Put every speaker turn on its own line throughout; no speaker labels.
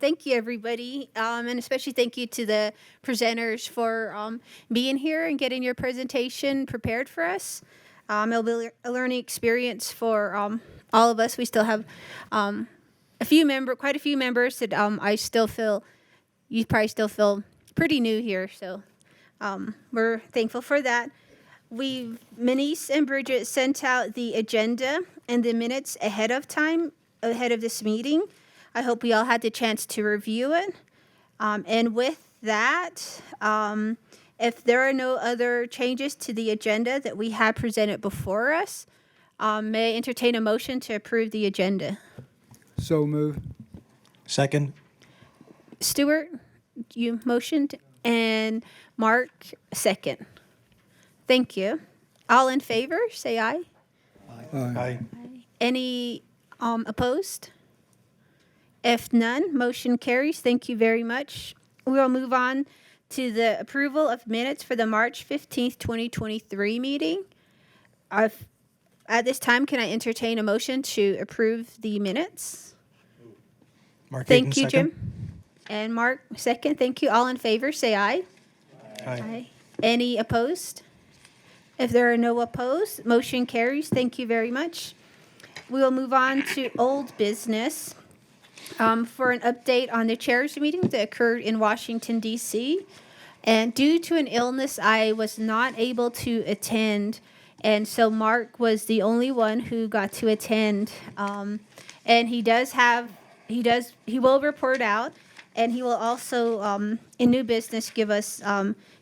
Thank you, everybody, and especially thank you to the presenters for being here and getting your presentation prepared for us. It'll be a learning experience for all of us. We still have quite a few members that I still feel, you probably still feel pretty new here, so we're thankful for that. Denise and Bridget sent out the agenda and the minutes ahead of time, ahead of this meeting. I hope we all had the chance to review it. And with that, if there are no other changes to the agenda that we have presented before us, may I entertain a motion to approve the agenda?
So move.
Second.
Stuart, you motioned, and Mark, second. Thank you. All in favor, say aye.
Aye.
Any opposed? If none, motion carries. Thank you very much. We will move on to the approval of minutes for the March 15th, 2023 meeting. At this time, can I entertain a motion to approve the minutes?
Mark
Thank you,
second.
Jim. And Mark, second. Thank you. All in favor, say aye.
Aye.
Any opposed? If there are no opposed, motion carries. Thank you very much. We will move on to old business for an update on the chairs meeting that occurred in Washington, D.C. And due to an illness, I was not able to attend. And so Mark was the only one who got to attend. And he will report out. And he will also, in new business, give us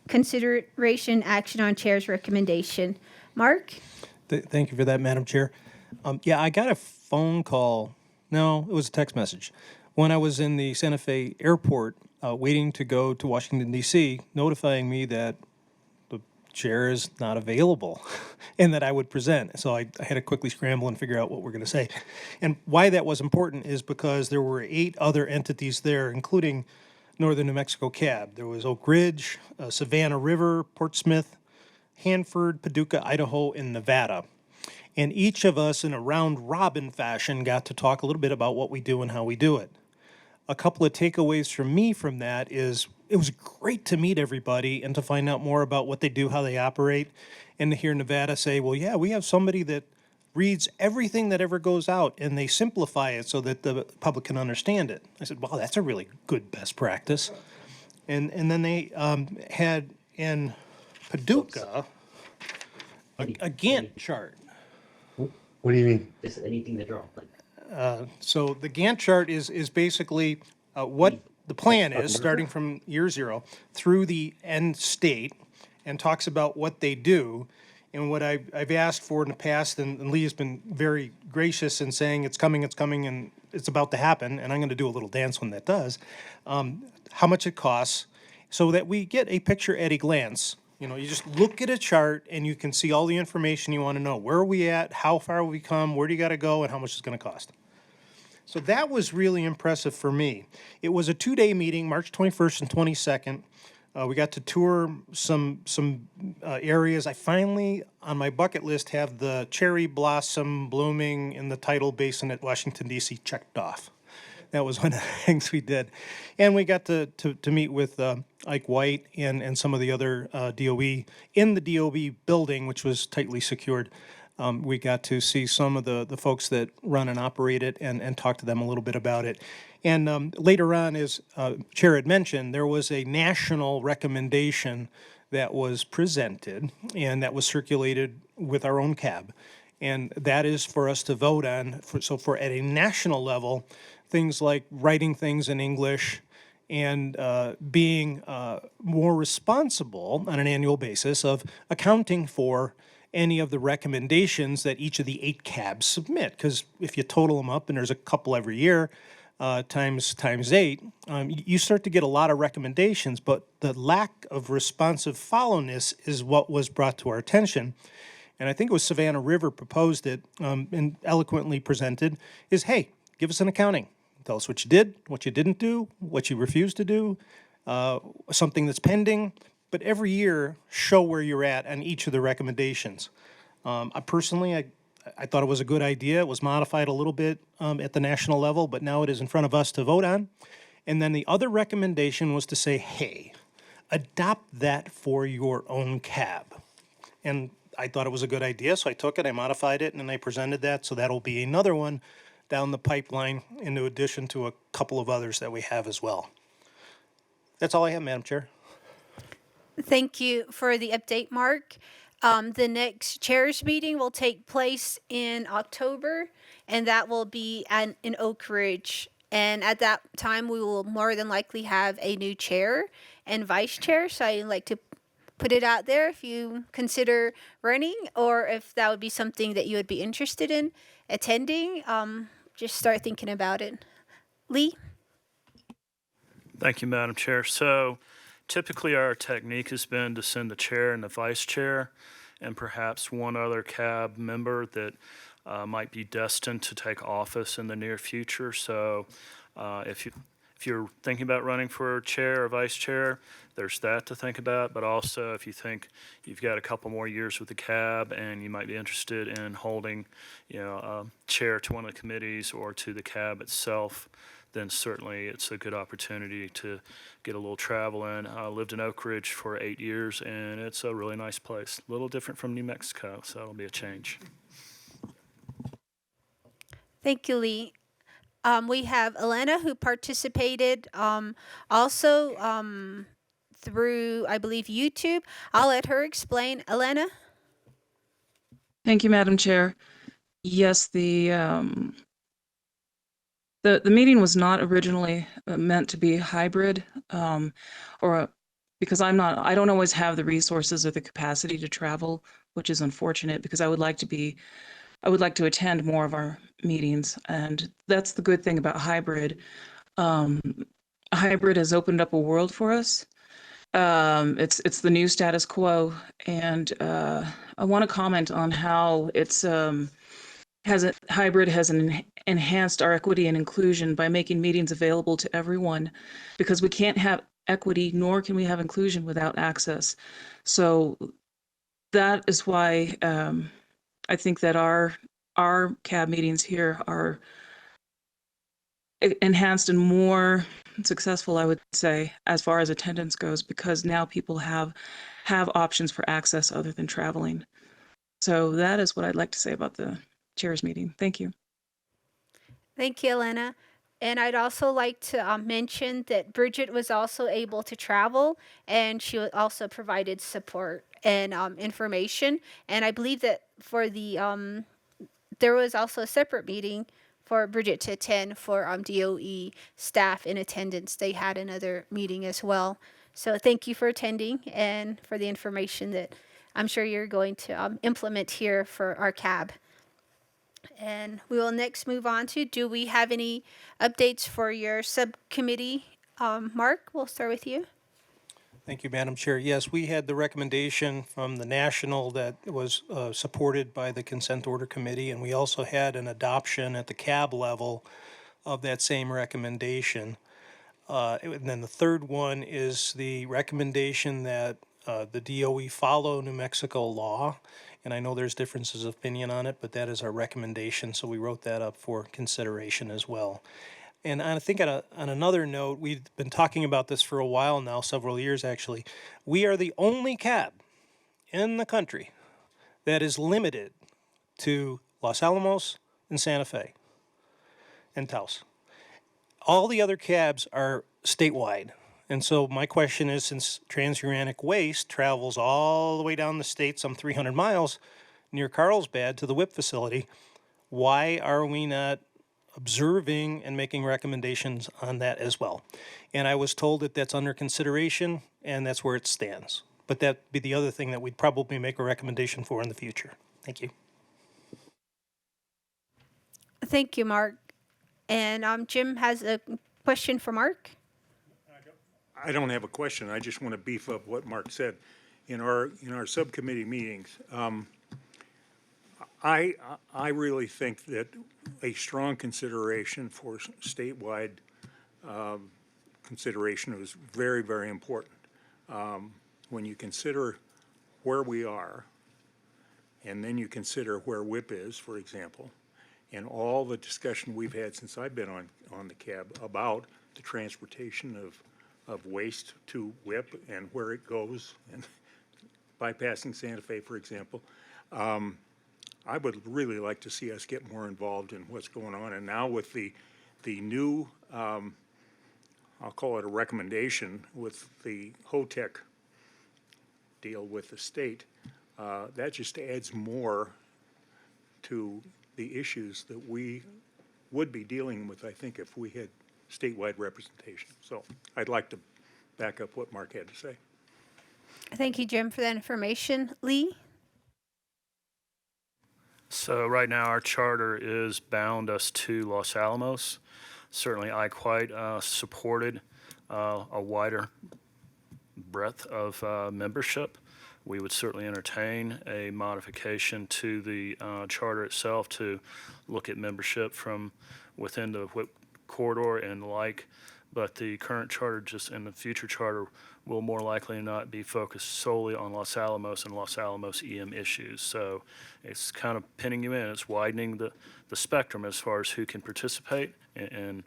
consideration action on chair's recommendation. Mark?
Thank you for that, Madam Chair. I got a phone call. No, it was a text message. When I was in the Santa Fe airport waiting to go to Washington, D.C., notifying me that the chair is not available and that I would present. So I had to quickly scramble and figure out what we're going to say. And why that was important is because there were 8 other entities there, including Northern New Mexico CAB. There was Oak Ridge, Savannah River, Portsmouth, Hanford, Paducah, Idaho, and Nevada. And each of us, in a round-robin fashion, got to talk a little bit about what we do and how we do it. A couple of takeaways from me from that is it was great to meet everybody and to find out more about what they do, how they operate, and to hear Nevada say, well, yeah, we have somebody that reads everything that ever goes out, and they simplify it so that the public can understand it. I said, wow, that's a really good best practice. And then they had in Paducah a Gantt chart.
What do you mean?
Just anything to draw.
So the Gantt chart is basically what the plan is, starting from year 0 through the end state, and talks about what they do. And what I've asked for in the past, and Lee has been very gracious in saying it's coming, and it's about to happen, and I'm going to do a little dance when that does, how much it costs, so that we get a picture at a glance. You know, you just look at a chart and you can see all the information you want to know. Where are we at? How far have we come? Where do you got to go? And how much it's going to cost? So that was really impressive for me. It was a 2-day meeting, March 21st and 22nd. We got to tour some areas. I finally, on my bucket list, have the cherry blossom blooming in the tidal basin at Washington, D.C. checked off. That was one of the things we did. And we got to meet with Ike White and some of the other DOE in the DOE building, which was tightly secured. We got to see some of the folks that run and operate it and talk to them a little bit about it. And later on, as Chair had mentioned, there was a national recommendation that was presented and that was circulated with our own CAB. And that is for us to vote on. So at a national level, things like writing things in English and being more responsible on an annual basis of accounting for any of the recommendations that each of the 8 CABs submit. Because if you total them up, and there's a couple every year, times 8, you start to get a lot of recommendations, but the lack of responsive followness is what was brought to our attention. And I think it was Savannah River proposed it and eloquently presented is, hey, give us an accounting. Tell us what you did, what you didn't do, what you refused to do, something that's pending. But every year, show where you're at on each of the recommendations. I thought it was a good idea. It was modified a little bit at the national level, but now it is in front of us to vote on. And then the other recommendation was to say, hey, adopt that for your own cab. And I thought it was a good idea, so I took it, I modified it, and then I presented that. So that'll be another one down the pipeline, in addition to a couple of others that we have as well. That's all I have, Madam Chair.
Thank you for the update, Mark. The next chairs meeting will take place in October, and that will be in Oak Ridge. And at that time, we will more than likely have a new chair and vice chair. So I'd like to put it out there if you consider running, or if that would be something that you would be interested in attending. Just start thinking about it. Lee?
Thank you, Madam Chair. So typically our technique has been to send the chair and the vice chair and perhaps one other CAB member that might be destined to take office in the near future. So if you're thinking about running for chair or vice chair, there's that to think about. But also if you think you've got a couple more years with the CAB and you might be interested in holding, chair to one of the committees or to the CAB itself, then certainly it's a good opportunity to get a little travel in. I lived in Oak Ridge for 8 years, and it's a really nice place. A little different from New Mexico, so it'll be a change.
Thank you, Lee. We have Elena, who participated also through, I believe, YouTube. I'll let her explain. Elena?
Thank you, Madam Chair. Yes, the meeting was not originally meant to be hybrid, because I don't always have the resources or the capacity to travel, which is unfortunate because I would like to attend more of our meetings, and that's the good thing about hybrid. Hybrid has opened up a world for us. It's the new status quo, and I want to comment on how hybrid has enhanced our equity and inclusion by making meetings available to everyone, because we can't have equity nor can we have inclusion without access. So that is why I think that our CAB meetings here are enhanced and more successful, I would say, as far as attendance goes, because now people have options for access other than traveling. So that is what I'd like to say about the chairs meeting. Thank you.
Thank you, Elena. And I'd also like to mention that Bridget was also able to travel, and she also provided support and information. And I believe that for the there was also a separate meeting for Bridget to attend for DOE staff in attendance. They had another meeting as well. So thank you for attending and for the information that I'm sure you're going to implement here for our CAB. And we will next move on to, do we have any updates for your subcommittee? Mark, we'll start with you.
Thank you, Madam Chair. Yes, we had the recommendation from the national that was supported by the consent order committee, and we also had an adoption at the CAB level of that same recommendation. And then the third one is the recommendation that the DOE follow New Mexico law. And I know there's differences of opinion on it, but that is our recommendation, so we wrote that up for consideration as well. And I think on another note, we've been talking about this for a while now, several years actually. We are the only CAB in the country that is limited to Los Alamos and Santa Fe and Taos. All the other CABs are statewide. And so my question is, since transuranic waste travels all the way down the state, some 300 miles near Carlsbad to the WIPP facility, why are we not observing and making recommendations on that as well? And I was told that that's under consideration and that's where it stands. But that'd be the other thing that we'd probably make a recommendation for in the future. Thank you.
Thank you, Mark. And Jim has a question for Mark.
I don't have a question. I just want to beef up what Mark said. In our subcommittee meetings, I really think that a strong consideration for statewide consideration is very, very important. When you consider where we are, and then you consider where WIPP is, for example, and all the discussion we've had since I've been on the CAB about the transportation of waste to WIPP and where it goes, and bypassing Santa Fe, for example. I would really like to see us get more involved in what's going on. And now with the new, I'll call it a recommendation with the HOTEC deal with the state, that just adds more to the issues that we would be dealing with, I think, if we had statewide representation. So I'd like to back up what Mark had to say.
Thank you, Jim, for that information. Lee?
So right now, our charter is bound us to Los Alamos. Certainly, I quite supported a wider breadth of membership. We would certainly entertain a modification to the charter itself to look at membership from within the WIPP corridor and the like. But the current charter, just in the future charter, will more likely not be focused solely on Los Alamos and Los Alamos EM issues. So it's kind of pinning you in. It's widening the spectrum as far as who can participate, and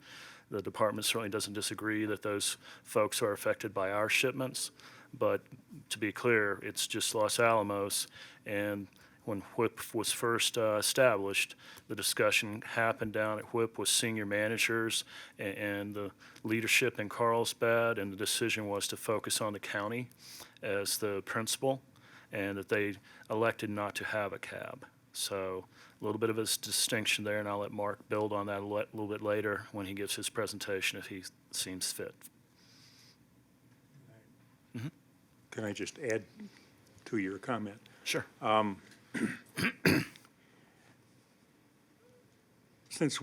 the department certainly doesn't disagree that those folks are affected by our shipments. But to be clear, it's just Los Alamos, and when WIPP was first established, the discussion happened down at WIPP with senior managers and the leadership in Carlsbad, and the decision was to focus on the county as the principal, and that they elected not to have a cab. So a little bit of a distinction there, and I'll let Mark build on that a little bit later when he gives his presentation if he seems fit.
Can I just add to your comment?
Sure.
Since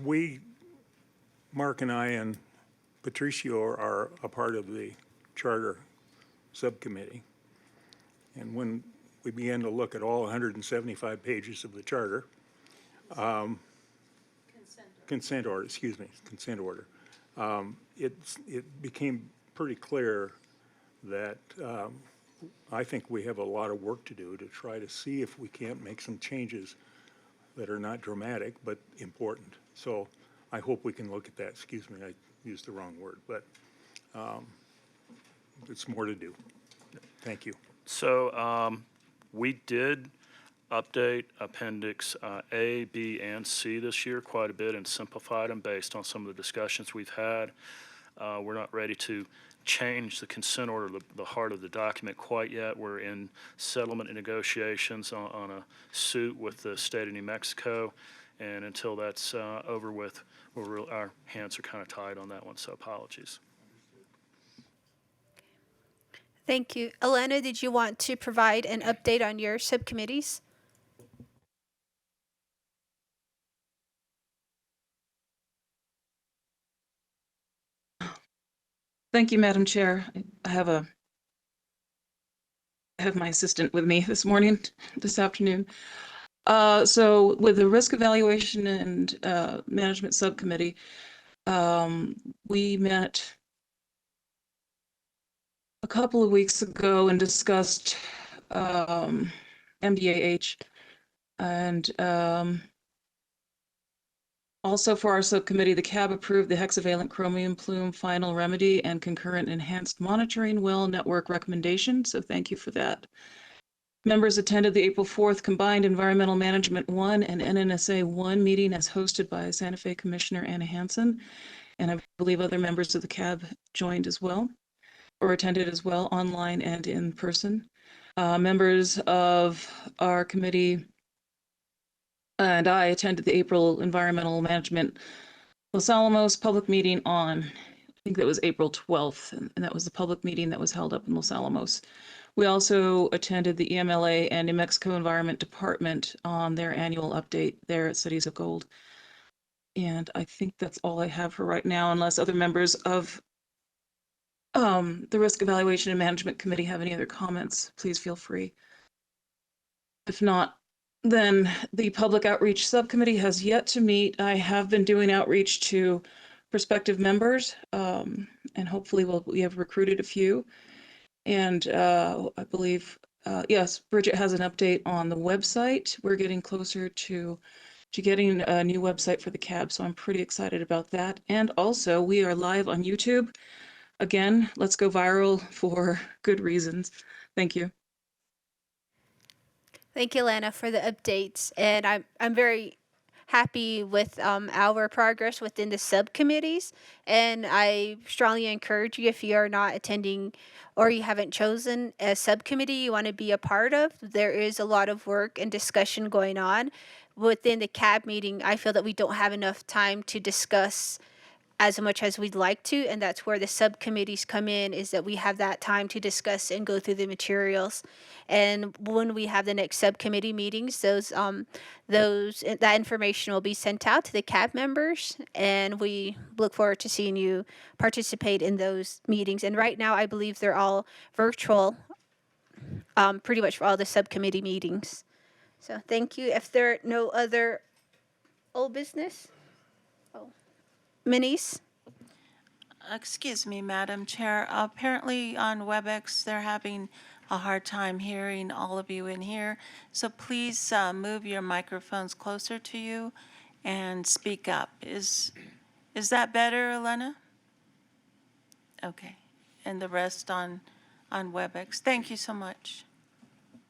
Mark and I and Patricio are a part of the charter subcommittee, and when we began to look at all 175 pages of the charter, consent order, it became pretty clear that I think we have a lot of work to do to try to see if we can't make some changes that are not dramatic but important. So I hope we can look at that. Excuse me, I used the wrong word, but it's more to do. Thank you.
So we did update Appendix A, B, and C this year quite a bit and simplified them based on some of the discussions we've had. We're not ready to change the consent order, the heart of the document, quite yet. We're in settlement and negotiations on a suit with the state of New Mexico, and until that's over with, our hands are kind of tied on that one, so apologies.
Thank you. Elena, did you want to provide an update on your subcommittees?
Thank you, Madam Chair. I have my assistant with me this afternoon. So with the Risk Evaluation and Management Subcommittee, we met a couple of weeks ago and discussed MDAs, and also for our subcommittee, the CAB approved the hexavalent chromium plume final remedy and concurrent enhanced monitoring well network recommendation, so thank you for that. Members attended the April 4th Combined Environmental Management 1 and NNSA 1 meeting as hosted by Santa Fe Commissioner Anna Hansen, and I believe other members of the CAB joined as well, or attended as well, online and in person. Members of our committee and I attended the April Environmental Management Los Alamos public meeting on, I think that was April 12th, and that was the public meeting that was held up in Los Alamos. We also attended the EMLA and New Mexico Environment Department on their annual update there at Cities of Gold. And I think that's all I have for right now, unless other members of the Risk Evaluation and Management Committee have any other comments, please feel free. If not, then the Public Outreach Subcommittee has yet to meet. I have been doing outreach to prospective members, and hopefully we have recruited a few. And I believe, yes, Bridget has an update on the website. We're getting closer to to getting a new website for the cab, so I'm pretty excited about that. And also, we are live on YouTube. Again, let's go viral for good reasons. Thank you.
Thank you, Lana, for the updates. And I'm very happy with our progress within the subcommittees. And I strongly encourage you, if you are not attending or you haven't chosen a subcommittee you want to be a part of, there is a lot of work and discussion going on. Within the CAB meeting, I feel that we don't have enough time to discuss as much as we'd like to, and that's where the subcommittees come in, is that we have that time to discuss and go through the materials. And when we have the next subcommittee meetings, that information will be sent out to the CAB members, and we look forward to seeing you participate in those meetings. And right now, I believe they're all virtual, pretty much for all the subcommittee meetings. So thank you. If there are no other old business, minis.
Excuse me, Madam Chair. Apparently on WebEx, they're having a hard time hearing all of you in here. So please move your microphones closer to you and speak up. Is that better, Elena? Okay. And the rest on WebEx. Thank you so much.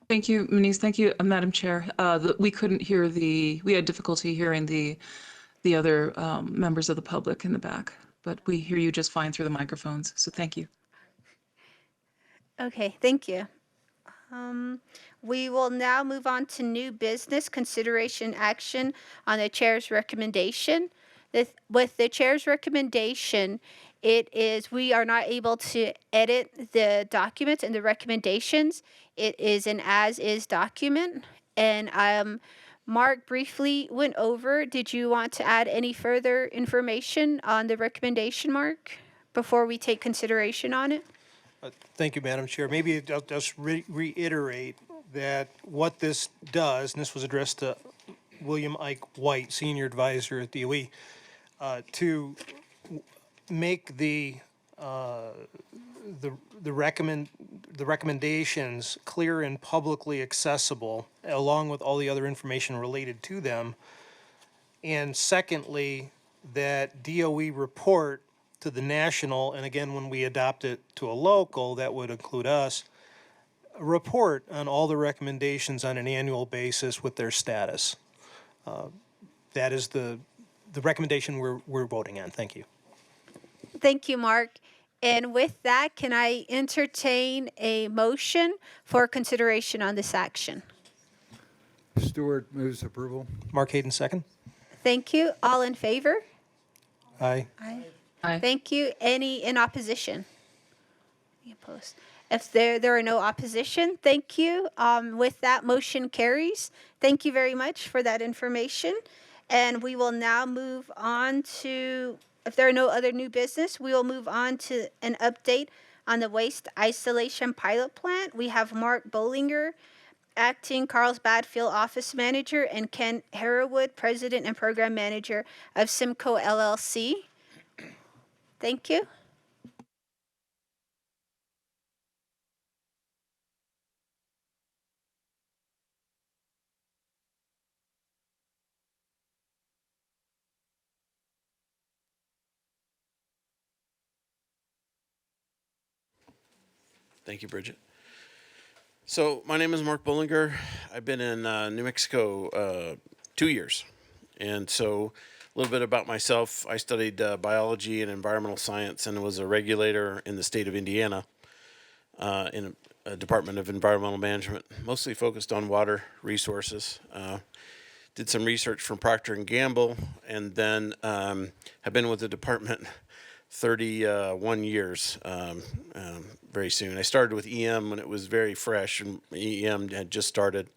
Thank you, Denise. Thank you, Madam Chair. We couldn't hear we had difficulty hearing the other members of the public in the back, but we hear you just fine through the microphones. So thank you.
Okay, thank you. We will now move on to new business consideration action on the chair's recommendation. With the chair's recommendation, we are not able to edit the documents and the recommendations. It is an as-is document. And Mark briefly went over. Did you want to add any further information on the recommendation, Mark, before we take consideration on it?
Thank you, Madam Chair. Maybe I'll just reiterate that what this does, and this was addressed to William Ike White, Senior Advisor at DOE, to make the recommendations clear and publicly accessible, along with all the other information related to them. And secondly, that DOE report to the national, and again, when we adopt it to a local, that would include us, a report on all the recommendations on an annual basis with their status. That is the recommendation we're voting on. Thank you.
Thank you, Mark. And with that, can I entertain a motion for consideration on this action?
Stewart moves approval.
Mark Hayden, second.
Thank you. All in favor?
Aye.
Aye.
Aye.
Thank you. Any in opposition? Any opposed? If there are no opposition, thank you. With that, motion carries. Thank you very much for that information. And we will now move on to, if there are no other new business, we will move on to an update on the waste isolation pilot plant. We have Mark Bollinger, Acting Carlsbad Field Office Manager, and Ken Harrawood, President and Program Manager of Simcoe LLC. Thank you.
Thank you, Bridget. So my name is Mark Bollinger. I've been in New Mexico 2 years. And so a little bit about myself. I studied biology and environmental science and was a regulator in the state of Indiana in a Department of Environmental Management, mostly focused on water resources. Did some research from Procter & Gamble, and then have been with the department 31 years very soon. I started with EM when it was very fresh, and EM had just started.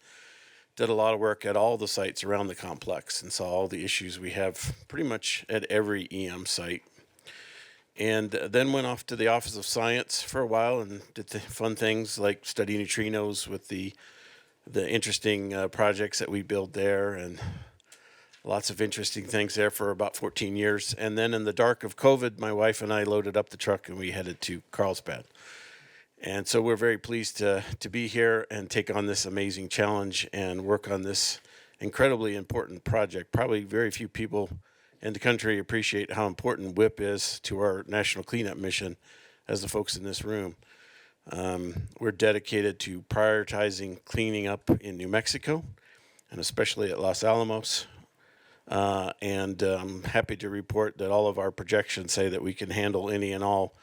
Did a lot of work at all the sites around the complex and saw all the issues we have pretty much at every EM site. And then went off to the Office of Science for a while and did the fun things like study neutrinos with the interesting projects that we build there, and lots of interesting things there for about 14 years. And then in the dark of COVID, my wife and I loaded up the truck and we headed to Carlsbad. And so we're very pleased to be here and take on this amazing challenge and work on this incredibly important project. Probably very few people in the country appreciate how important WIPP is to our national cleanup mission as the folks in this room. We're dedicated to prioritizing cleaning up in New Mexico, and especially at Los Alamos. And I'm happy to report that all of our projections say that we can handle any and all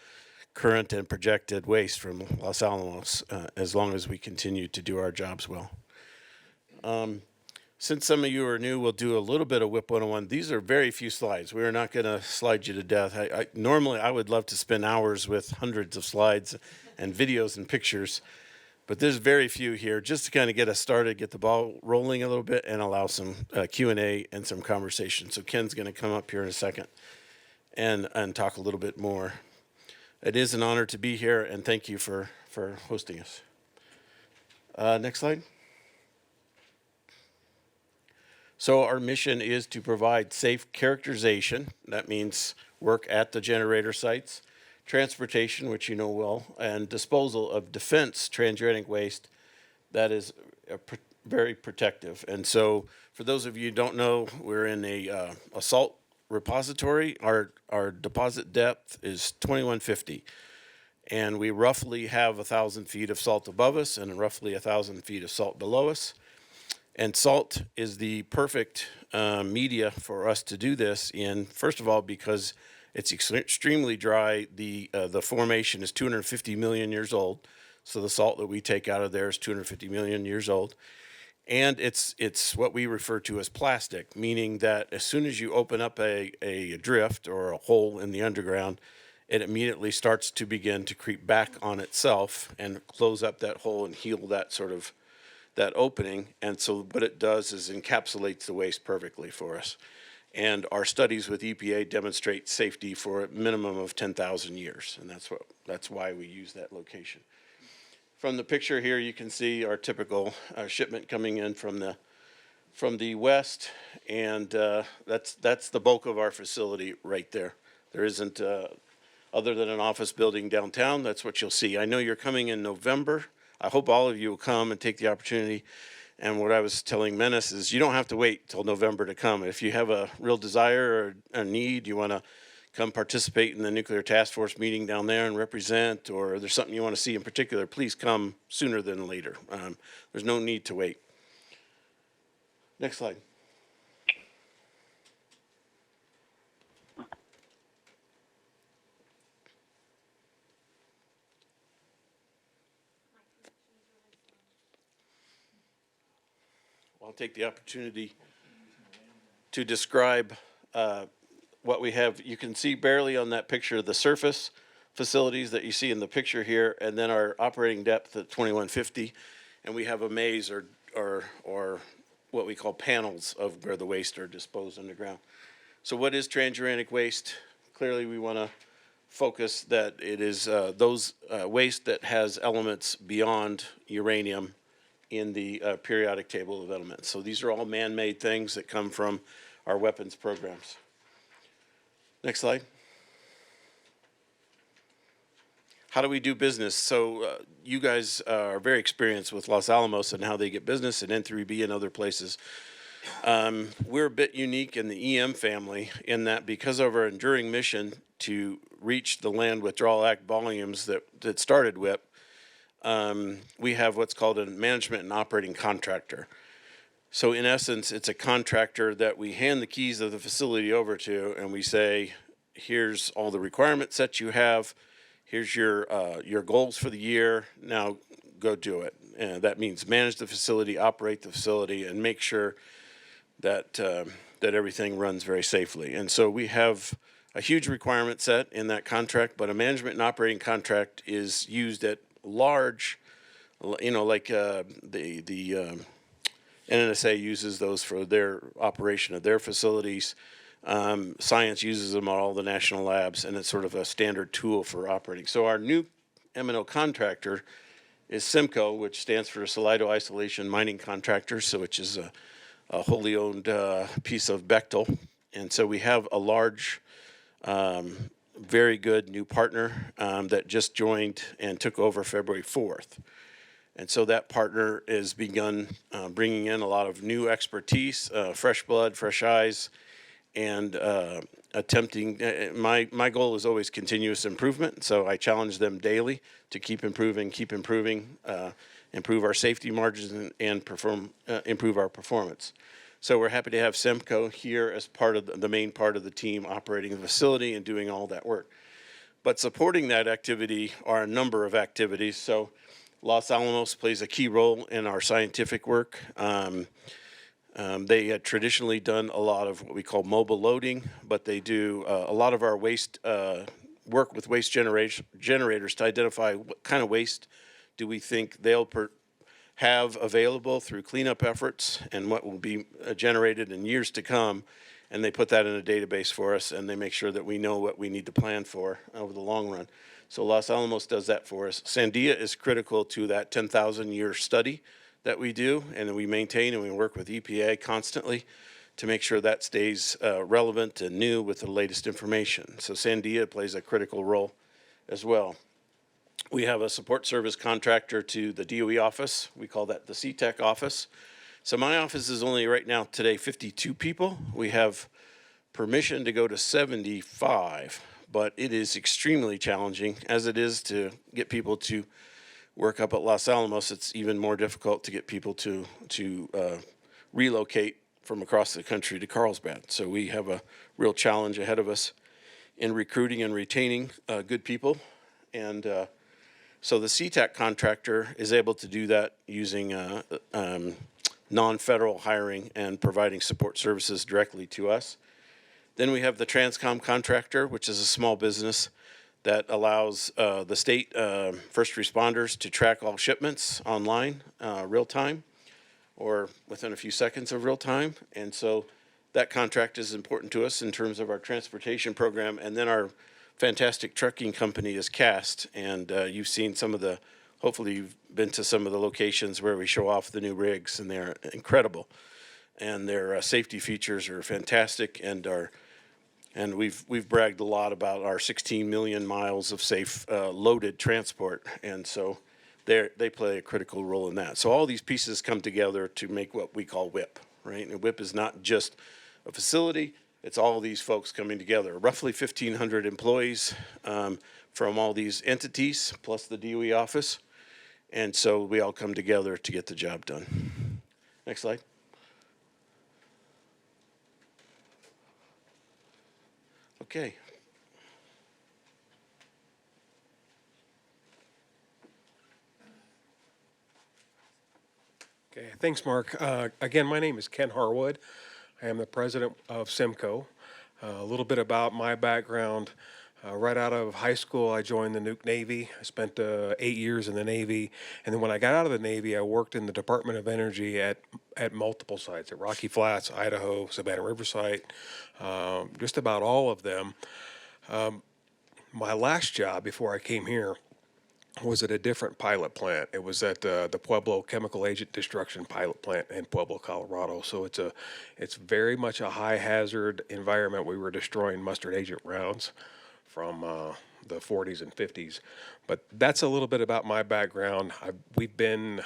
current and projected waste from Los Alamos as long as we continue to do our jobs well. Since some of you are new, we'll do a little bit of WIPP 101. These are very few slides. We're not going to slide you to death. Normally, I would love to spend hours with hundreds of slides and videos and pictures, but there's very few here just to kind of get us started, get the ball rolling a little bit, and allow some Q&A and some conversation. So Ken's going to come up here in a second and talk a little bit more. It is an honor to be here, and thank you for hosting us. Next slide. So our mission is to provide safe characterization. That means work at the generator sites, transportation, which you know well, and disposal of defense transuranic waste that is very protective. And so for those of you who don't know, we're in a salt repository. Our deposit depth is 2150. And we roughly have 1,000 feet of salt above us and roughly 1,000 feet of salt below us. And salt is the perfect media for us to do this in, first of all, because it's extremely dry. The formation is 250 million years old. So the salt that we take out of there is 250 million years old. And it's what we refer to as plastic, meaning that as soon as you open up a drift or a hole in the underground, it immediately starts to begin to creep back on itself and close up that hole and heal that sort of that opening. And so what it does is encapsulates the waste perfectly for us. And our studies with EPA demonstrate safety for a minimum of 10,000 years. And that's why we use that location. From the picture here, you can see our typical shipment coming in from the west. And that's the bulk of our facility right there. There isn't, other than an office building downtown, that's what you'll see. I know you're coming in November. I hope all of you will come and take the opportunity. And what I was telling Menace is you don't have to wait till November to come. If you have a real desire or a need, you want to come participate in the Nuclear Task Force meeting down there and represent, or there's something you want to see in particular, please come sooner than later. There's no need to wait. Next slide. I'll take the opportunity to describe what we have. You can see barely on that picture the surface facilities that you see in the picture here, and then our operating depth at 2150, and we have a maze or what we call panels of where the waste are disposed underground. So what is transuranic waste? Clearly we want to focus that it is those waste that has elements beyond uranium in the periodic table of elements. So these are all man-made things that come from our weapons programs. Next slide. How do we do business? So you guys are very experienced with Los Alamos and how they get business, and N3B and other places. We're a bit unique in the EM family in that because of our enduring mission to reach the Land Withdrawal Act volumes that started WIPP, we have what's called a management and operating contractor. So in essence, it's a contractor that we hand the keys of the facility over to, and we say, here's all the requirements that you have, here's your goals for the year, now go do it. And that means manage the facility, operate the facility, and make sure that that everything runs very safely. And so we have a huge requirement set in that contract, but a management and operating contract is used at large, like the NNSA uses those for their operation of their facilities. Science uses them at all the national labs, and it's sort of a standard tool for operating. So our new M&O contractor is SIMCO, which stands for Salido Isolation Mining Contractor, so which is a wholly owned piece of Bechtel. And so we have a large, very good new partner that just joined and took over February 4th. And so that partner has begun bringing in a lot of new expertise, fresh blood, fresh eyes, and attempting. My goal is always continuous improvement. So I challenge them daily to keep improving, improve our safety margins, and improve our performance. So we're happy to have SEMCO here as part of the main part of the team operating the facility and doing all that work. But supporting that activity are a number of activities. So Los Alamos plays a key role in our scientific work. They had traditionally done a lot of what we call mobile loading, but they do a lot of our waste work with waste generators to identify what kind of waste do we think they'll have available through cleanup efforts and what will be generated in years to come. And they put that in a database for us, and they make sure that we know what we need to plan for over the long run. So Los Alamos does that for us. Sandia is critical to that 10,000-year study that we do, and we maintain and we work with EPA constantly to make sure that stays relevant and new with the latest information. So Sandia plays a critical role as well. We have a support service contractor to the DOE office. We call that the CTEC office. So my office is only right now today 52 people. We have permission to go to 75, but it is extremely challenging as it is to get people to work up at Los Alamos. It's even more difficult to get people to relocate from across the country to Carlsbad. So we have a real challenge ahead of us in recruiting and retaining good people. And so the CTAC contractor is able to do that using non-federal hiring and providing support services directly to us. Then we have the Transcom contractor, which is a small business that allows the state first responders to track all shipments online, real time, or within a few seconds of real time. And so that contract is important to us in terms of our transportation program. And then our fantastic trucking company is CAST, and you've seen some of the, hopefully you've been to some of the locations where we show off the new rigs, and they're incredible. And their safety features are fantastic, and we've bragged a lot about our 16 million miles of safe loaded transport, and so they play a critical role in that. So all these pieces come together to make what we call WIPP, right? And WIPP is not just a facility, it's all these folks coming together. Roughly 1,500 employees from all these entities, plus the DOE office, and so we all come together to get the job done. Next slide. Okay.
Okay, thanks, Mark. Again, my name is Ken Harrawood. I am the president of SEMCO. A little bit about my background. Right out of high school, I joined the Nuke Navy. I spent 8 years in the Navy. And then when I got out of the Navy, I worked in the Department of Energy at multiple sites, at Rocky Flats, Idaho, Savannah River site, just about all of them. My last job before I came here was at a different pilot plant. It was at the Pueblo Chemical Agent Destruction Pilot Plant in Pueblo, Colorado. So it's very much a high hazard environment. We were destroying mustard agent rounds from the 40s and 50s. But that's a little bit about my background. We've been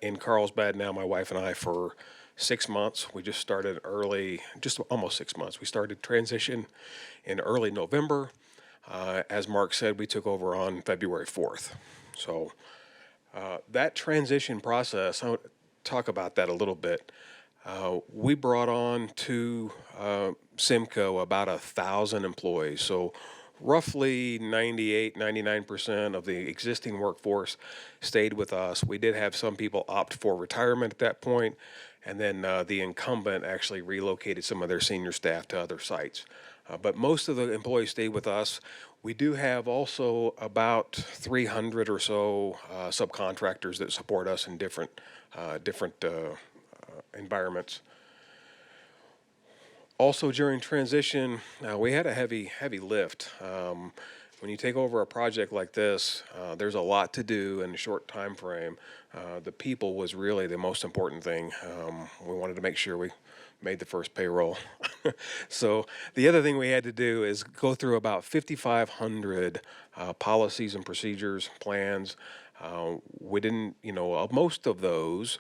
in Carlsbad now, my wife and I, for 6 months. We just started early, just almost 6 months. We started transition in early November. As Mark said, we took over on February 4th. So that transition process, I'll talk about that a little bit. We brought on to SEMCO about 1,000 employees. So roughly 99% of the existing workforce stayed with us. We did have some people opt for retirement at that point, and then the incumbent actually relocated some of their senior staff to other sites. But most of the employees stayed with us. We do have also about 300 or so subcontractors that support us in different environments. Also during transition, we had a heavy lift. When you take over a project like this, there's a lot to do in a short time frame. The people was really the most important thing. We wanted to make sure we made the first payroll. So the other thing we had to do is go through about 5,500 policies and procedures, plans. We didn't, most of those,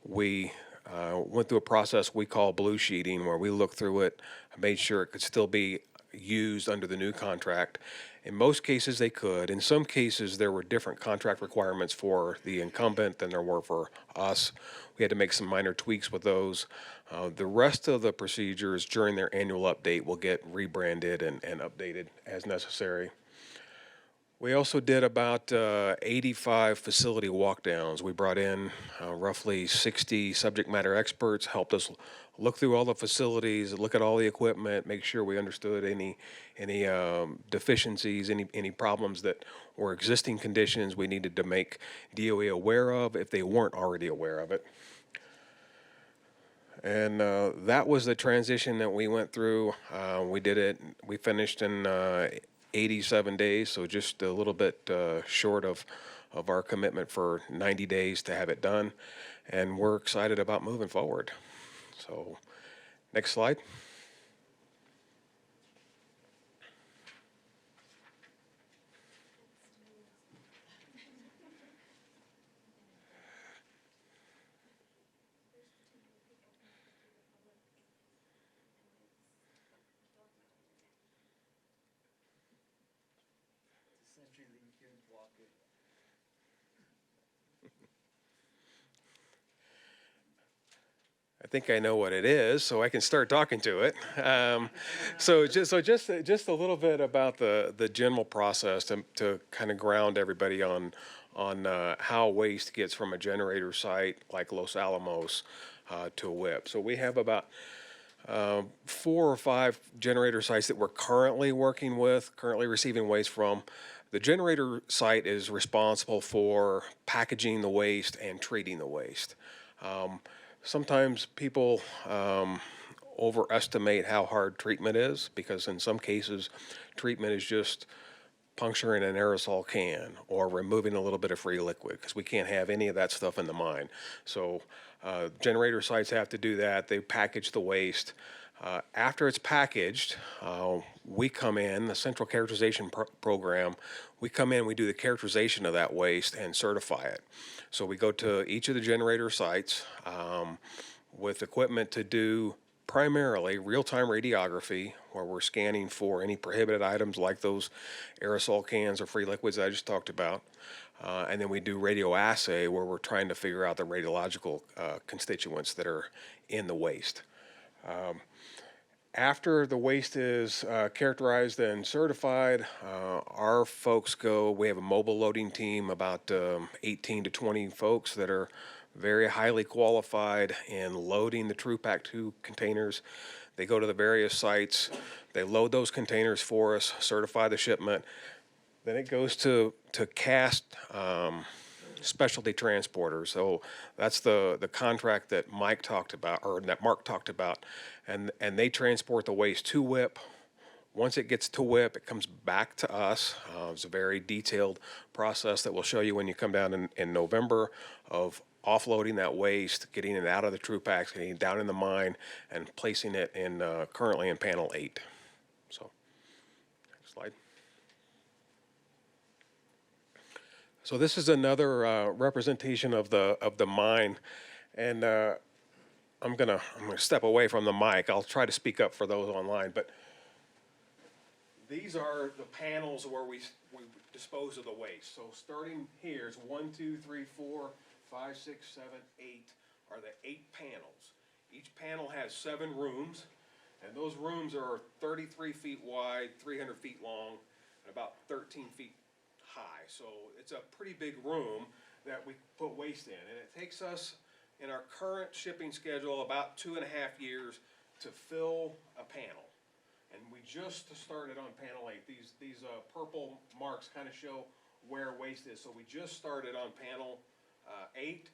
we went through a process we call blue sheeting, where we looked through it, made sure it could still be used under the new contract. In most cases, they could. In some cases, there were different contract requirements for the incumbent than there were for us. We had to make some minor tweaks with those. The rest of the procedures during their annual update will get rebranded and updated as necessary. We also did about 85 facility walkdowns. We brought in roughly 60 subject matter experts, helped us look through all the facilities, look at all the equipment, make sure we understood any deficiencies, any problems that were existing conditions we needed to make DOE aware of if they weren't already aware of it. And that was the transition that we went through. We finished in 87 days, so just a little bit short of our commitment for 90 days to have it done. And we're excited about moving forward. So, next slide. I think I know what it is, so I can start talking to it. So just a little bit about the general process to kind of ground everybody on how waste gets from a generator site like Los Alamos to a WIPP. So we have about 4 or 5 generator sites that we're currently working with, currently receiving waste from. The generator site is responsible for packaging the waste and treating the waste. Sometimes people overestimate how hard treatment is, because in some cases, treatment is just puncturing an aerosol can or removing a little bit of free liquid, because we can't have any of that stuff in the mine. So generator sites have to do that. They package the waste. After it's packaged, we come in, the central characterization program, we come in, we do the characterization of that waste and certify it. So we go to each of the generator sites with equipment to do primarily real-time radiography, where we're scanning for any prohibited items like those aerosol cans or free liquids I just talked about. And then we do radioassay, where we're trying to figure out the radiological constituents that are in the waste. After the waste is characterized and certified, our folks we have a mobile loading team, about 18 to 20 folks that are very highly qualified in loading the TruPack 2 containers. They go to the various sites, they load those containers for us, certify the shipment. Then it goes to cast specialty transporters. So that's the contract that Mike talked about, or that Mark talked about, and they transport the waste to WIPP. Once it gets to WIPP, it comes back to us. It's a very detailed process that we'll show you when you come down in November, of offloading that waste, getting it out of the TruPacks, getting it down in the mine, and placing it in currently in panel 8. So, next slide. So this is another representation of the mine, and I'm gonna step away from the mic. I'll try to speak up for those online, but these are the panels where we dispose of the waste. So starting here is 1, 2, 3, 4, 5, 6, 7, 8 are the 8 panels. Each panel has 7 rooms, and those rooms are 33 feet wide, 300 feet long, and about 13 feet high. So it's a pretty big room that we put waste in, and it takes us, in our current shipping schedule, about 2.5 years to fill a panel. And we just started on panel 8. These purple marks kind of show where waste is. So we just started on panel 8,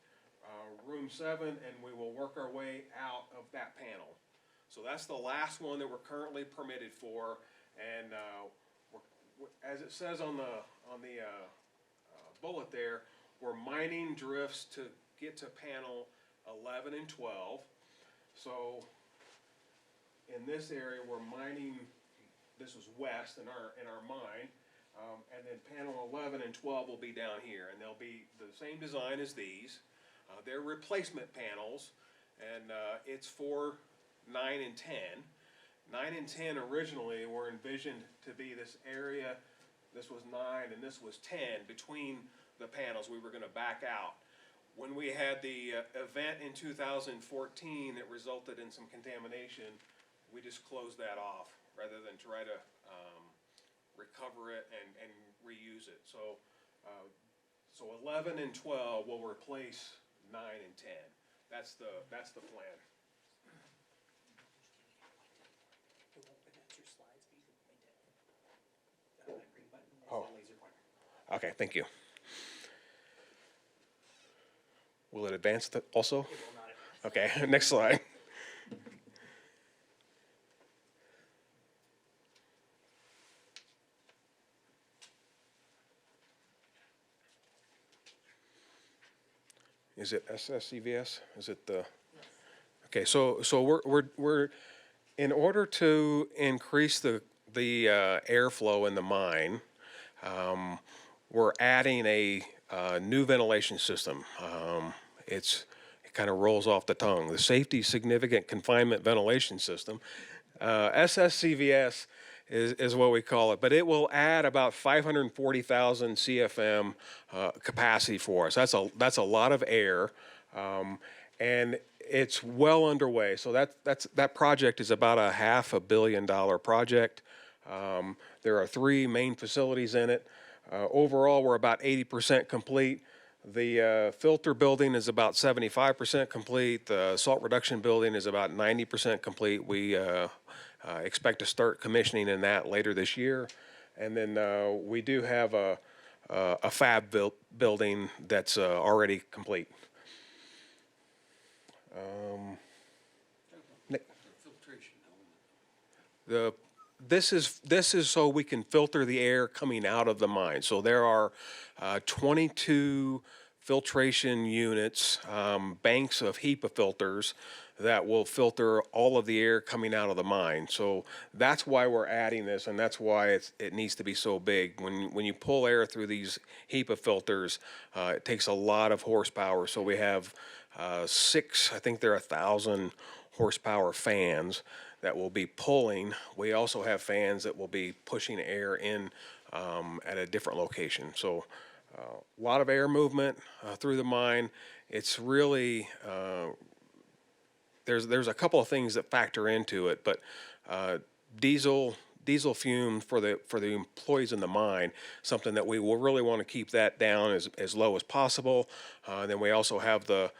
room 7, and we will work our way out of that panel. So that's the last one that we're currently permitted for, and as it says on the bullet there, we're mining drifts to get to panel 11 and 12. So in this area, we're mining. This was west in our mine. And then panel 11 and 12 will be down here, and they'll be the same design as these. They're replacement panels, and it's for 9 and 10. 9 and 10 originally were envisioned to be this area. This was 9 and this was 10. Between the panels, we were going to back out. When we had the event in 2014 that resulted in some contamination, we just closed that off rather than try to recover it and reuse it. So, so 11 and 12 will replace 9 and 10. That's the plan. Oh. Okay, thank you. Will it advance also? Okay, next slide. Is it SSCVS? Is it the? Okay, so we're in order to increase the airflow in the mine, we're adding a new ventilation system. It kind of rolls off the tongue. The Safety Significant Confinement Ventilation System, SSCVS is what we call it, but it will add about 540,000 CFM capacity for us. That's a lot of air, and it's well underway. So that project is about a $500 million project. There are 3 main facilities in it. Overall, we're about 80% complete. The filter building is about 75% complete. The salt reduction building is about 90% complete. We expect to start commissioning in that later this year. And then we do have a fab building that's already complete. This is so we can filter the air coming out of the mine. So there are 22 filtration units, banks of HEPA filters that will filter all of the air coming out of the mine. So that's why we're adding this, and that's why it needs to be so big. When you pull air through these HEPA filters, it takes a lot of horsepower. So we have 6, I think they're 1,000 horsepower fans that will be pulling. We also have fans that will be pushing air in at a different location. So a lot of air movement through the mine. It's really, there's a couple of things that factor into it, but diesel fume for the employees in the mine, something that we will really want to keep that down as low as possible. Then we also have the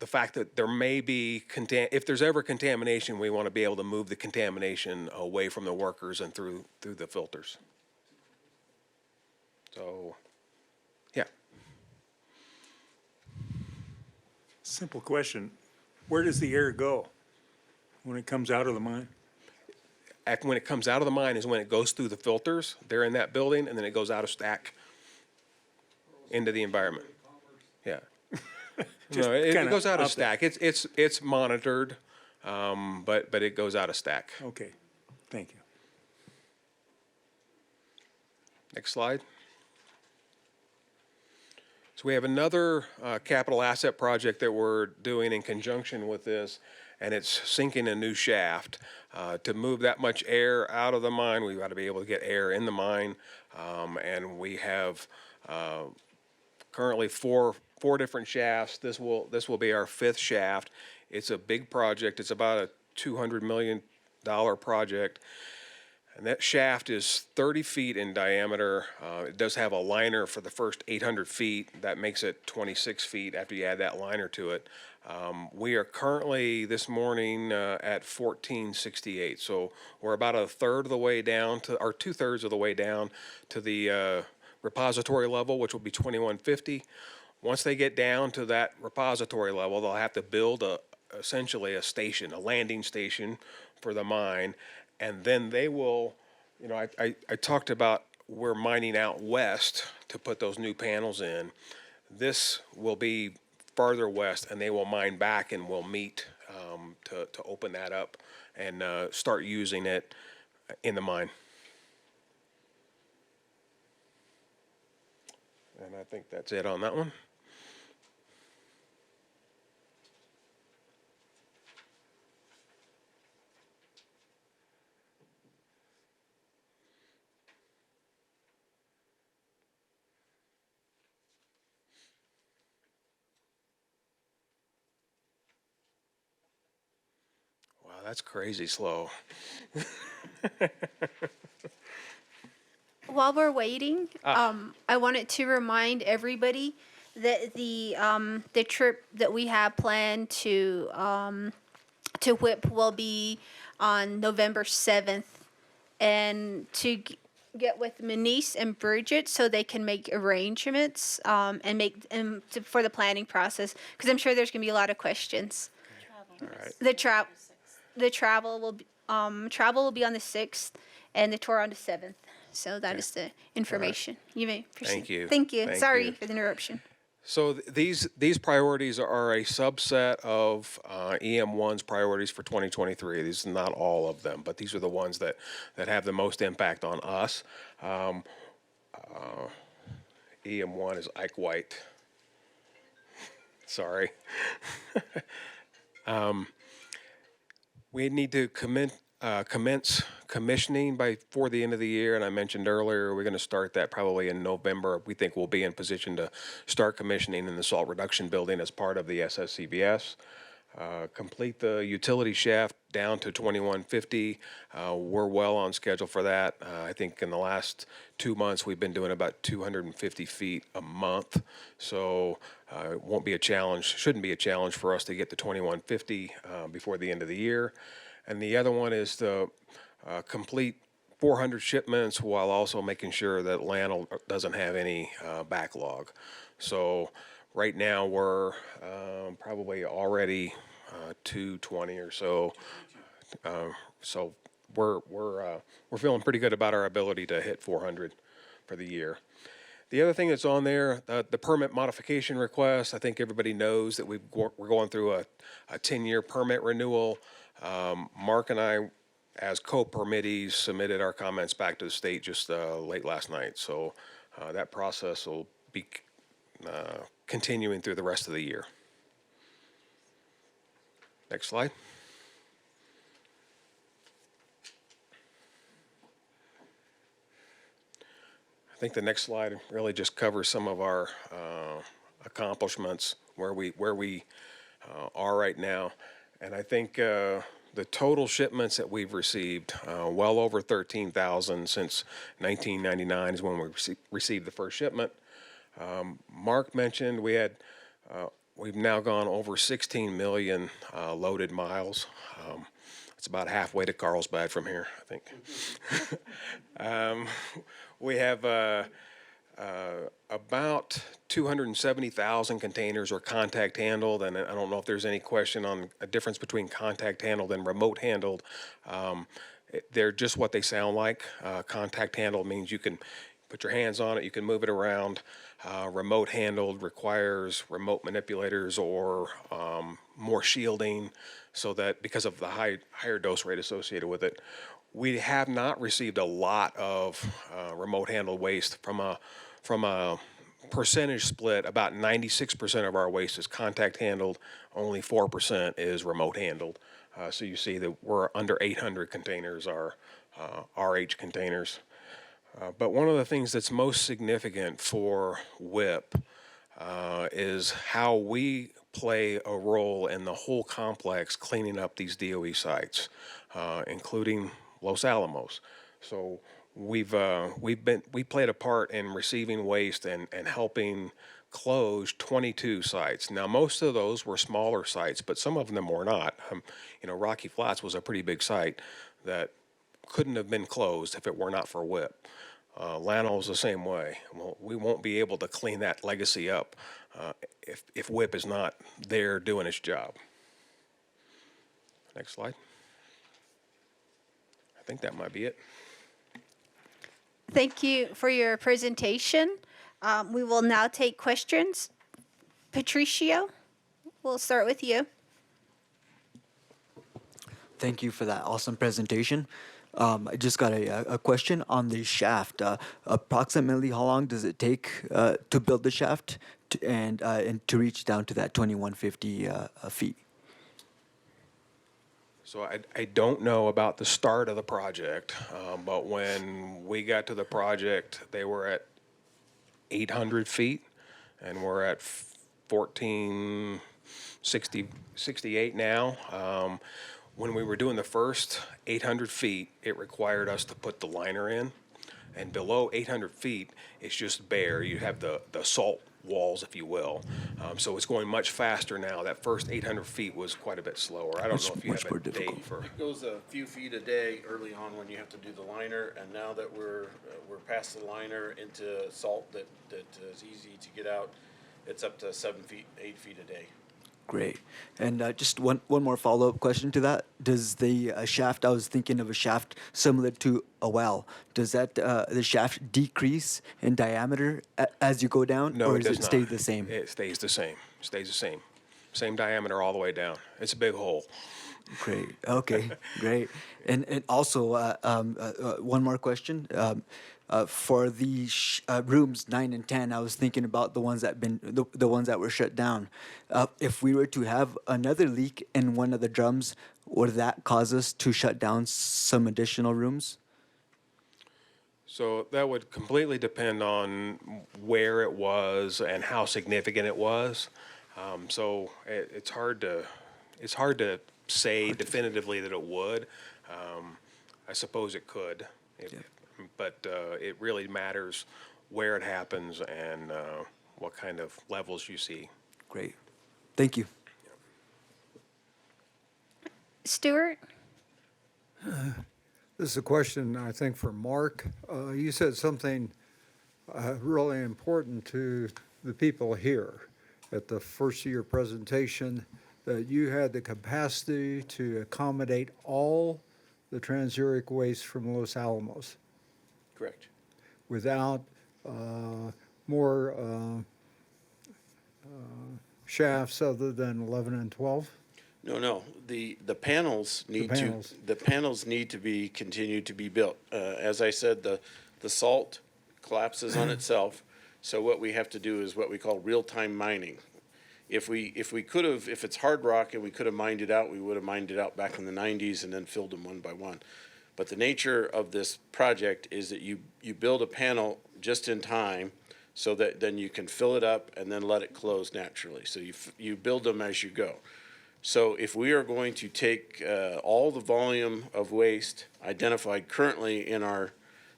fact that there may be, if there's ever contamination, we want to be able to move the contamination away from the workers and through the filters. So, yeah.
Simple question. Where does the air go when it comes out of the mine?
When it comes out of the mine is when it goes through the filters. They're in that building, and then it goes out of stack into the environment. Yeah. No, it goes out of stack. It's monitored, but it goes out of stack.
Okay, thank you.
Next slide. So we have another capital asset project that we're doing in conjunction with this, and it's sinking a new shaft. To move that much air out of the mine, we've got to be able to get air in the mine, and we have currently four different shafts. This will be our 5th shaft. It's a big project. It's about a $200 million project. And that shaft is 30 feet in diameter. It does have a liner for the first 800 feet. That makes it 26 feet after you add that liner to it. We are currently this morning at 1468. So we're about a third of the way down to, or 2/3 of the way down to the repository level, which will be 2150. Once they get down to that repository level, they'll have to build essentially a station, a landing station for the mine. And then they will, I talked about we're mining out west to put those new panels in. This will be farther west, and they will mine back, and we'll meet to open that up and start using it in the mine. And I think that's it on that one. Wow, that's crazy slow.
While we're waiting, I wanted to remind everybody that the trip that we have planned to WIPP will be on November 7th, and to get with Manice and Bridget so they can make arrangements and for the planning process, because I'm sure there's going to be a lot of questions.
All right.
The travel will be on the 6th, and the tour on the 7th. So that is the information. You may proceed.
Thank you.
Thank you.
Thank
Sorry
you.
for the interruption.
So these priorities are a subset of EM1's priorities for 2023. These are not all of them, but these are the ones that have the most impact on us. EM1 is Ike White. Sorry. We need to commence commissioning before the end of the year, and I mentioned earlier we're going to start that probably in November. We think we'll be in position to start commissioning in the salt reduction building as part of the SSCBS. Complete the utility shaft down to 2150. We're well on schedule for that. I think in the last 2 months we've been doing about 250 feet a month, so it won't be a challenge, shouldn't be a challenge for us to get to 2150 before the end of the year. And the other one is to complete 400 shipments while also making sure that Lannel doesn't have any backlog. So right now we're probably already 220 or so. So we're feeling pretty good about our ability to hit 400 for the year. The other thing that's on there, the permit modification request. I think everybody knows that we're going through a 10-year permit renewal. Mark and I, as co-permittees, submitted our comments back to the state just late last night. So that process will be continuing through the rest of the year. Next slide. I think the next slide really just covers some of our accomplishments, where we are right now. And I think the total shipments that we've received, well over 13,000 since 1999 is when we received the first shipment. Mark mentioned we've now gone over 16 million loaded miles. It's about halfway to Carlsbad from here, I think. We have about 270,000 containers are contact handled, and I don't know if there's any question on a difference between contact handled and remote handled. They're just what they sound like. Contact handled means you can put your hands on it, you can move it around. Remote handled requires remote manipulators or more shielding, so that because of the higher dose rate associated with it. We have not received a lot of remote handled waste. From a percentage split, about 96% of our waste is contact handled, only 4% is remote handled. So you see that we're under 800 containers are RH containers. But one of the things that's most significant for WIPP is how we play a role in the whole complex cleaning up these DOE sites, including Los Alamos. So we played a part in receiving waste and helping close 22 sites. Now, most of those were smaller sites, but some of them were not. Rocky Flats was a pretty big site that couldn't have been closed if it were not for WIPP. Lannel is the same way. Well, we won't be able to clean that legacy up if WIPP is not there doing its job. Next slide. I think that might be it.
Thank you for your presentation. We will now take questions. Patricio, we'll start with you.
Thank you for that awesome presentation. I just got a question on the shaft. Approximately how long does it take to build the shaft and to reach down to that 2150 feet?
So I don't know about the start of the project, but when we got to the project, they were at 800 feet, and we're at 1468 now. When we were doing the first 800 feet, it required us to put the liner in, and below 800 feet, it's just bare. You have the salt walls, if you will. So it's going much faster now. That first 800 feet was quite a bit slower. I don't know if you have a date for.
It goes a few feet a day early on when you have to do the liner, and now that we're past the liner into salt that is easy to get out, it's up to 7 feet, 8 feet a day.
Great. And just one more follow-up question to that. Does the shaft, I was thinking of a shaft similar to a well, does that the shaft decrease in diameter as you go down?
No,
or
it
does
does
it stay
not.
the same?
It stays the same. Stays the same. Same diameter all the way down. It's a big hole.
Great. Okay. Great. And also one more question. For the rooms 9 and 10, I was thinking about the ones the ones that were shut down. If we were to have another leak in one of the drums, would that cause us to shut down some additional rooms?
So that would completely depend on where it was and how significant it was. So it's hard to say definitively that it would. I suppose it could, but it really matters where it happens and what kind of levels you see.
Great. Thank you.
Stuart?
This is a question, I think, for Mark. You said something really important to the people here at the first of your presentation, that you had the capacity to accommodate all the transuric waste from Los Alamos
Correct.
without more shafts other than 11 and 12?
No. The panels need to be continued to be built. As I said, the salt collapses on itself. So what we have to do is what we call real-time mining. If it's hard rock and we could have mined it out, we would have mined it out back in the 90s and then filled them one by one. But the nature of this project is that you build a panel just in time so that then you can fill it up and then let it close naturally. So you build them as you go. So if we are going to take all the volume of waste identified currently in our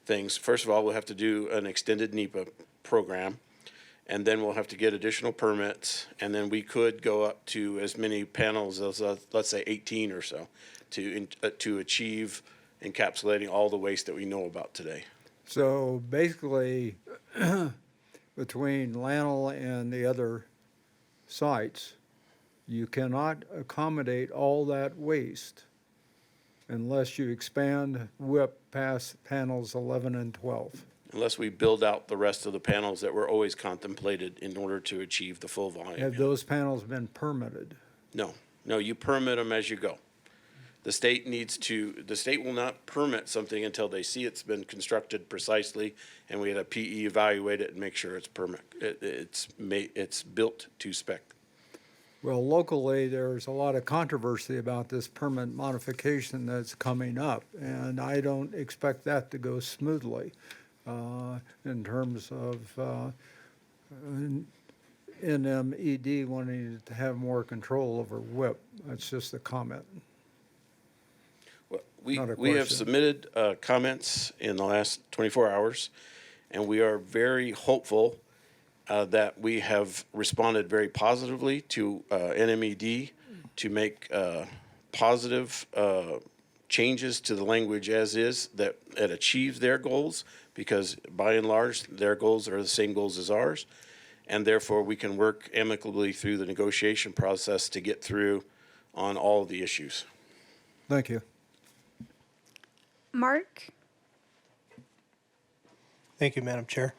things, first of all, we'll have to do an extended NEPA program, and then we'll have to get additional permits, and then we could go up to as many panels as, let's say, 18 or so to achieve encapsulating all the waste that we know about today.
So basically, between Lannel and the other sites, you cannot accommodate all that waste unless you expand WIPP past panels 11 and 12.
Unless we build out the rest of the panels that were always contemplated in order to achieve the full volume.
Have those panels been permitted?
No, you permit them as you go. The state will not permit something until they see it's been constructed precisely, and we had a PE evaluate it and make sure it's built to spec.
Well, locally, there's a lot of controversy about this permit modification that's coming up, and I don't expect that to go smoothly in terms of NMED wanting to have more control over WIPP. That's just a comment.
Well,
Not a
we have
question.
submitted comments in the last 24 hours, and we are very hopeful that we have responded very positively to NMED to make positive changes to the language as is that achieves their goals, because by and large their goals are the same goals as ours, and therefore we can work amicably through the negotiation process to get through on all of the issues.
Thank you.
Mark?
Thank you, Madam Chair.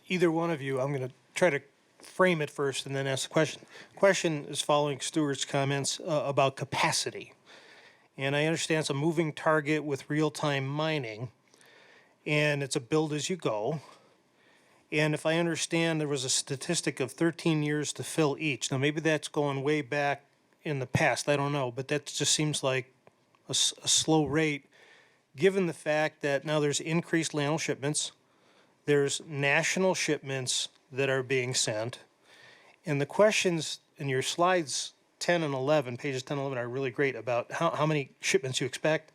Either one of you, I'm going to try to frame it first and then ask the question. Question is following Stuart's comments about capacity. And I understand it's a moving target with real-time mining, and it's a build as you go. And if I understand, there was a statistic of 13 years to fill each. Now, maybe that's going way back in the past, I don't know, but that just seems like a slow rate, given the fact that now there's increased landfill shipments, there's national shipments that are being sent, and the questions in your slides 10 and 11, pages 10 and 11 are really great about how many shipments you expect,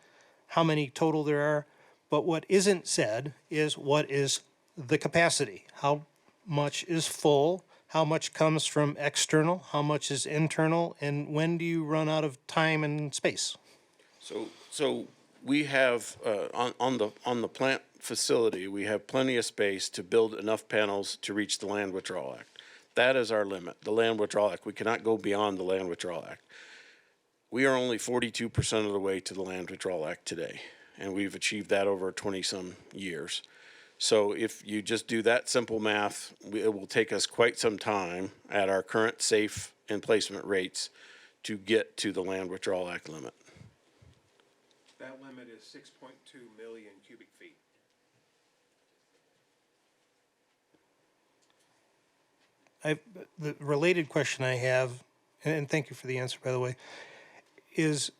how many total there are, but what isn't said is what is the capacity, how much is full, how much comes from external, how much is internal, and when do you run out of time and space?
So we have, on the plant facility, we have plenty of space to build enough panels to reach the Land Withdrawal Act. That is our limit, the Land Withdrawal Act. We cannot go beyond the Land Withdrawal Act. We are only 42% of the way to the Land Withdrawal Act today, and we've achieved that over 20-some years. So if you just do that simple math, it will take us quite some time at our current safe and placement rates to get to the Land Withdrawal Act limit.
That limit is 6.2 million cubic feet.
The related question I have, and thank you for the answer, by the way, is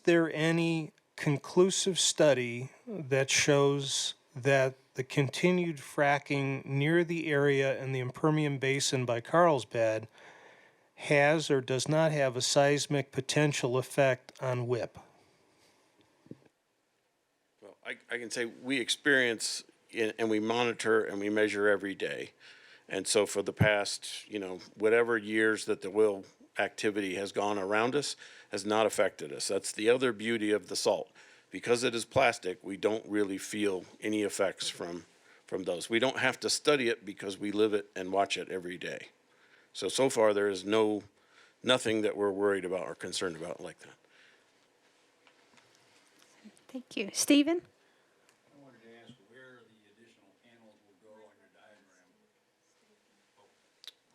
there any conclusive study that shows that the continued fracking near the area in the Permian Basin by Carlsbad has or does not have a seismic potential effect on WIPP?
Well, I can say we experience and we monitor and we measure every day. And so for the past, whatever years that the oil activity has gone around us has not affected us. That's the other beauty of the salt. Because it is plastic, we don't really feel any effects from those. We don't have to study it because we live it and watch it every day. So far there is nothing that we're worried about or concerned about like that.
Thank you. Stephen?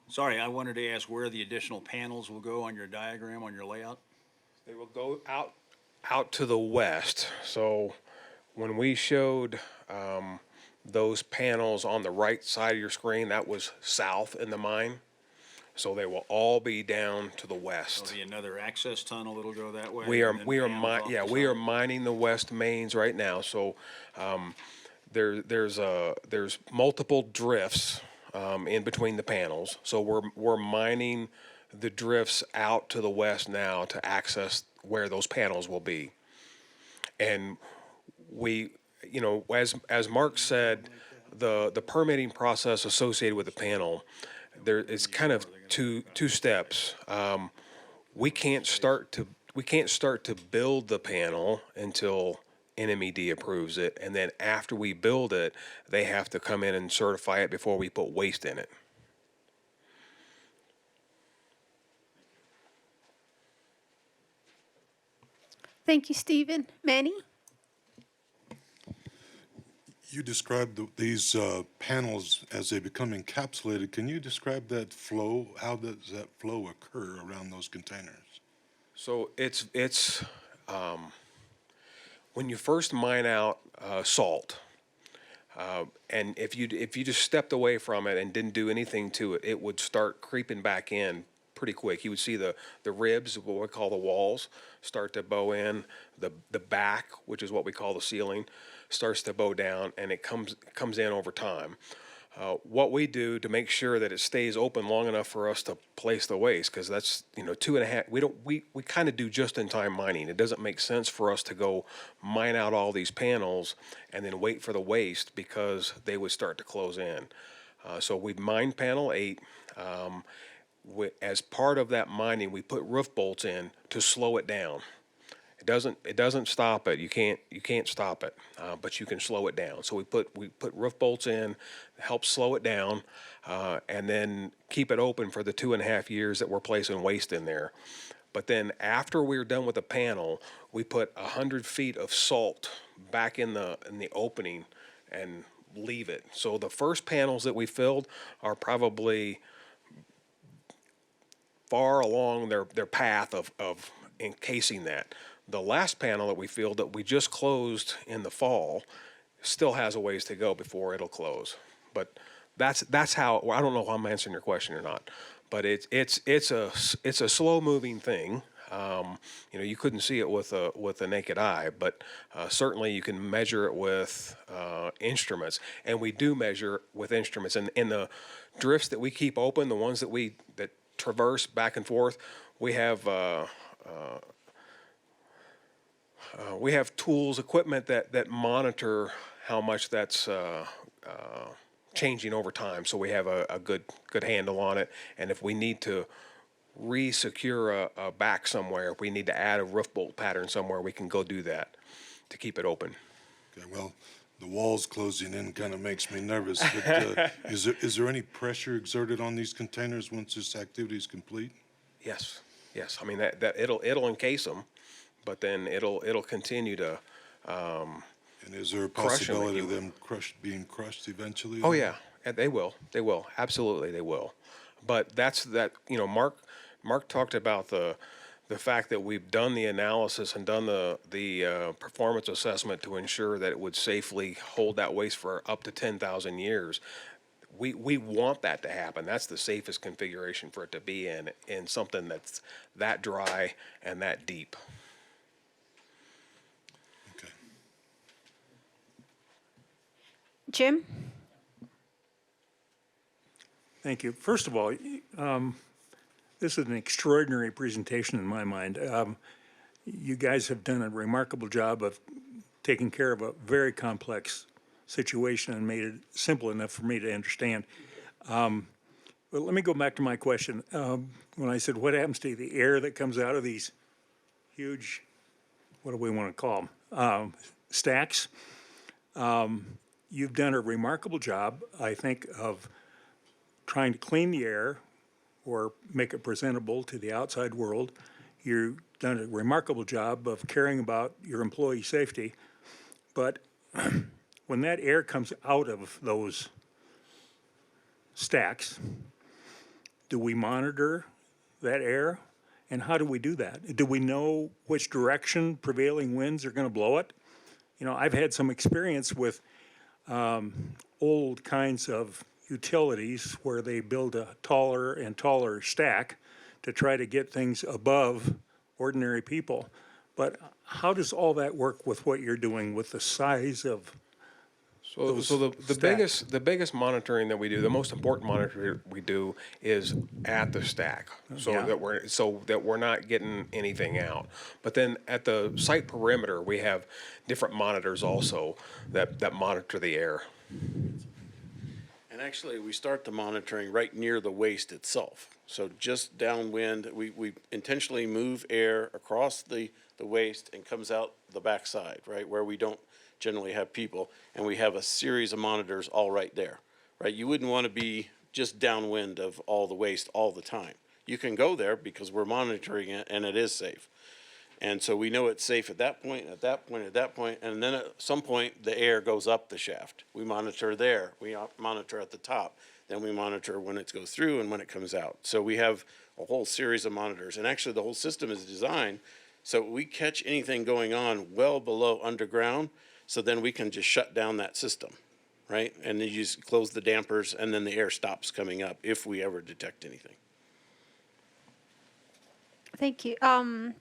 Sorry, I wanted to ask where the additional panels will go on your diagram, on your layout?
They will go out to the west. So when we showed those panels on the right side of your screen, that was south in the mine. So they will all be down to the west.
There'll be another access tunnel that'll go that way?
We are
and then panels off the
we are
side?
mining the west mains right now. So there's multiple drifts in between the panels. So we're mining the drifts out to the west now to access where those panels will be. And we, as Mark said, the permitting process associated with the panel, there is kind of two steps. We can't start to build the panel until NMED approves it, and then after we build it, they have to come in and certify it before we put waste in it.
Thank you, Stephen. Manny?
You described these panels as they become encapsulated. Can you describe that flow? How does that flow occur around those containers?
So it's when you first mine out salt, and if you just stepped away from it and didn't do anything to it, it would start creeping back in pretty quick. You would see the ribs, what we call the walls, start to bow in. The back, which is what we call the ceiling, starts to bow down, and it comes in over time. What we do to make sure that it stays open long enough for us to place the waste, because that's 2.5. We kind of do just in time mining. It doesn't make sense for us to go mine out all these panels and then wait for the waste because they would start to close in. So we mined panel 8. As part of that mining, we put roof bolts in to slow it down. It doesn't stop it. You can't stop it, but you can slow it down. So we put roof bolts in, help slow it down, and then keep it open for the 2.5 years that we're placing waste in there. But then after we're done with the panel, we put 100 feet of salt back in the opening and leave it. So the first panels that we filled are probably far along their path of encasing that. The last panel that we filled that we just closed in the fall still has a ways to go before it'll close. But that's how, well, I don't know if I'm answering your question or not, but it's a slow moving thing. You couldn't see it with a naked eye, but certainly you can measure it with instruments, and we do measure with instruments. And in the drifts that we keep open, the ones that traverse back and forth, we have tools, equipment that monitor how much that's changing over time. So we have a good handle on it, and if we need to re-secure a back somewhere, if we need to add a roof bolt pattern somewhere, we can go do that to keep it open.
Okay, well, the walls closing in kind of makes me nervous, but is there any pressure exerted on these containers once this activity is complete?
Yes. I mean that it'll encase them, but then it'll continue to.
And is there a
crush 'em,
possibility
if
of
you
them being crushed eventually?
Oh yeah, they will. Absolutely, they will. But Mark talked about the fact that we've done the analysis and done the performance assessment to ensure that it would safely hold that waste for up to 10,000 years. We want that to happen. That's the safest configuration for it to be in something that's that dry and that deep.
Okay.
Jim?
Thank you. First of all, this is an extraordinary presentation in my mind. You guys have done a remarkable job of taking care of a very complex situation and made it simple enough for me to understand. But let me go back to my question. When I said, what happens to the air that comes out of these huge, what do we want to call them, stacks? You've done a remarkable job, I think, of trying to clean the air or make it presentable to the outside world. You've done a remarkable job of caring about your employee safety. But when that air comes out of those stacks, do we monitor that air? And how do we do that? Do we know which direction prevailing winds are going to blow it? I've had some experience with old kinds of utilities where they build a taller and taller stack to try to get things above ordinary people. But how does all that work with what you're doing with the size of those stacks?
The biggest monitoring that we do, the most important monitoring we do, is at the stack, so that we're not getting anything out. But then at the site perimeter, we have different monitors also that monitor the air.
And actually, we start the monitoring right near the waste itself. So just downwind, we intentionally move air across the waste and comes out the backside, right, where we don't generally have people. And we have a series of monitors all right there, right? You wouldn't want to be just downwind of all the waste all the time. You can go there because we're monitoring it and it is safe. And so we know it's safe at that point, at that point, at that point, and then at some point, the air goes up the shaft. We monitor there, we monitor at the top, then we monitor when it goes through and when it comes out. So we have a whole series of monitors, and actually the whole system is designed so we catch anything going on well below underground, so then we can just shut down that system, right? And then you just close the dampers, and then the air stops coming up if we ever detect anything.
Thank you.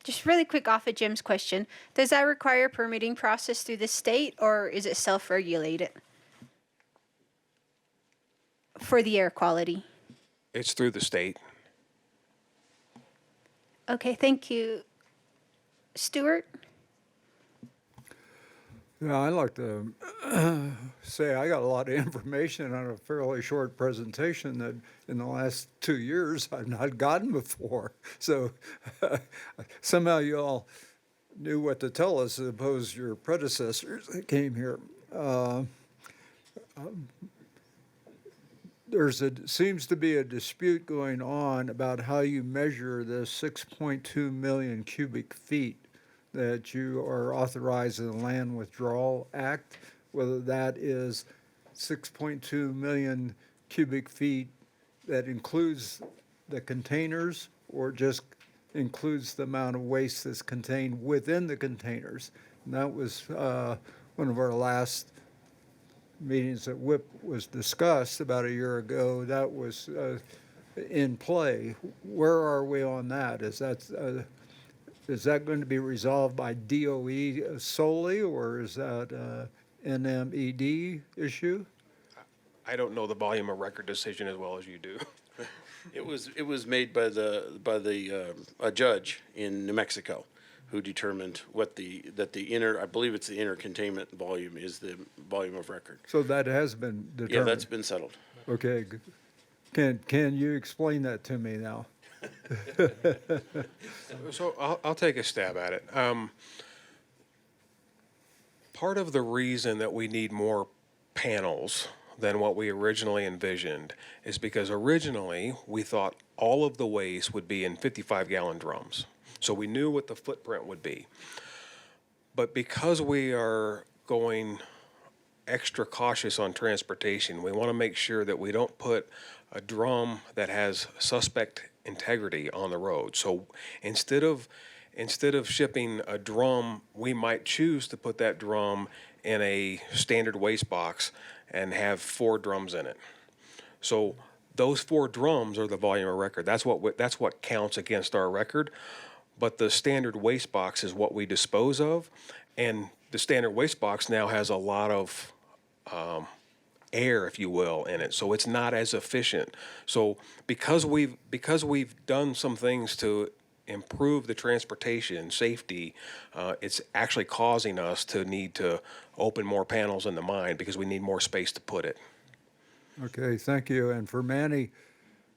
Just really quick off of Jim's question. Does that require a permitting process through the state, or is it self-regulated for the air quality?
It's through the state.
Okay, thank you. Stuart?
Yeah, I'd like to say I got a lot of information on a fairly short presentation that in the last 2 years I've not gotten before. So somehow you all knew what to tell us as opposed to your predecessors that came here. Seems to be a dispute going on about how you measure the 6.2 million cubic feet that you are authorized in the Land Withdrawal Act, whether that is 6.2 million cubic feet that includes the containers or just includes the amount of waste that's contained within the containers. And that was one of our last meetings that WIPP was discussed about a year ago. That was in play. Where are we on that? Is that going to be resolved by DOE solely, or is that NMED issue?
I don't know the volume of record decision as well as you do.
It was made by a judge in New Mexico who determined I believe it's the inner containment volume is the volume of record.
So that has been determined?
Yeah, that's been settled.
Okay. Can you explain that to me now?
So I'll take a stab at it. Part of the reason that we need more panels than what we originally envisioned is because originally we thought all of the waste would be in 55-gallon drums. So we knew what the footprint would be. But because we are going extra cautious on transportation, we want to make sure that we don't put a drum that has suspect integrity on the road. So instead of shipping a drum, we might choose to put that drum in a standard waste box and have 4 drums in it. So those 4 drums are the volume of record. That's what counts against our record. But the standard waste box is what we dispose of, and the standard waste box now has a lot of air, if you will, in it, so it's not as efficient. So because we've done some things to improve the transportation safety, it's actually causing us to need to open more panels in the mine because we need more space to put it.
Okay, thank you. And for Manny,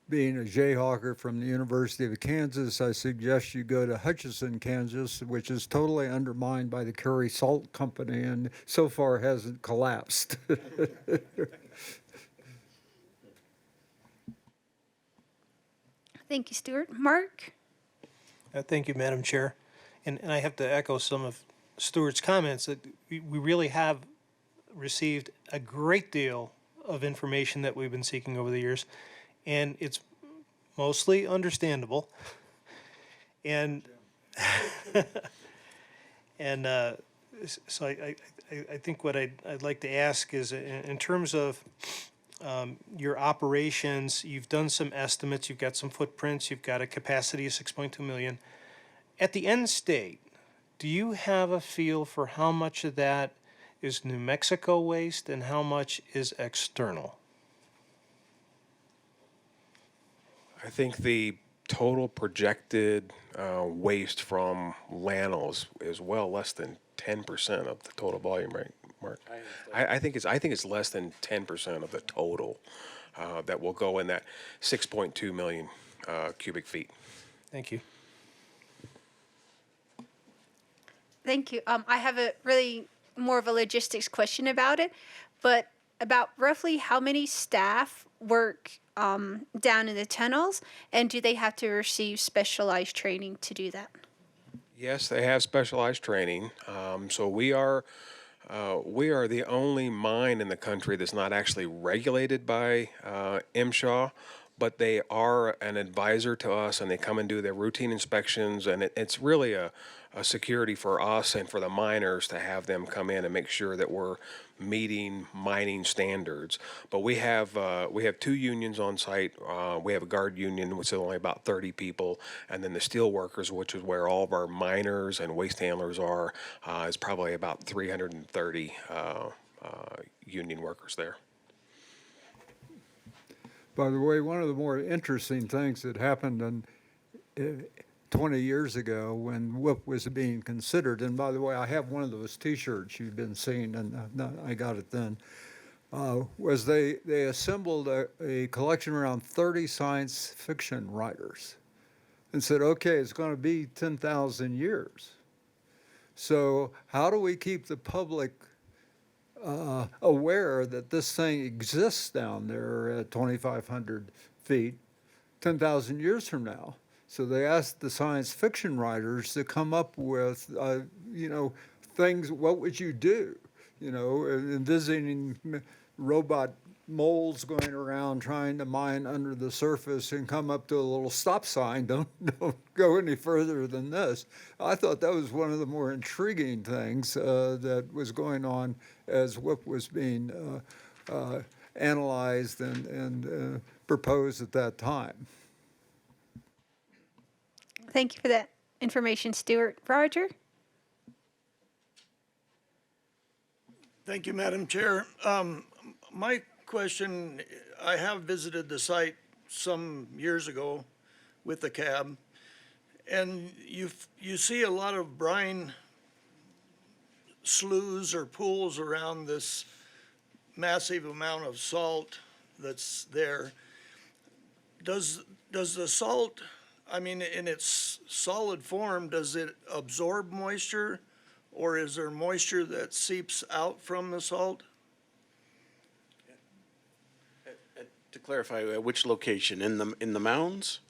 being a Jayhawker from the University of Kansas, I suggest you go to Hutchinson, Kansas, which is totally undermined by the Curry Salt Company and so far hasn't collapsed.
Thank you, Stuart. Mark?
Thank you, Madam Chair. And I have to echo some of Stuart's comments that we really have received a great deal of information that we've been seeking over the years, and it's mostly understandable. And so I think what I'd like to ask is in terms of your operations, you've done some estimates, you've got some footprints, you've got a capacity of 6.2 million. At the end state, do you have a feel for how much of that is New Mexico waste and how much is external?
I think the total projected waste from landfills is well less than 10% of the total volume, right, Mark? I think it's less than 10% of the total that will go in that 6.2 million cubic feet.
Thank you.
Thank you. I have a really more of a logistics question about it, but about roughly how many staff work down in the tunnels, and do they have to receive specialized training to do that?
Yes, they have specialized training. So we are the only mine in the country that's not actually regulated by MSHA, but they are an advisor to us, and they come and do their routine inspections, and it's really a security for us and for the miners to have them come in and make sure that we're meeting mining standards. But we have 2 unions on site. We have a guard union, which is only about 30 people, and then the steel workers, which is where all of our miners and waste handlers are, is probably about 330 union workers there.
By the way, one of the more interesting things that happened 20 years ago when WIPP was being considered, and by the way, I have one of those T-shirts you've been seeing, and I got it then, was they assembled a collection around 30 science fiction writers and said, okay, it's going to be 10,000 years. So how do we keep the public aware that this thing exists down there at 2,500 feet 10,000 years from now? So they asked the science fiction writers to come up with, things, what would you do? Envisioning robot moles going around trying to mine under the surface and come up to a little stop sign. Don't go any further than this. I thought that was one of the more intriguing things that was going on as WIPP was being analyzed and proposed at that time.
Thank you for that information, Stuart. Roger?
Thank you, Madam Chair. My question, I have visited the site some years ago with the cab, and you see a lot of brine sloughs or pools around this massive amount of salt that's there. Does the salt, I mean, in its solid form, does it absorb moisture, or is there moisture that seeps out from the salt?
To clarify, at which location? In the mounds?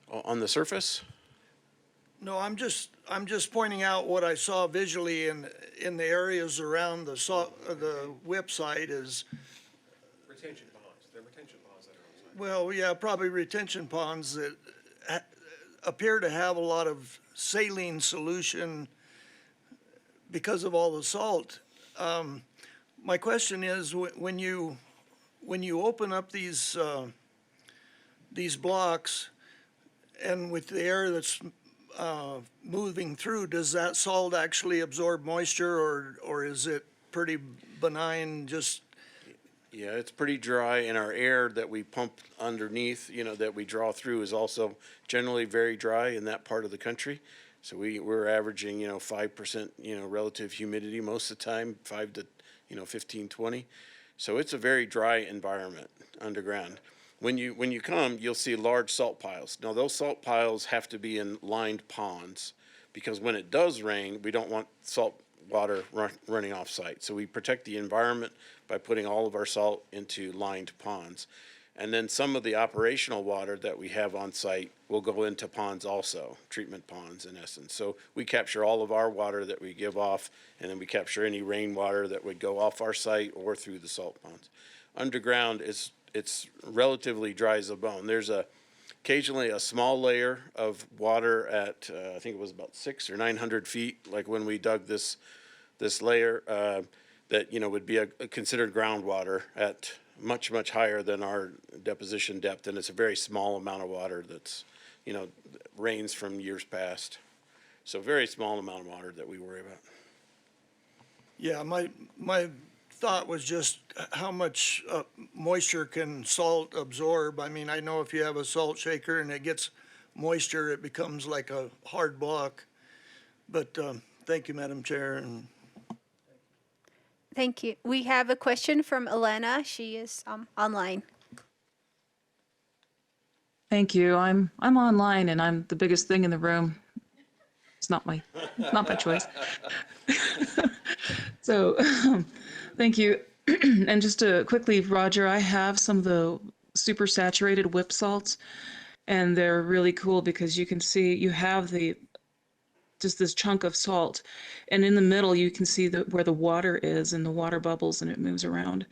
On the surface?
No, I'm just pointing out what I saw visually in the areas around the WIPP site is.
Retention ponds, they're retention ponds that are on site.
Well, yeah, probably retention ponds that appear to have a lot of saline solution because of all the salt. My question is, when you open up these blocks, and with the air that's moving through, does that salt actually absorb moisture, or is it pretty benign? Just
Yeah, it's pretty dry, and our air that we pump underneath, that we draw through is also generally very dry in that part of the country. So we're averaging, 5%, relative humidity most of the time, 5 to, 15, 20. So it's a very dry environment underground. When you come, you'll see large salt piles. Now those salt piles have to be in lined ponds, because when it does rain, we don't want salt water running off site. So we protect the environment by putting all of our salt into lined ponds. And then some of the operational water that we have on site will go into ponds also, treatment ponds in essence. So we capture all of our water that we give off, and then we capture any rainwater that would go off our site or through the salt ponds. Underground, it's relatively dry as a bone. There's occasionally a small layer of water at, I think it was about 600 or 900 feet, like when we dug this layer, that, would be a considered groundwater at much, much higher than our deposition depth, and it's a very small amount of water that's, rains from years past. So very small amount of water that we worry about.
yeah, my thought was just how much moisture can salt absorb. I mean, I know if you have a salt shaker and it gets moisture, it becomes like a hard block. But thank you, Madam Chair. And
Thank you. We have a question from Elena. She is online.
Thank you. I'm online and I'm the biggest thing in the room. It's not my choice. So, thank you. And just to quickly, Roger, I have some of the super saturated WIPP salts, and they're really cool because you can see you have just this chunk of salt, and in the middle you can see where the water is, and the water bubbles and it moves around.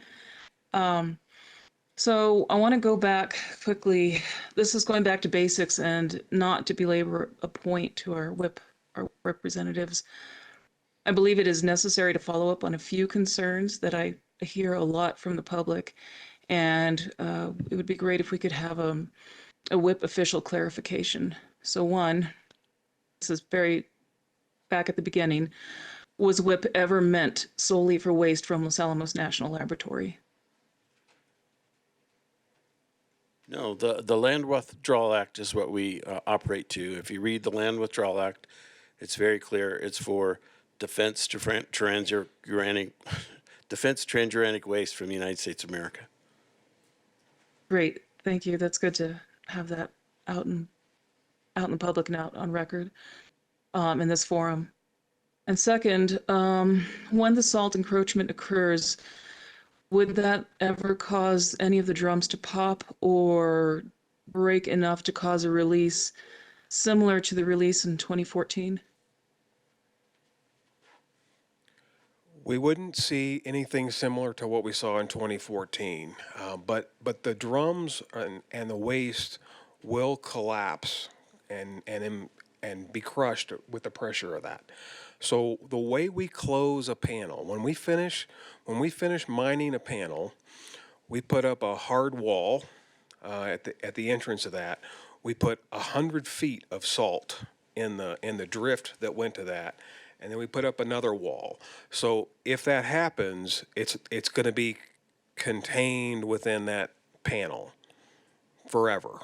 So I want to go back quickly. This is going back to basics and not to belabor a point to our WIPP, our representatives. I believe it is necessary to follow up on a few concerns that I hear a lot from the public, and it would be great if we could have a WIPP official clarification. So one, this is very back at the beginning, was WIPP ever meant solely for waste from Los Alamos National Laboratory?
No, the Land Withdrawal Act is what we operate to. If you read the Land Withdrawal Act, it's very clear. It's for defense transuranic waste from the United States of America.
Great, thank you. That's good to have that out in the public and out on record in this forum. And second, when the salt encroachment occurs, would that ever cause any of the drums to pop or break enough to cause a release similar to the release in 2014?
We wouldn't see anything similar to what we saw in 2014, but the drums and the waste will collapse and be crushed with the pressure of that. So the way we close a panel, when we finish mining a panel, we put up a hard wall at the entrance of that. We put 100 feet of salt in the drift that went to that, and then we put up another wall. So if that happens, it's going to be contained within that panel forever.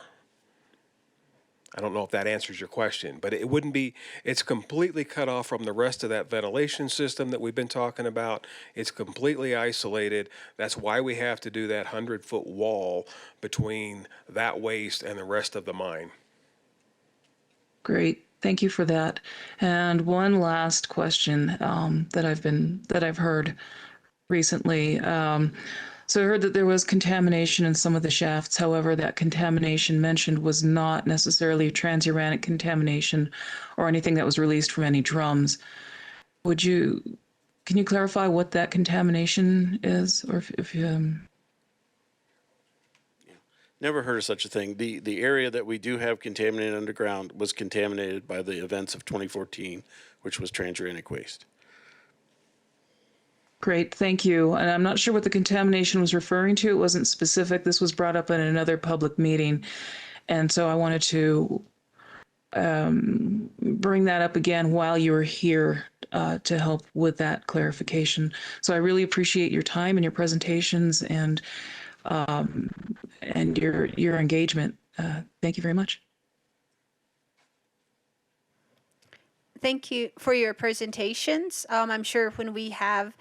I don't know if that answers your question, but it wouldn't be, it's completely cut off from the rest of that ventilation system that we've been talking about. It's completely isolated. That's why we have to do that 100-foot wall between that waste and the rest of the mine.
Great. Thank you for that. And one last question that I've heard recently. So I heard that there was contamination in some of the shafts. However, that contamination mentioned was not necessarily transuranic contamination or anything that was released from any drums. Can you clarify what that contamination is, or if you?
Never heard of such a thing. The area that we do have contaminated underground was contaminated by the events of 2014, which was transuranic waste.
Great, thank you. And I'm not sure what the contamination was referring to. It wasn't specific. This was brought up in another public meeting. And so I wanted to bring that up again while you were here to help with that clarification. So I really appreciate your time and your presentations and your engagement. Thank you very much.
Thank you for your presentations. I'm sure when we have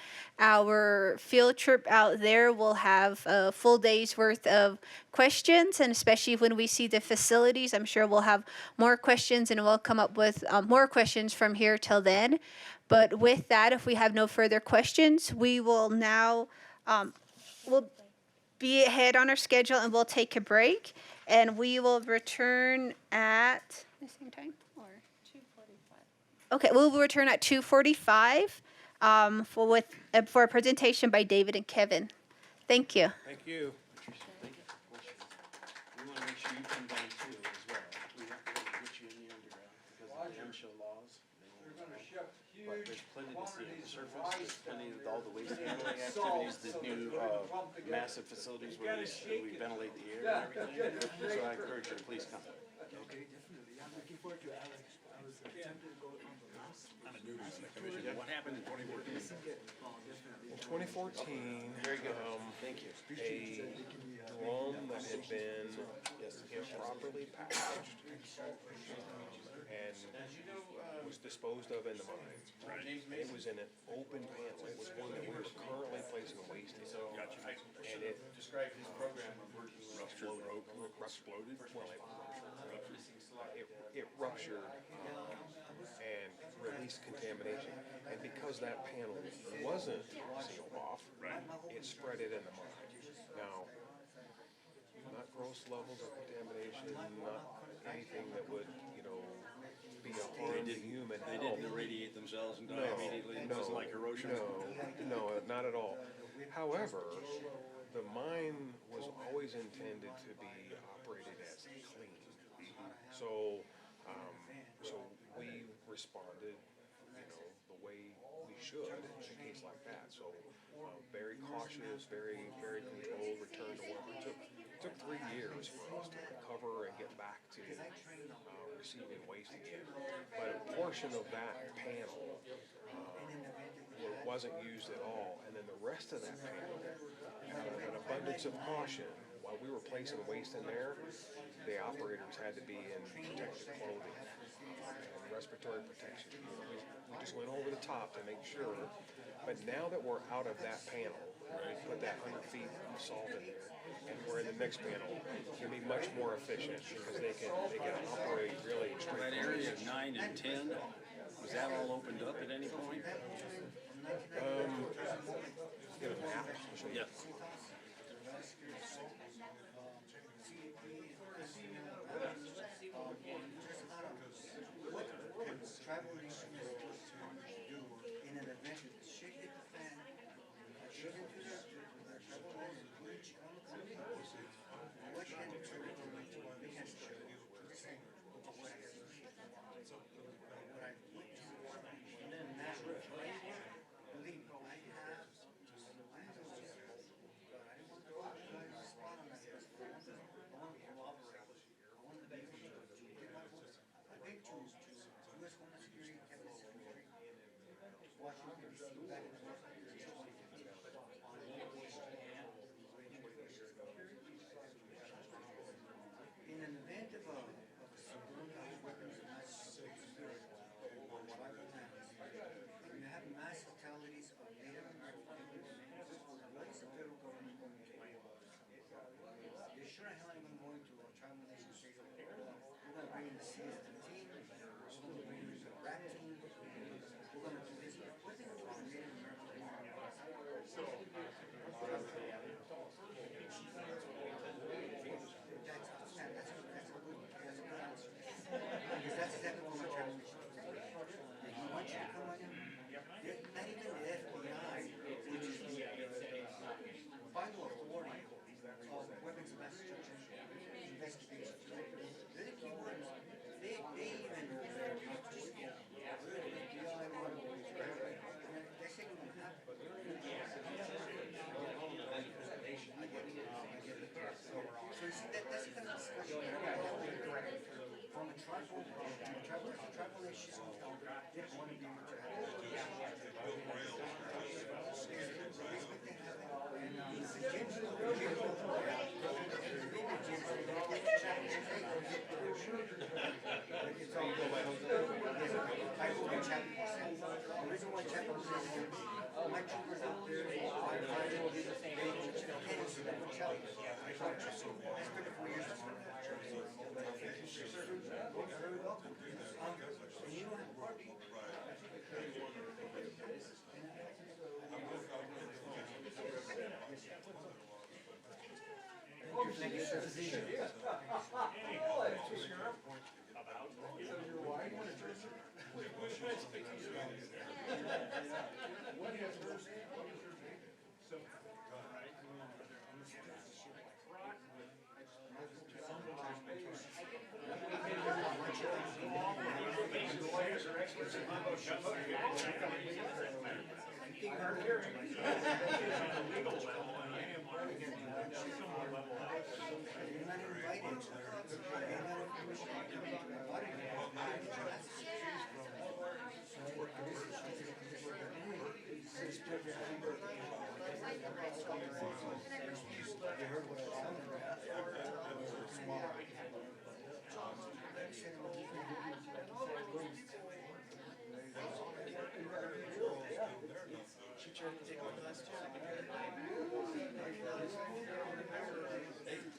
our field trip out there, we'll have a full day's worth of questions, and especially when we see the facilities, I'm sure we'll have more questions and we'll come up with more questions from here till then. But with that, if we have no further questions, we will now, we'll be ahead on our schedule and we'll take a break, and we will return at the same time. Okay, we'll return at 2:45 for a presentation by David and Kevin. Thank you.
Thank you.
We want to make sure you come down too as well. We have to get you in the underground because of the MSHA laws. They're going to ship huge. But there's plenty to see on the surface. There's plenty of all the waste handling activities, the new massive facilities where we ventilate the air and everything. So I encourage you to please come.
Okay, definitely. I'm looking forward to Alex. I was tempted to go on the last. I'm a newbie in the commission. What happened in 2014?
2014. Very good.
Thank you.
A drum that had been improperly packaged and was disposed of in the mine. Right. It was in an open panel. It was one that we were currently placing waste in. And it described his program of working exploded. Well, it ruptured and released contamination. And because that panel wasn't sealed off, it spread it in the mine. Now, not gross levels of contamination, not anything that would, be a harm to human health.
They didn't irradiate themselves and die immediately? It wasn't like erosion?
No, not at all. However, the mine was always intended to be operated as clean. So we responded, the way we should in a case like that. So very cautious, very, very controlled return to work. It took 3 years for us to recover and get back to receiving waste again. But a portion of that panel wasn't used at all, and then the rest of that panel, an abundance of caution, while we were placing waste in there, the operators had to be in protective clothing and respiratory protection. We just went over the top to make sure. But now that we're out of that panel, we put that 100 feet of salt in there, and we're in the next panel, can be much more efficient because they can operate really straight.
That area of 9 and 10, was that all opened up at any point?
Get a map.
Yeah.
In an event, shake the fan
Washington DC back and forth. In an event of a storm of weapons of mass destruction on tribal lands, you have mass fatalities of Native American people. What is the federal government going to do? You're sure hell ain't going to a tribal nation say, we're gonna bring in the CS-13, we're gonna bring in the RAP team, we're gonna do this. What is it for Native American people? That's a good answer. Because that's exactly what my tribal mission is. They want you to come on in. Not even the FBI, which is the final authority of weapons of mass destruction investigation. They're the key words. They even know they're not to scale. The FBI, they say it won't happen. I get it. So you see, that's the kind of discussion from a tribal nation, they want to be able to the reason why Chapel my troopers out there, I spent 4 years very welcome. And you don't have a party. Thank you, sir.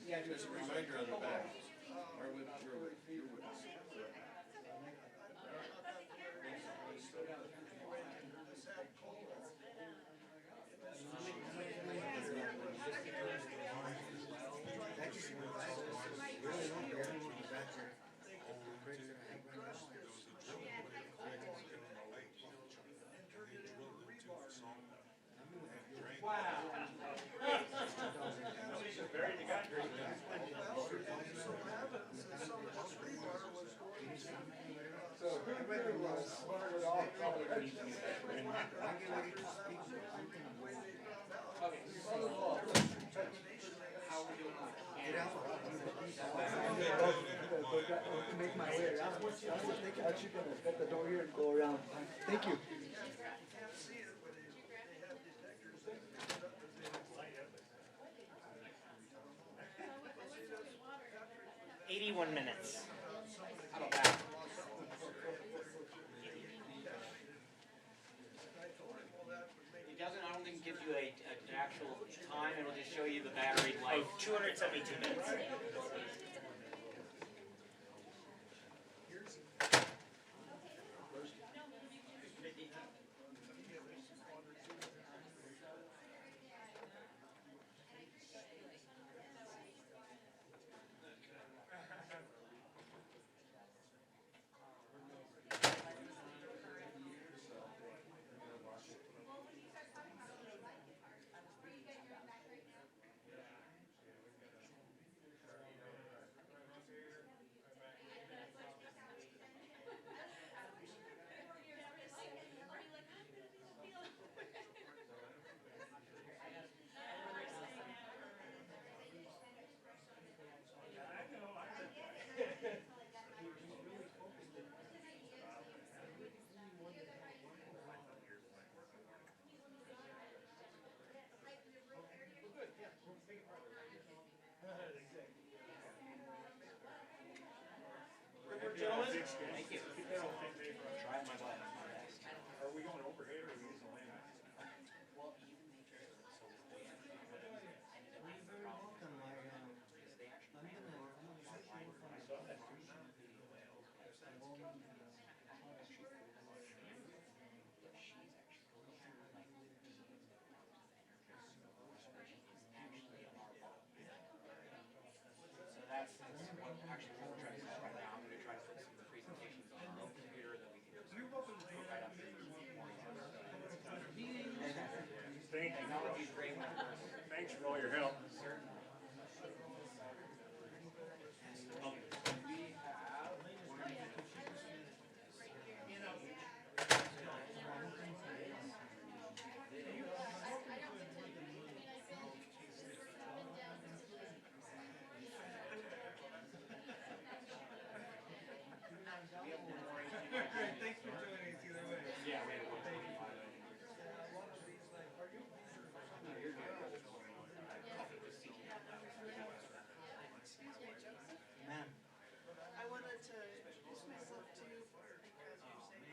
Yeah, just a reminder on the back.
Make my way around. I was thinking I should get the door here and go around. Thank you.
81 minutes. How about that? It doesn't, I don't think it gives you an actual time, it'll just show you the battery life. 272 minutes. Gentlemen? Thank you. Try my best.
Are we going overhead or are we using the land?
Well, you can make it so they actually ended up being a problem. Because they actually ran the line for my son. So that's what actually we're trying to do right now. I'm going to try to put some presentations on our own computer that we can just go right up there.
Thank you.
Technology's great when it works.
Thanks for all your help.
Thanks for joining us either way.
Yeah, we have one.
Ma'am.
I wanted to introduce myself to you because you're saying that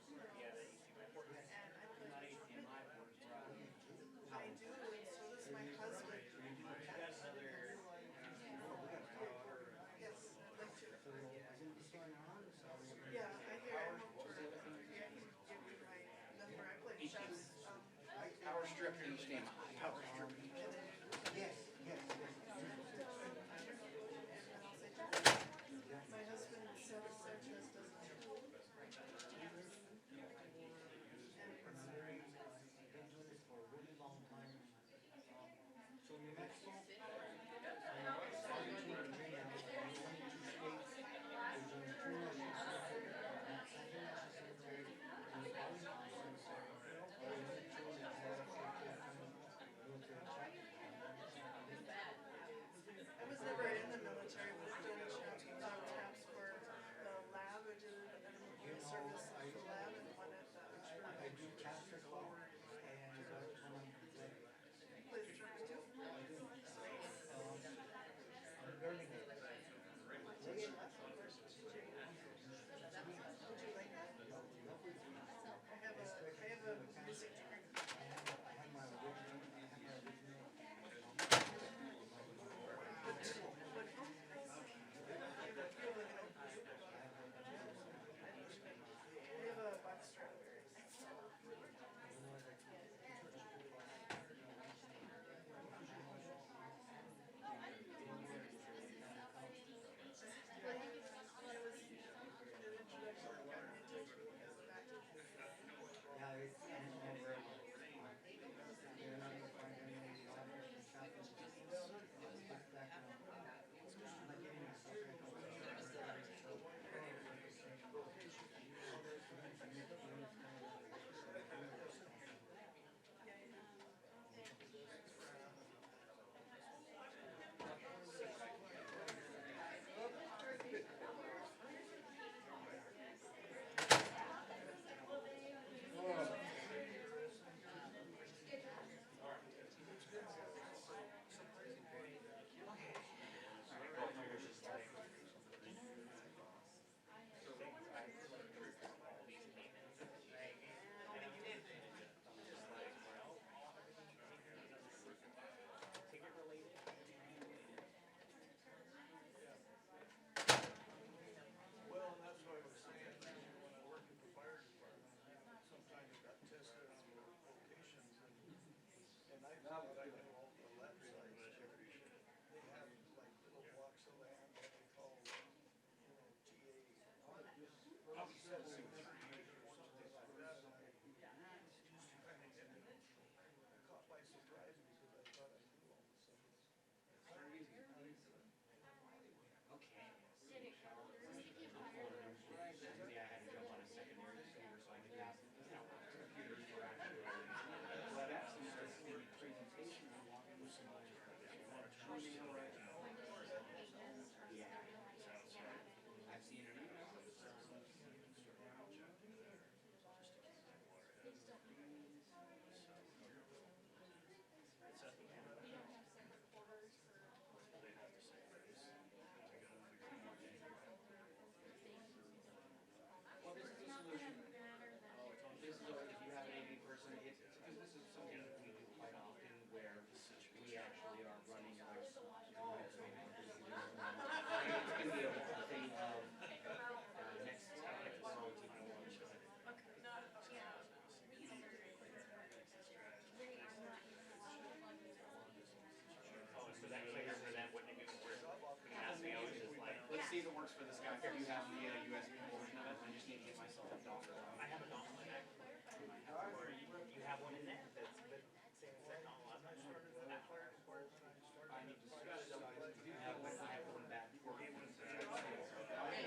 you know and I put I do, and so does my husband. Yes, I'd like to. Yeah, I hear I'm over. Yeah, he gave me my number. I play chess.
Power strip, you stand power strip.
Yes, yes.
My husband says Sanchez doesn't.
Been doing this for a really long time. So New Mexico,
I was never in the military, but I've done taps for the lab. I did a service at the lab and one at the
I do taps as well. And
play the drums too.
I'm learning it.
Would you like that? I have a music degree.
I have my original.
We have a box Stradivarius.
Yeah, it's very well. You're not gonna find any shopping. Back now. I'm not getting
Well, and that's what I was saying, when I worked at the fire department, sometimes got tested on locations and I thought I knew all the left sides. They have like little blocks of land that they call, TA. Caught by surprise because I thought I knew all the sides.
Okay. Yeah, I had to jump on a secondary receiver, so I could ask, computers were actually WebEx and just the presentation and walk through some yeah. I've seen it. works for this guy. Do you have the USB portion of it? I just need to get myself a dongle. I have a dongle in there. Or you have one in there? That's the same exact dongle. I'm not sure. I need to switch sides. I have one back.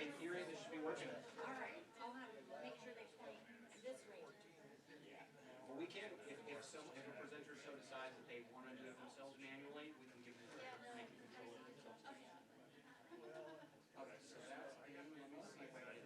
In theory, this should be working.
All right, I'll have to make sure they point this way.
Yeah. Well, we can, if a presenter so decides that they want to do it themselves manually, we can give them, make it control it themselves. Okay, so that's, let me see if I can.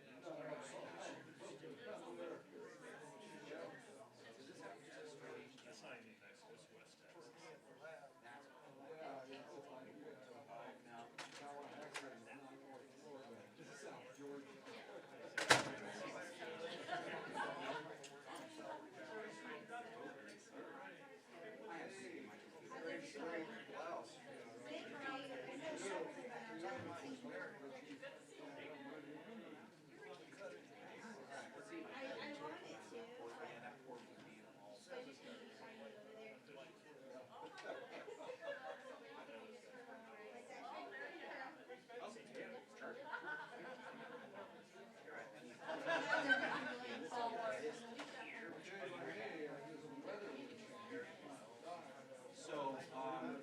So,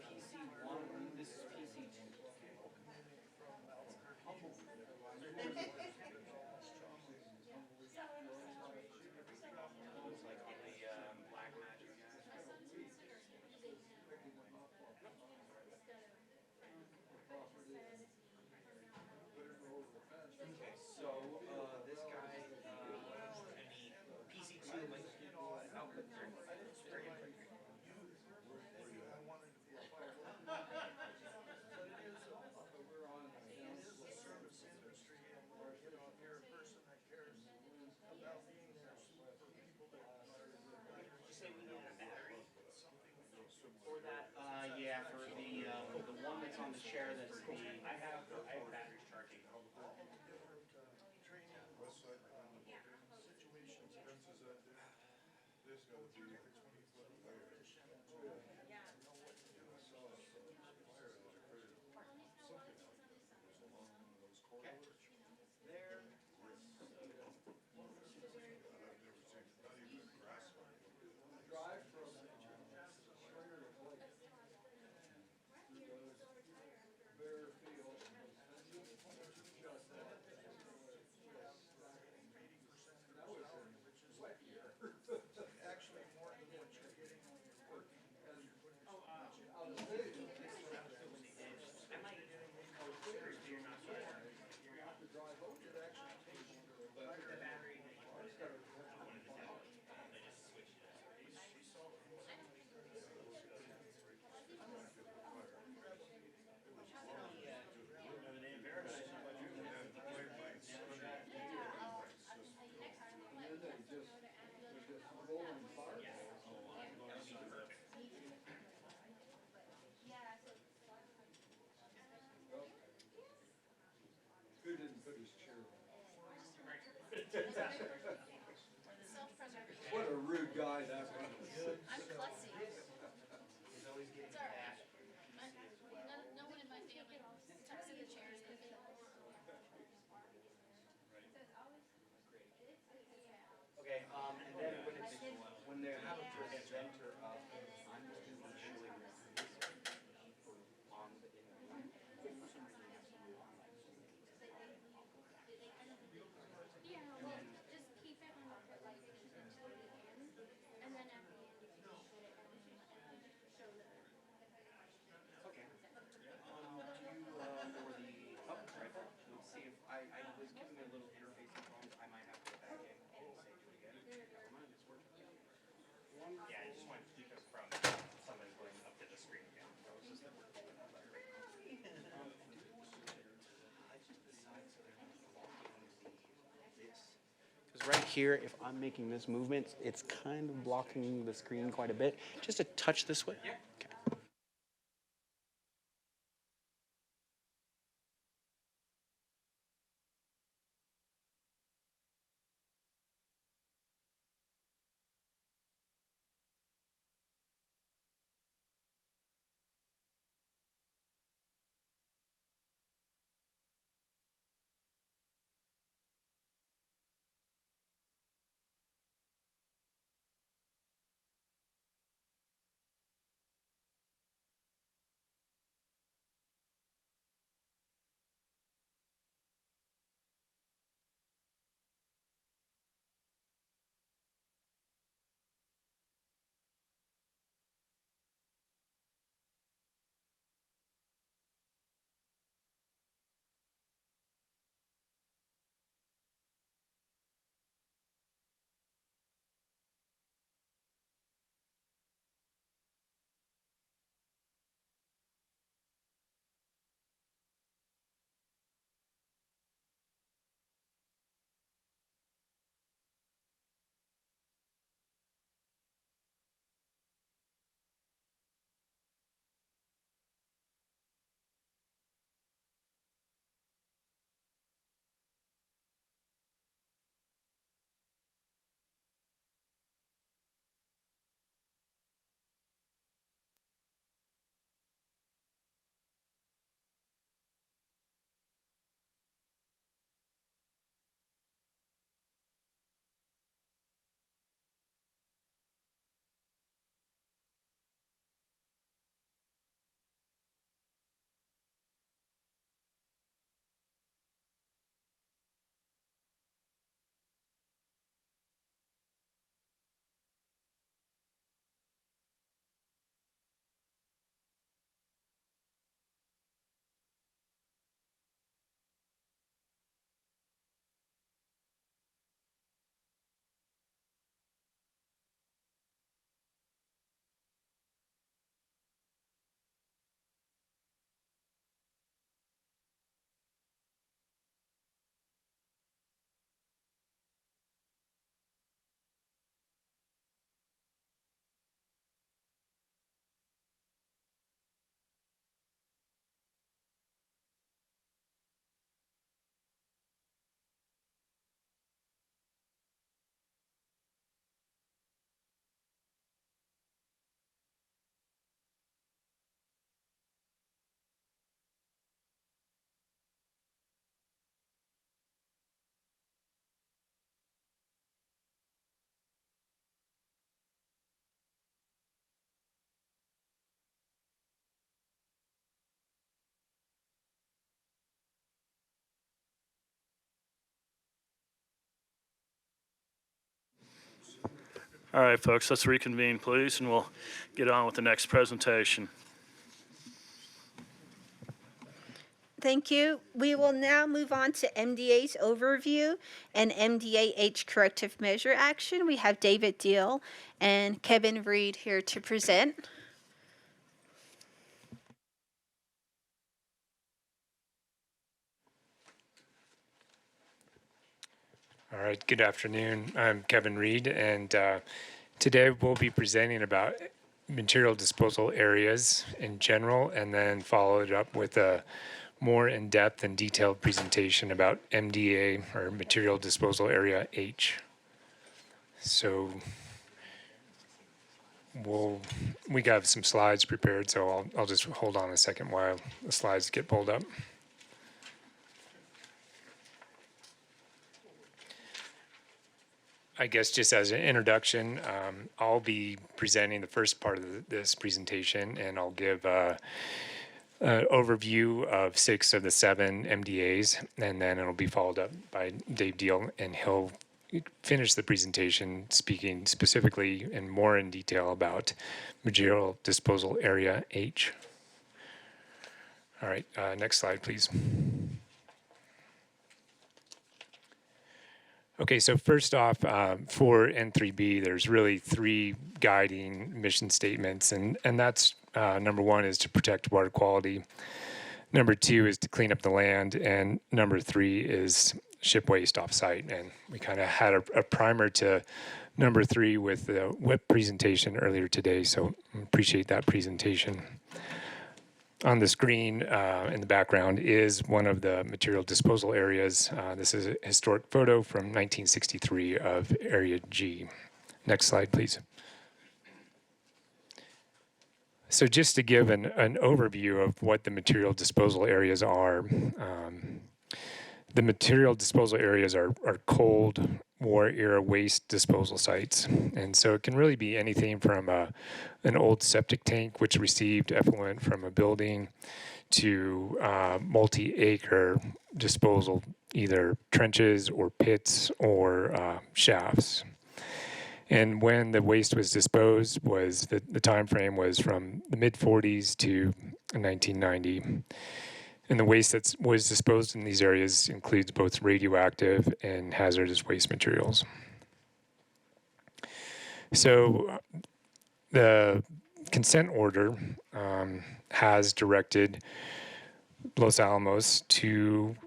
PC1, this is PC2. Looks like the Black Magic guys. Okay, so this guy, and the PC2 output very good.
Service industry, and, you know, if you're a person that cares about being there for people that are.
Did you say we needed a battery? For that? Yeah, for the one that's on the chair that's the. I have batteries charging.
Different training situations.
There.
Drive from Springer to Blake. Bare field.
Actually more than what you're getting when you're working.
Who didn't put his chair on? What a rude guy that was.
I'm fussy.
He's always getting
It's all right.
back.
No one in my family tucks in the chairs.
Okay, and then when they have a presenter up, I'm just going to be showing this on the
Yeah, well, just keep it on like until the end, and then at the end you can put it on and show the.
Okay. For the rifle, let's see if I was giving me a little interfacing problems. I might have to go back in and say do it again. Never mind, it's working. Yeah, I just wanted to keep it from someone going up to the screen again. That was just because right here, if I'm making this movement, it's kind of blocking the screen quite a bit. Just a touch this way. Yeah.
All right, folks, let's reconvene, please, and we'll get on with the next presentation.
Thank you. We will now move on to MDA's overview and MDAH corrective measure action. We have David Diehl and Kevin Reid here to present.
All right, good afternoon. I'm Kevin Reid, and today we'll be presenting about material disposal areas in general, and then followed up with a more in-depth and detailed presentation about MDA, or Material Disposal Area H. So we got some slides prepared, so I'll just hold on a second while the slides get pulled up. I guess just as an introduction, I'll be presenting the first part of this presentation, and I'll give an overview of 6 of the 7 MDAs, and then it'll be followed up by Dave Diehl, and he'll finish the presentation speaking specifically and more in detail about Material Disposal Area H. All right, next slide, please. Okay, so first off, for N3B, there's really 3 guiding mission statements, and that's number 1 is to protect water quality. Number 2 is to clean up the land, and number 3 is ship waste off-site. And we kind of had a primer to number 3 with the WIPP presentation earlier today, so appreciate that presentation. On the screen in the background is one of the material disposal areas. This is a historic photo from 1963 of Area G. Next slide, please. So just to give an overview of what the material disposal areas are, the material disposal areas are Cold War era waste disposal sites. And so it can really be anything from an old septic tank which received effluent from a building to multi-acre disposal, either trenches or pits or shafts. And when the waste was disposed, was the time frame was from the mid-40s to 1990. And the waste that was disposed in these areas includes both radioactive and hazardous waste materials. So the consent order has directed Los Alamos to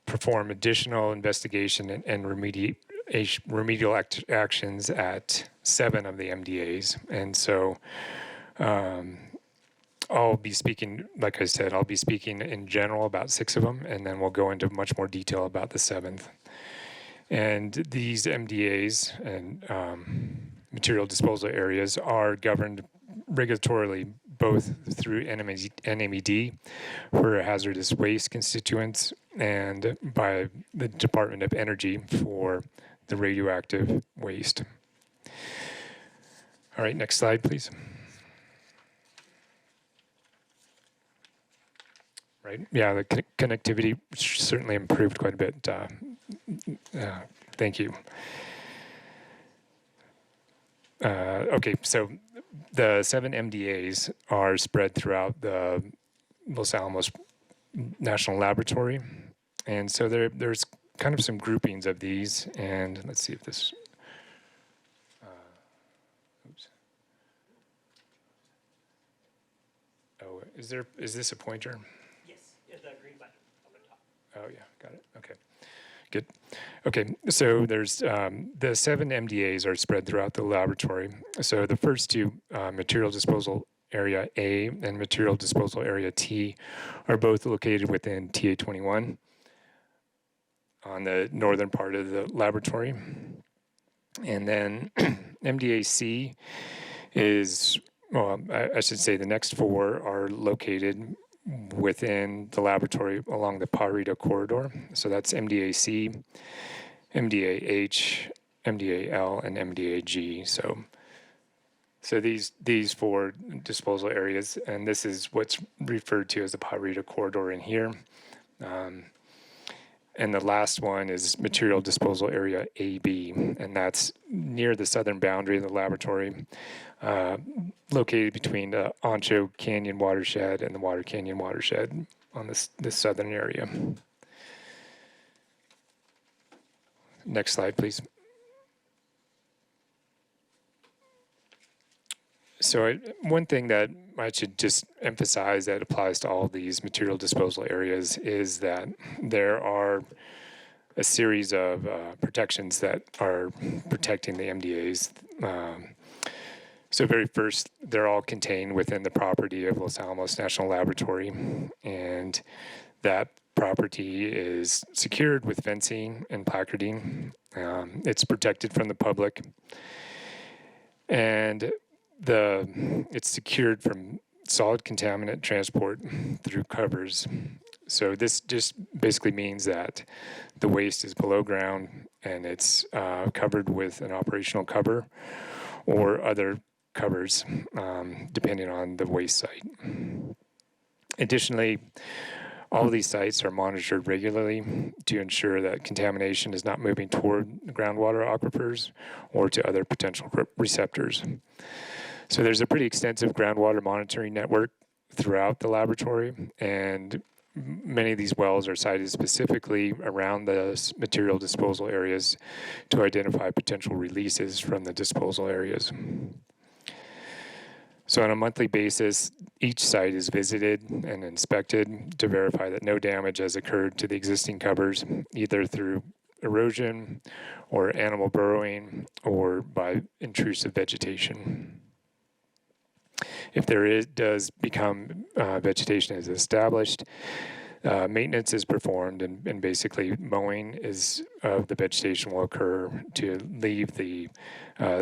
perform additional investigation and remedial actions at 7 of the MDAs. And so I'll be speaking, like I said, I'll be speaking in general about 6 of them, and then we'll go into much more detail about the 7th. And these MDAs and material disposal areas are governed regulatorily both through NMED for hazardous waste constituents and by the Department of Energy for the radioactive waste. All right, next slide, please. Right. Yeah, the connectivity certainly improved quite a bit. Thank you. Okay, so the 7 MDAs are spread throughout the Los Alamos National Laboratory. And so there's kind of some groupings of these. And let's see if this... oops. Oh, is this a pointer?
The green button up at top.
Oh, yeah, got it. Okay, good. Okay, so there's the 7 MDAs are spread throughout the laboratory. So the first 2, Material Disposal Area A and Material Disposal Area T, are both located within TA21 on the northern part of the laboratory. And then MDA C is, well, I should say the next 4 are located within the laboratory along the Pajarito corridor. So that's MDA-C, MDA-H, MDA-L, and MDA-G. So these 4 disposal areas, and this is what's referred to as the Pajarito corridor in here. And the last one is material disposal area AB, and that's near the southern boundary of the laboratory, located between the Ancho Canyon watershed and the Water Canyon watershed on this southern area. Next slide, please. So one thing that I should just emphasize that applies to all these material disposal areas is that there are a series of protections that are protecting the MDAs. So very first, they're all contained within the property of Los Alamos National Laboratory, and that property is secured with fencing and placarding. It's protected from the public, and it's secured from solid contaminant transport through covers. So this just basically means that the waste is below ground and it's covered with an operational cover or other covers, depending on the waste site. Additionally, all of these sites are monitored regularly to ensure that contamination is not moving toward groundwater aquifers or to other potential receptors. So there's a pretty extensive groundwater monitoring network throughout the laboratory, and many of these wells are sited specifically around the material disposal areas to identify potential releases from the disposal areas. So on a monthly basis, each site is visited and inspected to verify that no damage has occurred to the existing covers, either through erosion or animal burrowing or by intrusive vegetation. If there does become vegetation is established, maintenance is performed, and basically mowing of the vegetation will occur to leave the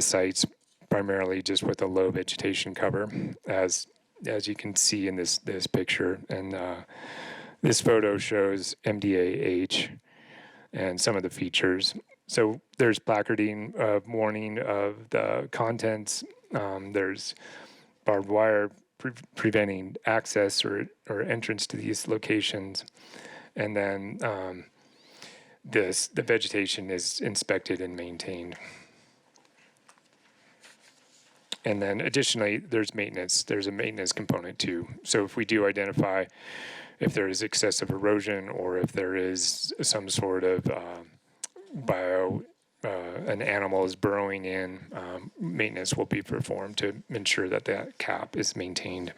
sites primarily just with a low vegetation cover, as you can see in this picture. And this photo shows MDAH and some of the features. So there's placarding of warning of the contents. There's barbed wire preventing access or entrance to these locations. And then the vegetation is inspected and maintained. And then additionally, there's maintenance. There's a maintenance component too. So if we do identify if there is excessive erosion or if there is some sort of an animal is burrowing in, maintenance will be performed to ensure that that cap is maintained.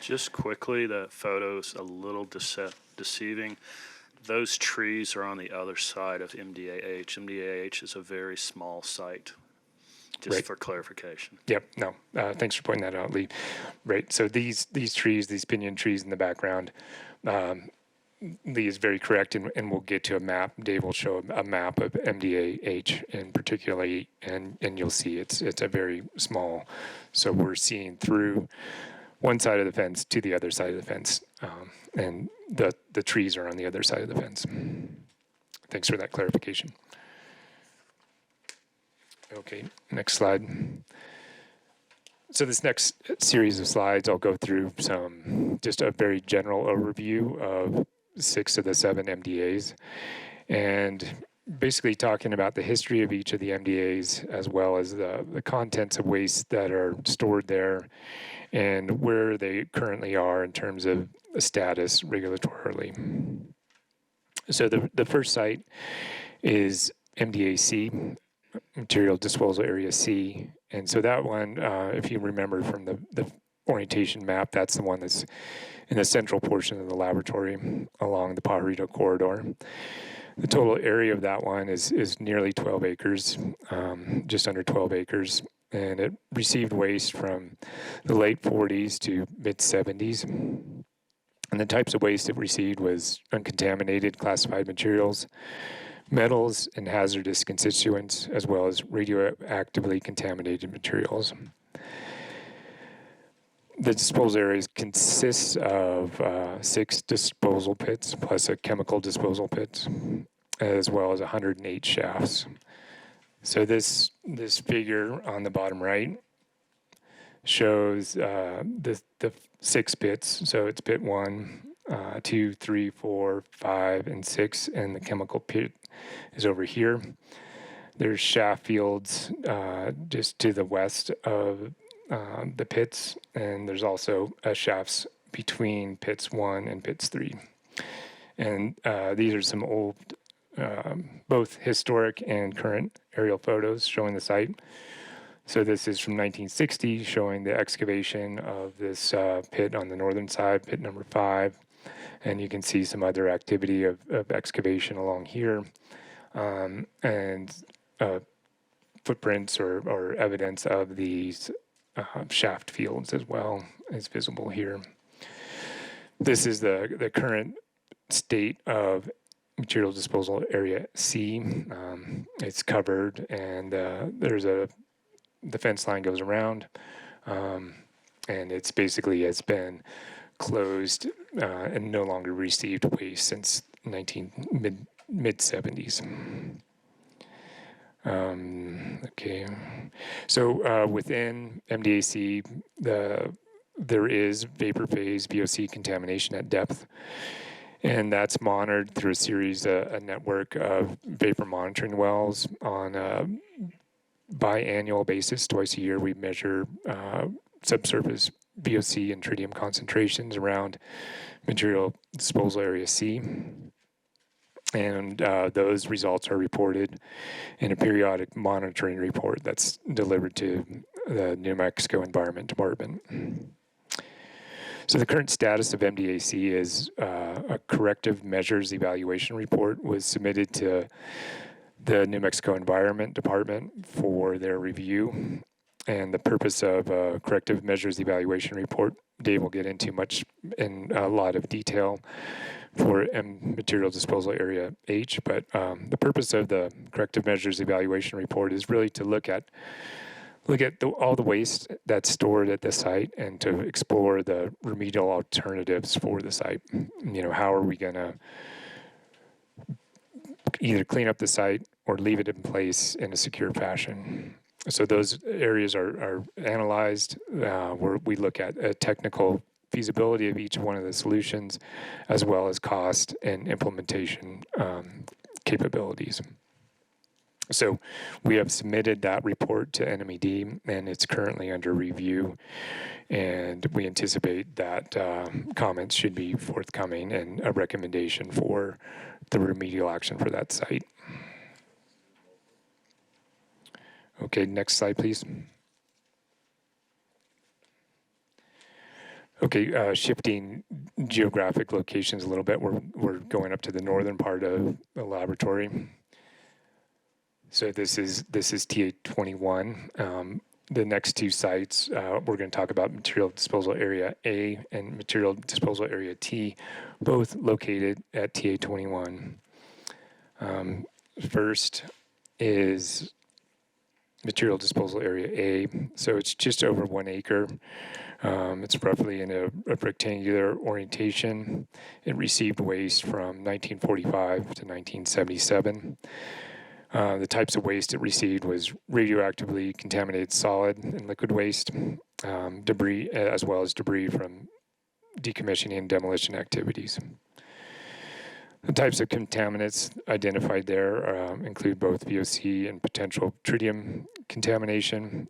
Just quickly, that photo's a little deceiving. Those trees are on the other side of MDAH. MDAH is a very small site, just
Right.
for clarification.
Yep, no, thanks for pointing that out, Lee. Right, so these trees, these pinyon trees in the background, Lee is very correct, and we'll get to a map. Dave will show a map of MDAH in particularly, and you'll see it's a very small. So we're seeing through one side of the fence to the other side of the fence, and the trees are on the other side of the fence. Thanks for that clarification. Okay, next slide. So this next series of slides, I'll go through just a very general overview of 6 of the 7 MDAs, and basically talking about the history of each of the MDAs, as well as the contents of waste that are stored there and where they currently are in terms of status regulatorily. So the first site is MDAC, Material Disposal Area C. And so that one, if you remember from the orientation map, that's the one that's in the central portion of the laboratory along the Pajarito corridor. The total area of that one is nearly 12 acres, just under 12 acres. And it received waste from the late 40s to mid 70s. And the types of waste it received was uncontaminated classified materials, metals and hazardous constituents, as well as radioactively contaminated materials. The disposal areas consists of 6 disposal pits plus a chemical disposal pit, as well as 108 shafts. So this figure on the bottom right shows the 6 pits. So it's pit 1, 2, 3, 4, 5, and 6, and the chemical pit is over here. There's shaft fields just to the west of the pits, and there's also shafts between pits 1 and pits 3. And these are some old, both historic and current aerial photos showing the site. So this is from 1960, showing the excavation of this pit on the northern side, pit number 5. And you can see some other activity of excavation along here. And footprints or evidence of these shaft fields as well is visible here. This is the current state of material disposal area C. It's covered, and there's the fence line goes around, and it's basically has been closed and no longer received waste since mid 70s. Okay, so within MDAC, there is vapor phase VOC contamination at depth, and that's monitored through a series, a network of vapor monitoring wells on a biannual basis. Twice a year, we measure subsurface VOC and tritium concentrations around material disposal area C. And those results are reported in a periodic monitoring report that's delivered to the New Mexico Environment Department. So the current status of MDAC is a corrective measures evaluation report was submitted to the New Mexico Environment Department for their review. And the purpose of a corrective measures evaluation report, Dave will get into in a lot of detail for material disposal area H, but the purpose of the corrective measures evaluation report is really to look at all the waste that's stored at the site and to explore the remedial alternatives for the site. You know, how are we going to either clean up the site or leave it in place in a secure fashion? So those areas are analyzed where we look at a technical feasibility of each one of the solutions, as well as cost and implementation capabilities. So we have submitted that report to NMED, and it's currently under review. And we anticipate that comments should be forthcoming and a recommendation for the remedial action for that site. Okay, next slide, please. Okay, shifting geographic locations a little bit. We're going up to the northern part of the laboratory. So this is TA21. The next two sites, we're going to talk about material disposal area A and material disposal area T, both located at TA21. First is material disposal area A. So it's just over 1 acre. It's roughly in a rectangular orientation. It received waste from 1945 to 1977. The types of waste it received was radioactively contaminated solid and liquid waste, debris, as well as debris from decommissioning and demolition activities. The types of contaminants identified there include both VOC and potential tritium contamination,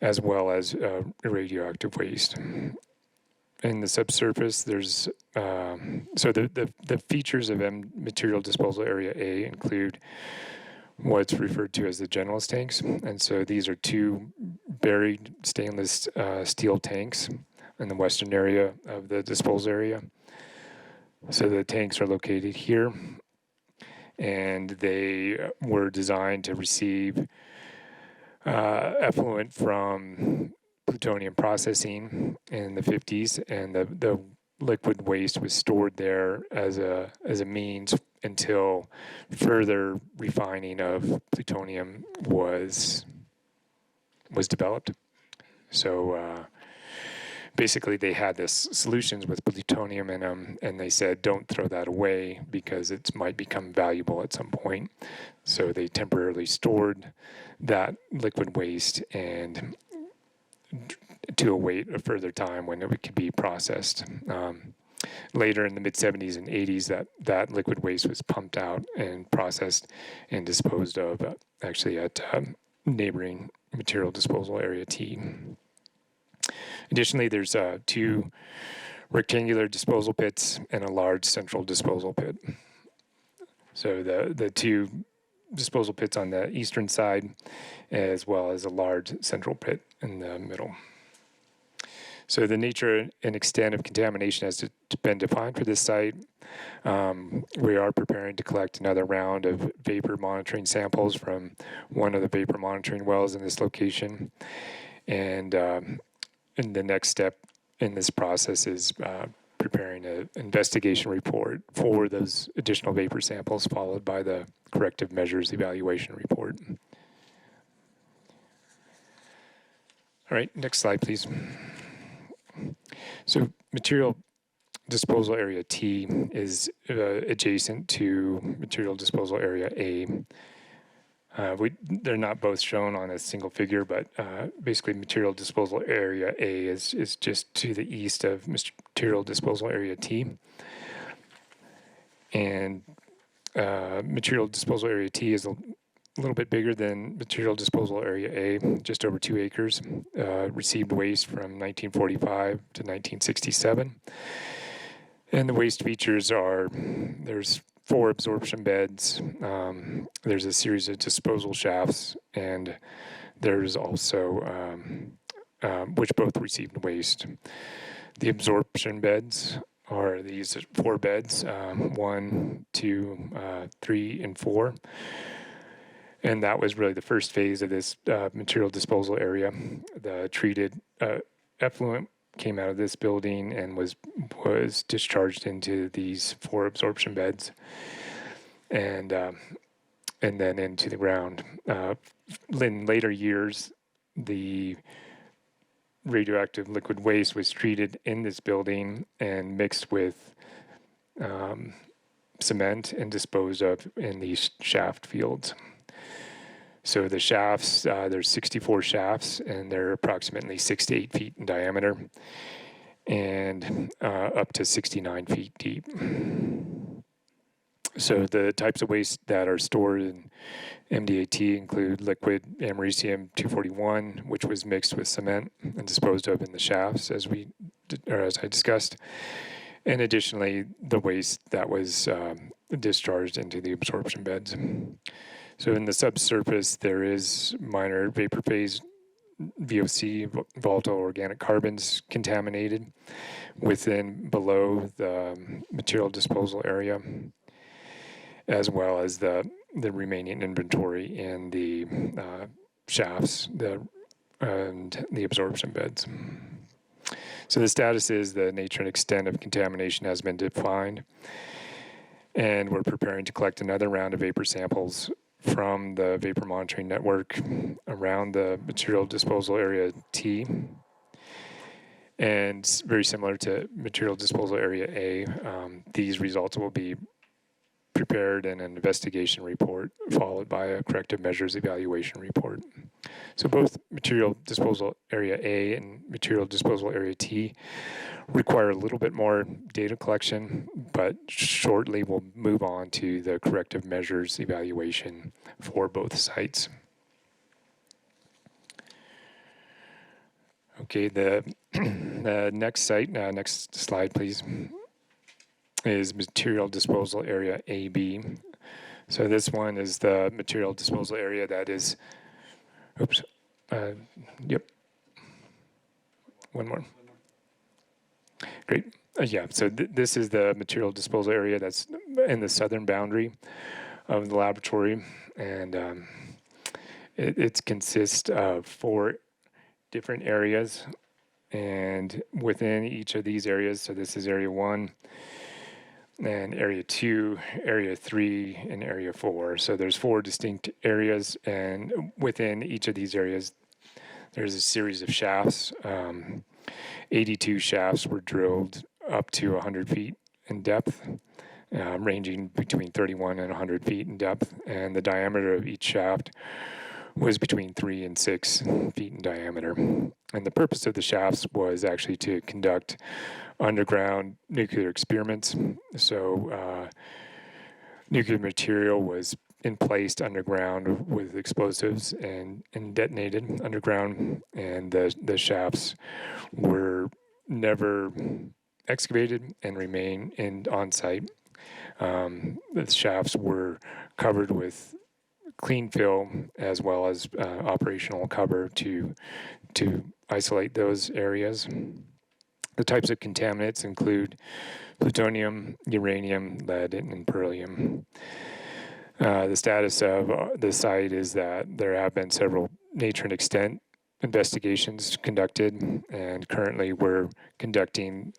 as well as radioactive waste. In the subsurface, there's so the features of material disposal area A include what's referred to as the generalist tanks, and so these are two buried stainless steel tanks in the western area of the disposal area. So the tanks are located here, and they were designed to receive effluent from plutonium processing in the 50s, and the liquid waste was stored there as a means until further refining of plutonium was developed. So basically they had this solutions with plutonium in them, and they said don't throw that away because it might become valuable at some point. So they temporarily stored that liquid waste and to await a further time when it could be processed. Later in the mid-70s and 80s, that liquid waste was pumped out and processed and disposed of actually at neighboring material disposal area T. Additionally, there's 2 rectangular disposal pits and a large central disposal pit. So the 2 disposal pits on the eastern side, as well as a large central pit in the middle. So the nature and extent of contamination has been defined for this site. We are preparing to collect another round of vapor monitoring samples from one of the vapor monitoring wells in this location. And the next step in this process is preparing an investigation report for those additional vapor samples, followed by the corrective measures evaluation report. All right, next slide, please. So material disposal area T is adjacent to material disposal area A. They're not both shown on a single figure, but basically material disposal area A is just to the east of material disposal area T. And material disposal area T is a little bit bigger than material disposal area A, just over 2 acres. Received waste from 1945 to 1967. And the waste features are, there's 4 absorption beds, there's a series of disposal shafts, and there's also, which both received waste. The absorption beds are these 4 beds, 1, 2, 3, and 4. And that was really the first phase of this material disposal area. The treated effluent came out of this building and was discharged into these 4 absorption beds, and then into the ground. In later years, the radioactive liquid waste was treated in this building and mixed with cement and disposed of in these shaft fields. So the shafts, there's 64 shafts, and they're approximately 6 to 8 feet in diameter and up to 69 feet deep. So the types of waste that are stored in MDAT include liquid americium-241, which was mixed with cement and disposed of in the shafts, as I discussed. And additionally, the waste that was discharged into the absorption beds. So in the subsurface, there is minor vapor phase VOC, volatile organic carbons, contaminated below the material disposal area, as well as the remaining inventory in the shafts and the absorption beds. So the status is the nature and extent of contamination has been defined, and we're preparing to collect another round of vapor samples from the vapor monitoring network around the material disposal area T. And very similar to material disposal area A, these results will be prepared in an investigation report followed by a corrective measures evaluation report. So both material disposal area A and material disposal area T require a little bit more data collection, but shortly we'll move on to the corrective measures evaluation for both sites. Okay, the next site, next slide please, is material disposal area AB. So this one is the material disposal area that is, yep, one more. Great. Yeah, so this is the material disposal area that's in the southern boundary of the laboratory, and it consists of 4 different areas, and within each of these areas, so this is area 1, and area 2, area 3, and area 4. So there's 4 distinct areas, and within each of these areas, there's a series of shafts. 82 shafts were drilled up to 100 feet in depth, ranging between 31 and 100 feet in depth, and the diameter of each shaft was between 3 and 6 feet in diameter. And the purpose of the shafts was actually to conduct underground nuclear experiments. So nuclear material was placed underground with explosives and detonated underground, and the shafts were never excavated and remain on site. The shafts were covered with clean fill as well as operational cover to isolate those areas. The types of contaminants include plutonium, uranium, lead, and beryllium. The status of the site is that there have been several nature and extent investigations conducted, and currently we're conducting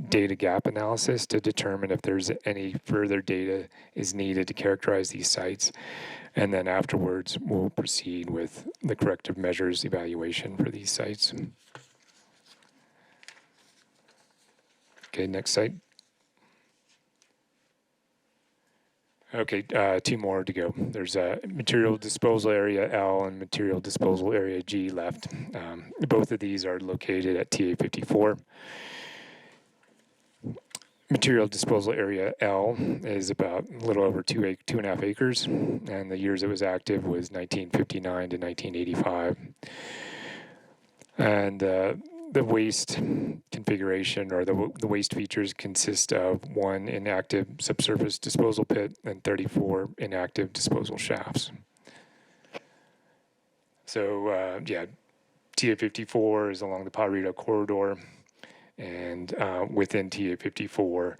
data gap analysis to determine if there's any further data is needed to characterize these sites. And then afterwards, we'll proceed with the corrective measures evaluation for these sites. Okay, next site. Okay, 2 more to go. There's a material disposal area L and material disposal area G left. Both of these are located at TA 54. Material disposal area L is about a little over 2.5 acres, and the years it was active was 1959 to 1985. And the waste configuration or the waste features consist of 1 inactive subsurface disposal pit and 34 inactive disposal shafts. So yeah, TA 54 is along the Pajarito corridor, and within TA 54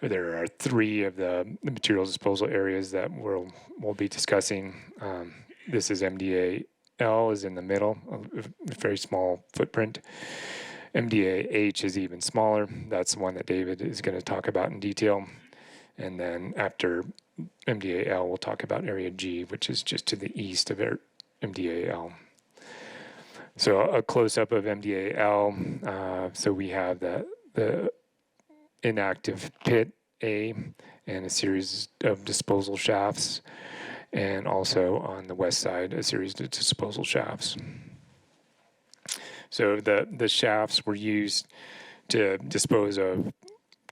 there are 3 of the material disposal areas that we'll be discussing. This is MDA L is in the middle, a very small footprint. MDA H is even smaller. That's the one that David is going to talk about in detail. And then after MDA L, we'll talk about area G, which is just to the east of MDA L. So a close-up of MDA L. So we have the inactive pit A and a series of disposal shafts, and also on the west side, a series of disposal shafts. So the shafts were used to dispose of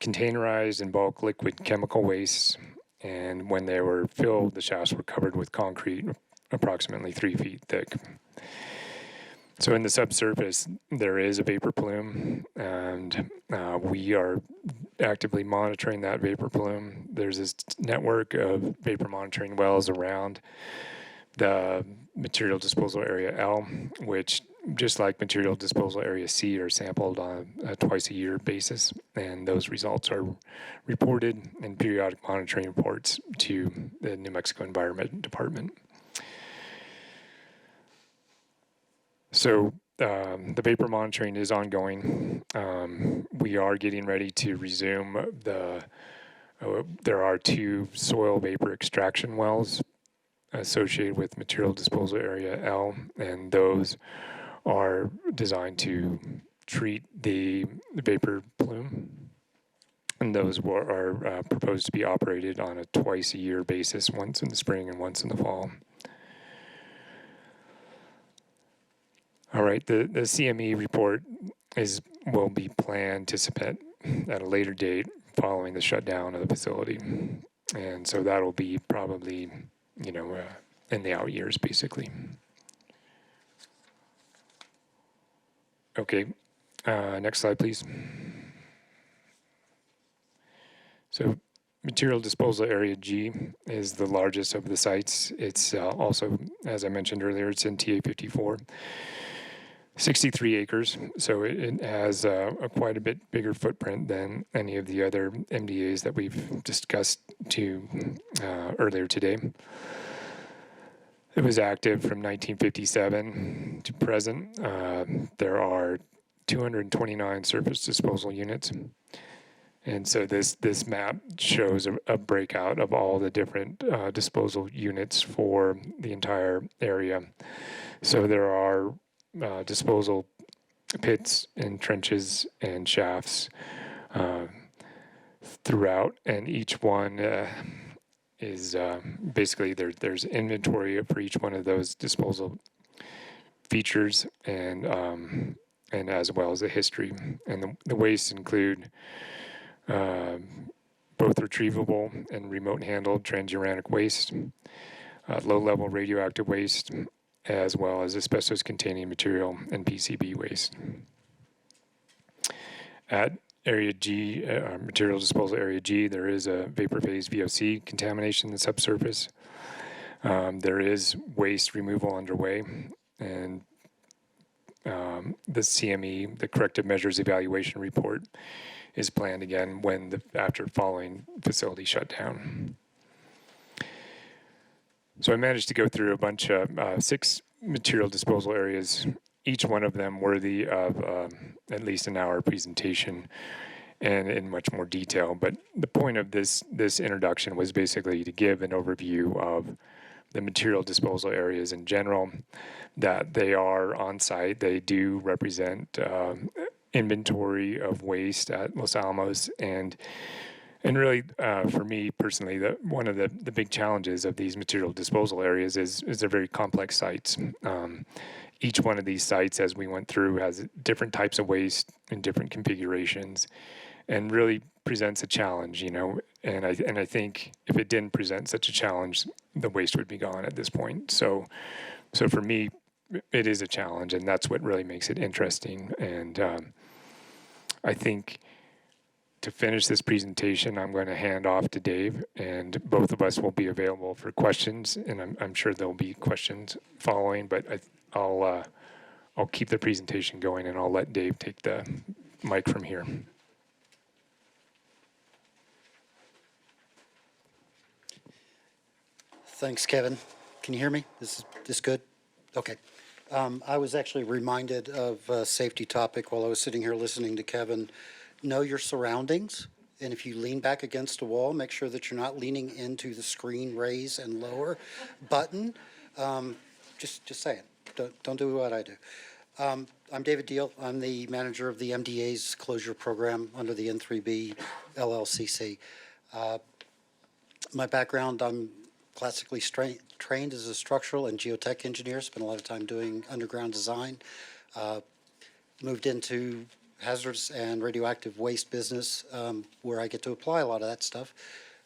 containerized and bulk liquid chemical wastes, and when they were filled, the shafts were covered with concrete approximately 3 feet thick. So in the subsurface, there is a vapor plume, and we are actively monitoring that vapor plume. There's this network of vapor monitoring wells around the material disposal area L, which, just like material disposal area C, are sampled on a twice-a-year basis, and those results are reported in periodic monitoring reports to the New Mexico Environment Department. So the vapor monitoring is ongoing. We are getting ready to resume there are 2 soil vapor extraction wells associated with material disposal area L, and those are designed to treat the vapor plume. And those are proposed to be operated on a twice-a-year basis, once in the spring and once in the fall. All right, the CME report will be planned to submit at a later date following the shutdown of the facility. And so that'll be probably, in the out years, basically. Okay, next slide, please. So material disposal area G is the largest of the sites. It's also, as I mentioned earlier, it's in TA 54. 63 acres, so it has quite a bit bigger footprint than any of the other MDAs that we've discussed earlier today. It was active from 1957 to present. There are 229 surface disposal units. And so this map shows a breakout of all the different disposal units for the entire area. So there are disposal pits and trenches and shafts throughout, and each one is basically there's inventory for each one of those disposal features, and as well as the history. And the wastes include both retrievable and remote handled transuranic waste, low-level radioactive waste, as well as asbestos-containing material and PCB waste. At Area G, Material Disposal Area G, there is a vapor phase VOC contamination in the subsurface. There is waste removal underway, and the CME, the Corrective Measures Evaluation Report, is planned again after following facility shutdown. So I managed to go through a bunch of 6 material disposal areas, each one of them worthy of at least an hour presentation and in much more detail. But the point of this introduction was basically to give an overview of the material disposal areas in general, that they are on site. They do represent inventory of waste at Los Alamos, and really, for me personally, one of the big challenges of these material disposal areas is they're very complex sites. Each one of these sites, as we went through, has different types of waste in different configurations, and really presents a challenge, And I think if it didn't present such a challenge, the waste would be gone at this point. So for me, it is a challenge, and that's what really makes it interesting. And I think to finish this presentation, I'm going to hand off to Dave, and both of us will be available for questions, and I'm sure there'll be questions following, but I'll keep the presentation going, and I'll let Dave take the mic from here.
Thanks, Kevin. Can you hear me? Is this good? Okay. I was actually reminded of a safety topic while I was sitting here listening to Kevin. Know your surroundings, and if you lean back against a wall, make sure that you're not leaning into the screen raise and lower button. Just saying. Don't do what I do. I'm David Diehl. I'm the manager of the MDAs closure program under the N3B LLCC. My background, I'm classically trained as a structural and geotech engineer, spent a lot of time doing underground design, moved into hazardous and radioactive waste business, where I get to apply a lot of that stuff,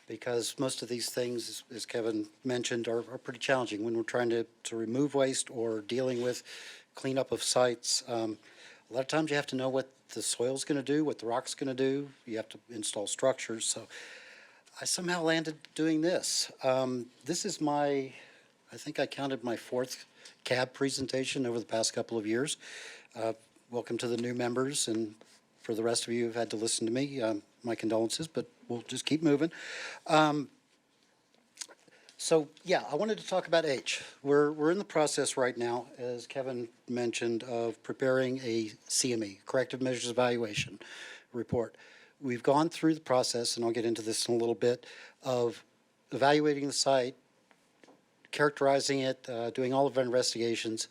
because most of these things, as Kevin mentioned, are pretty challenging when we're trying to remove waste or dealing with cleanup of sites. A lot of times you have to know what the soil's going to do, what the rock's going to do. You have to install structures. So I somehow landed doing this. This is I think I counted my 4th CAB presentation over the past couple of years. Welcome to the new members, and for the rest of you who've had to listen to me, my condolences, but we'll just keep moving. So yeah, I wanted to talk about H. We're in the process right now, as Kevin mentioned, of preparing a CME, Corrective Measures Evaluation report. We've gone through the process, and I'll get into this in a little bit, of evaluating the site, characterizing it, doing all of our investigations,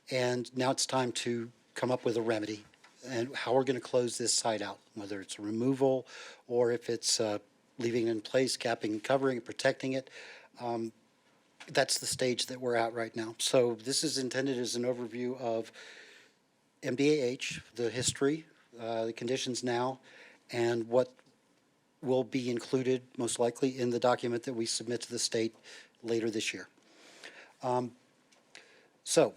and now it's time to come up with a remedy and how we're going to close this site out, whether it's removal or if it's leaving it in place, capping, covering it, protecting it. That's the stage that we're at right now. So this is intended as an overview of MDAH, the history, the conditions now, and what will be included most likely in the document that we submit to the state later this year. So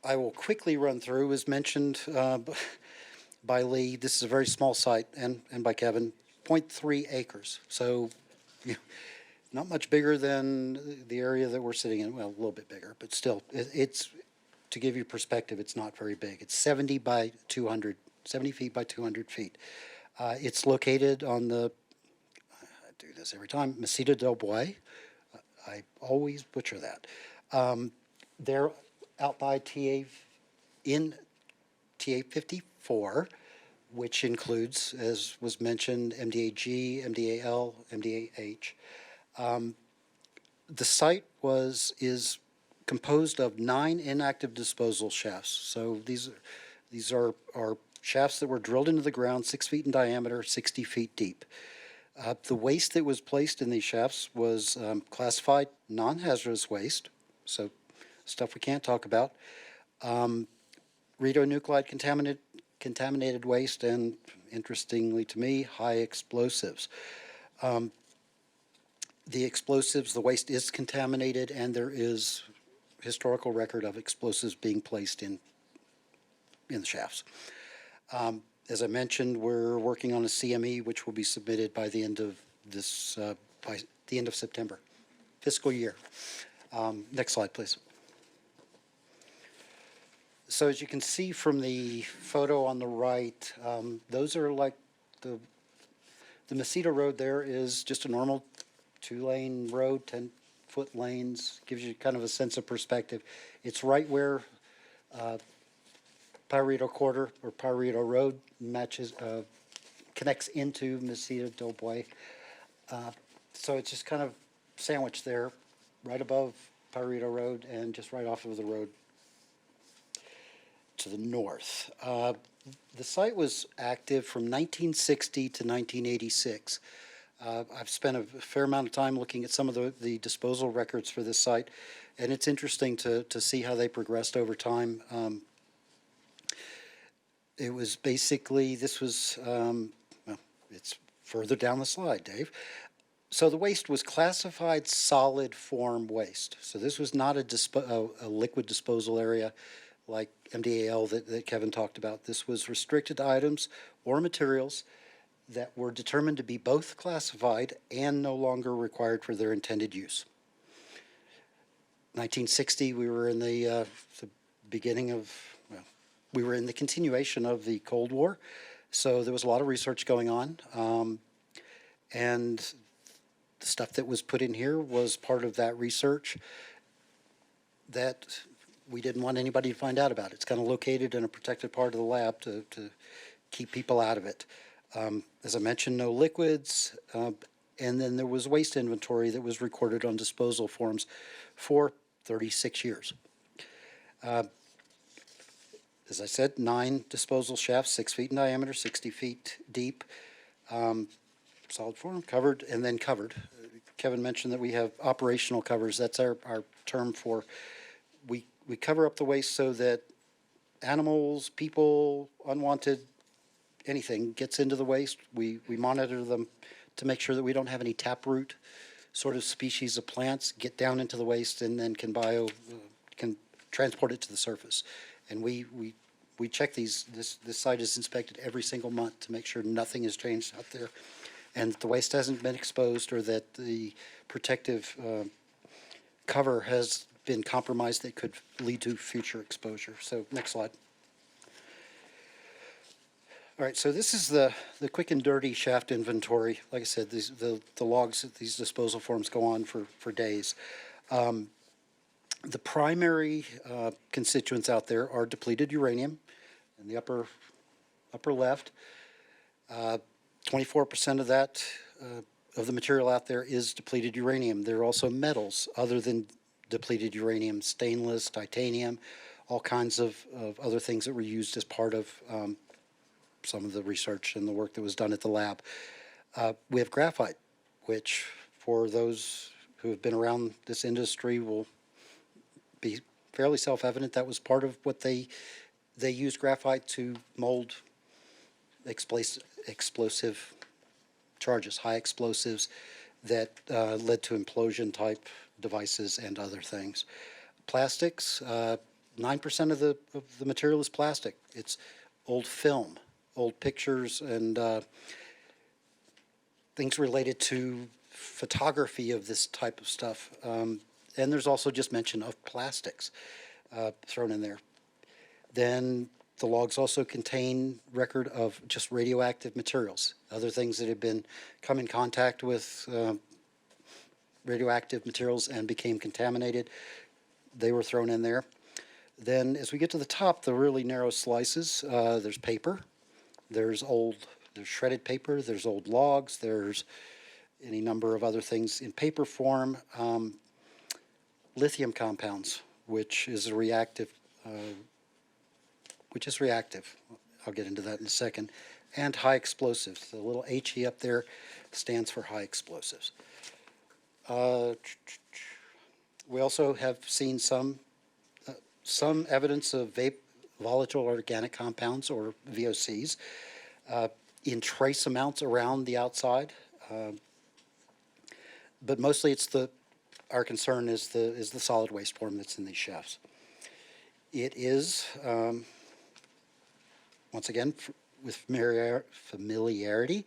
I will quickly run through, as mentioned by Lee, this is a very small site, and by Kevin, 0.3 acres. So not much bigger than the area that we're sitting in. Well, a little bit bigger, but still, it's, to give you perspective, it's not very big. It's 70 feet by 200 feet. It's located on the, I do this every time, Mesita del Buey. I always butcher that. They're out by in TA 54, which includes, as was mentioned, MDAG, MDAL, MDAH. The site is composed of 9 inactive disposal shafts. So these are shafts that were drilled into the ground 6 feet in diameter, 60 feet deep. The waste that was placed in these shafts was classified non-hazardous waste, so stuff we can't talk about, radionuclide contaminated waste, and interestingly to me, high explosives. The explosives, the waste is contaminated, and there is historical record of explosives being placed in the shafts. As I mentioned, we're working on a CME, which will be submitted by the end of by the end of September, fiscal year. Next slide, please. So as you can see from the photo on the right, those are like the Mesita Road there is just a normal 2-lane road, 10-foot lanes, gives you kind of a sense of perspective. It's right where Pyrito Quarter or Pyrito Road connects into Mesita Doughboy. So it's just kind of sandwiched there, right above Pyrito Road and just right off of the road to the north. The site was active from 1960 to 1986. I've spent a fair amount of time looking at some of the disposal records for this site, and it's interesting to see how they progressed over time. It was basically, this was, well, it's further down the slide, Dave. So the waste was classified solid form waste. So this was not a liquid disposal area like MDAL that Kevin talked about. This was restricted items or materials that were determined to be both classified and no longer required for their intended use. 1960, we were in the beginning of, well, we were in the continuation of the Cold War, so there was a lot of research going on, and the stuff that was put in here was part of that research that we didn't want anybody to find out about. It's kind of located in a protected part of the lab to keep people out of it. As I mentioned, no liquids, and then there was waste inventory that was recorded on disposal forms for 36 years. As I said, 9 disposal shafts, 6 feet in diameter, 60 feet deep, solid form, covered, and then covered. Kevin mentioned that we have operational covers. That's our term for, we cover up the waste so that animals, people, unwanted, anything gets into the waste. We monitor them to make sure that we don't have any taproot sort of species of plants get down into the waste and then can transport it to the surface. And we check these. This site is inspected every single month to make sure nothing has changed out there, and that the waste hasn't been exposed or that the protective cover has been compromised that could lead to future exposure. So next slide. All right, so this is the quick and dirty shaft inventory. Like I said, the logs, these disposal forms go on for days. The primary constituents out there are depleted uranium in the upper left. 24% of that, of the material out there is depleted uranium. There are also metals other than depleted uranium, stainless, titanium, all kinds of other things that were used as part of some of the research and the work that was done at the lab. We have graphite, which for those who have been around this industry will be fairly self-evident. That was part of what they used graphite to mold explosive charges, high explosives that led to implosion type devices and other things. Plastics, 9% of the material is plastic. It's old film, old pictures, and things related to photography of this type of stuff. And there's also just mention of plastics thrown in there. Then the logs also contain record of just radioactive materials, other things that have been come in contact with radioactive materials and became contaminated. They were thrown in there. Then as we get to the top, the really narrow slices, there's paper, there's shredded paper, there's old logs, there's any number of other things in paper form. Lithium compounds, which is reactive. I'll get into that in a second. And high explosives. The little HE up there stands for high explosives. We also have seen some evidence of volatile organic compounds, or VOCs, in trace amounts around the outside. But mostly our concern is the solid waste form that's in these shafts. It is, once again, with familiarity,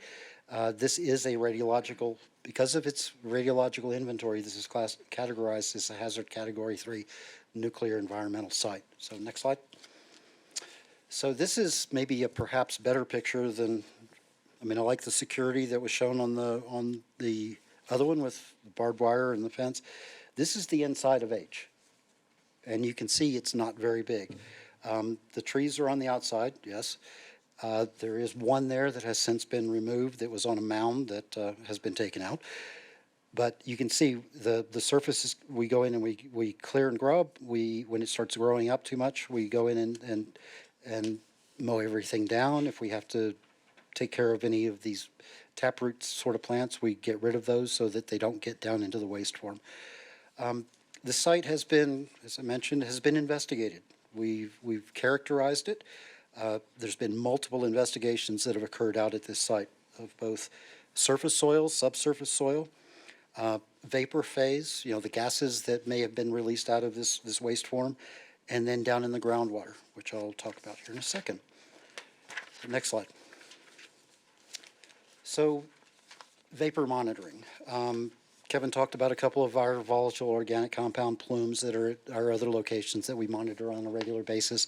this is a radiological, because of its radiological inventory, this is categorized as a hazard category 3 nuclear environmental site. So next slide. So this is maybe a perhaps better picture than, I mean, I like the security that was shown on the other one with the barbed wire and the fence. This is the inside of H. And you can see it's not very big. The trees are on the outside, yes. There is one there that has since been removed that was on a mound that has been taken out. But you can see the surfaces, we go in and we clear and grub. When it starts growing up too much, we go in and mow everything down. If we have to take care of any of these taproot sort of plants, we get rid of those so that they don't get down into the waste form. The site has been, as I mentioned, has been investigated. We've characterized it. There's been multiple investigations that have occurred out at this site of both surface soil, subsurface soil, vapor phase, the gases that may have been released out of this waste form, and then down in the groundwater, which I'll talk about here in a second. Next slide. So, vapor monitoring. Kevin talked about a couple of our volatile organic compound plumes that are at our other locations that we monitor on a regular basis.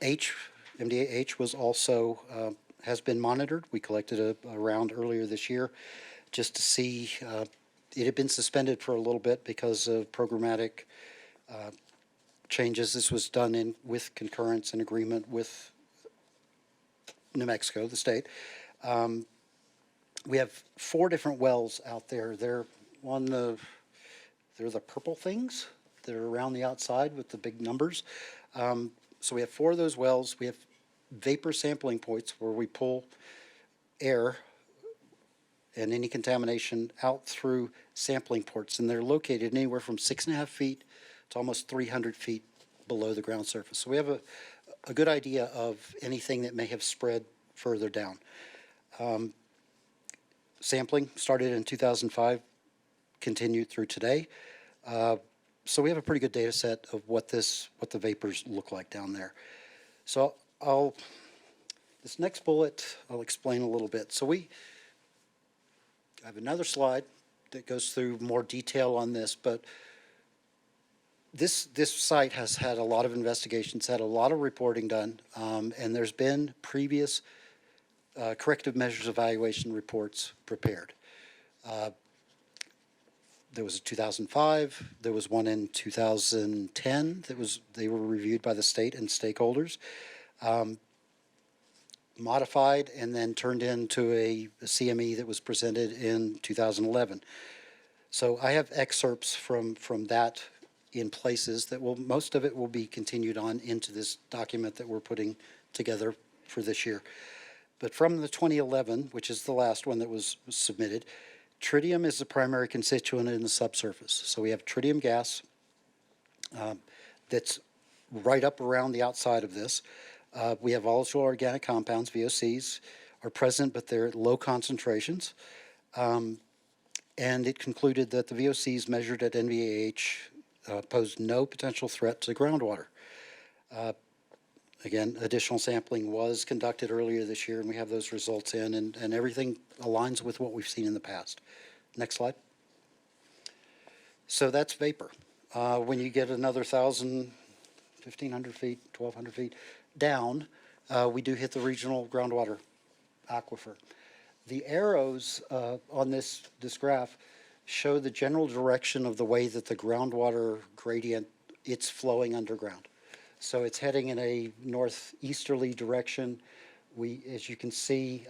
MDA was also, has been monitored. We collected a round earlier this year just to see, it had been suspended for a little bit because of programmatic changes. This was done with concurrence and agreement with New Mexico, the state. We have 4 different wells out there. They're the purple things that are around the outside with the big numbers. So we have 4 of those wells. We have vapor sampling points where we pull air and any contamination out through sampling ports, and they're located anywhere from 6.5 feet to almost 300 feet below the ground surface. So we have a good idea of anything that may have spread further down. Sampling started in 2005, continued through today. So we have a pretty good data set of what the vapors look like down there. So this next bullet, I'll explain a little bit. So I have another slide that goes through more detail on this, but this site has had a lot of investigations, had a lot of reporting done, and there's been previous corrective measures evaluation reports prepared. There was a 2005, there was one in 2010 they were reviewed by the state and stakeholders, modified and then turned into a CME that was presented in 2011. So I have excerpts from that in places that most of it will be continued on into this document that we're putting together for this year. But from the 2011, which is the last one that was submitted, tritium is the primary constituent in the subsurface. So we have tritium gas that's right up around the outside of this. We have volatile organic compounds, VOCs, are present, but they're at low concentrations. And it concluded that the VOCs measured at NVAH posed no potential threat to groundwater. Again, additional sampling was conducted earlier this year, and we have those results in, and everything aligns with what we've seen in the past. Next slide. So that's vapor. When you get another 1,000, 1,500 feet, 1,200 feet down, we do hit the regional groundwater aquifer. The arrows on this graph show the general direction of the way that the groundwater gradient, it's flowing underground. So it's heading in a northeasterly direction. As you can see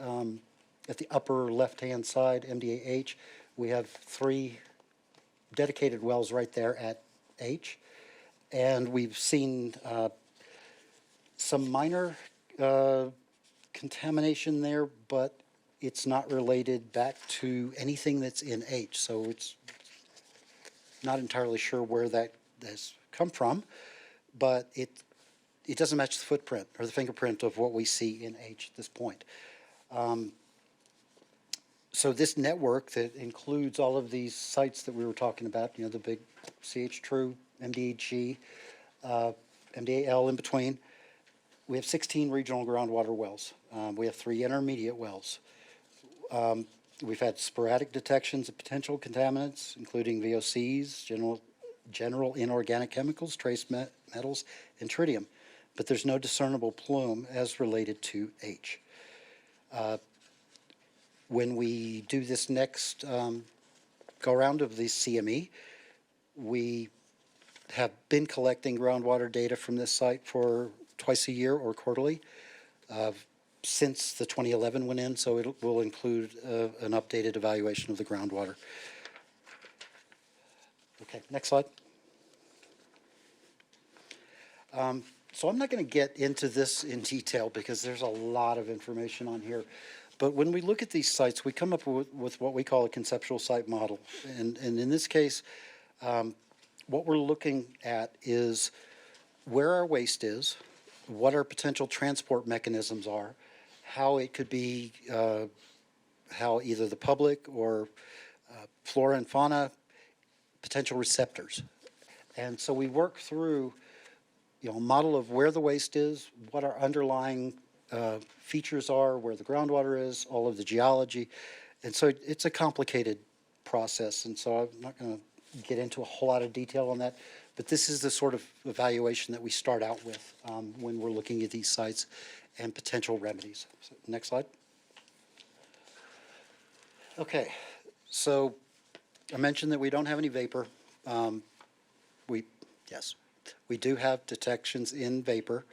at the upper left-hand side, MDAH, we have 3 dedicated wells right there at H. And we've seen some minor contamination there, but it's not related back to anything that's in H, so it's not entirely sure where that has come from, but it doesn't match the footprint or the fingerprint of what we see in H at this point. So this network that includes all of these sites that we were talking about, the big CH True, MDAG, MDAL in between, we have 16 regional groundwater wells. We have 3 intermediate wells. We've had sporadic detections of potential contaminants, including VOCs, general inorganic chemicals, trace metals, and tritium, but there's no discernible plume as related to H. When we do this next go-around of the CME, we have been collecting groundwater data from this site for twice a year or quarterly since the 2011 went in, so it will include an updated evaluation of the groundwater. Okay, next slide. So I'm not going to get into this in detail because there's a lot of information on here. But when we look at these sites, we come up with what we call a conceptual site model. And in this case, what we're looking at is where our waste is, what our potential transport mechanisms are, how it could be, how either the public or flora and fauna, potential receptors. And so we work through a model of where the waste is, what our underlying features are, where the groundwater is, all of the geology. And so it's a complicated process. And so I'm not going to get into a whole lot of detail on that. But this is the sort of evaluation that we start out with when we're looking at these sites and potential remedies. So, next slide. Okay. So I mentioned that we don't have any vapor. Yes, we do have detections in vapor.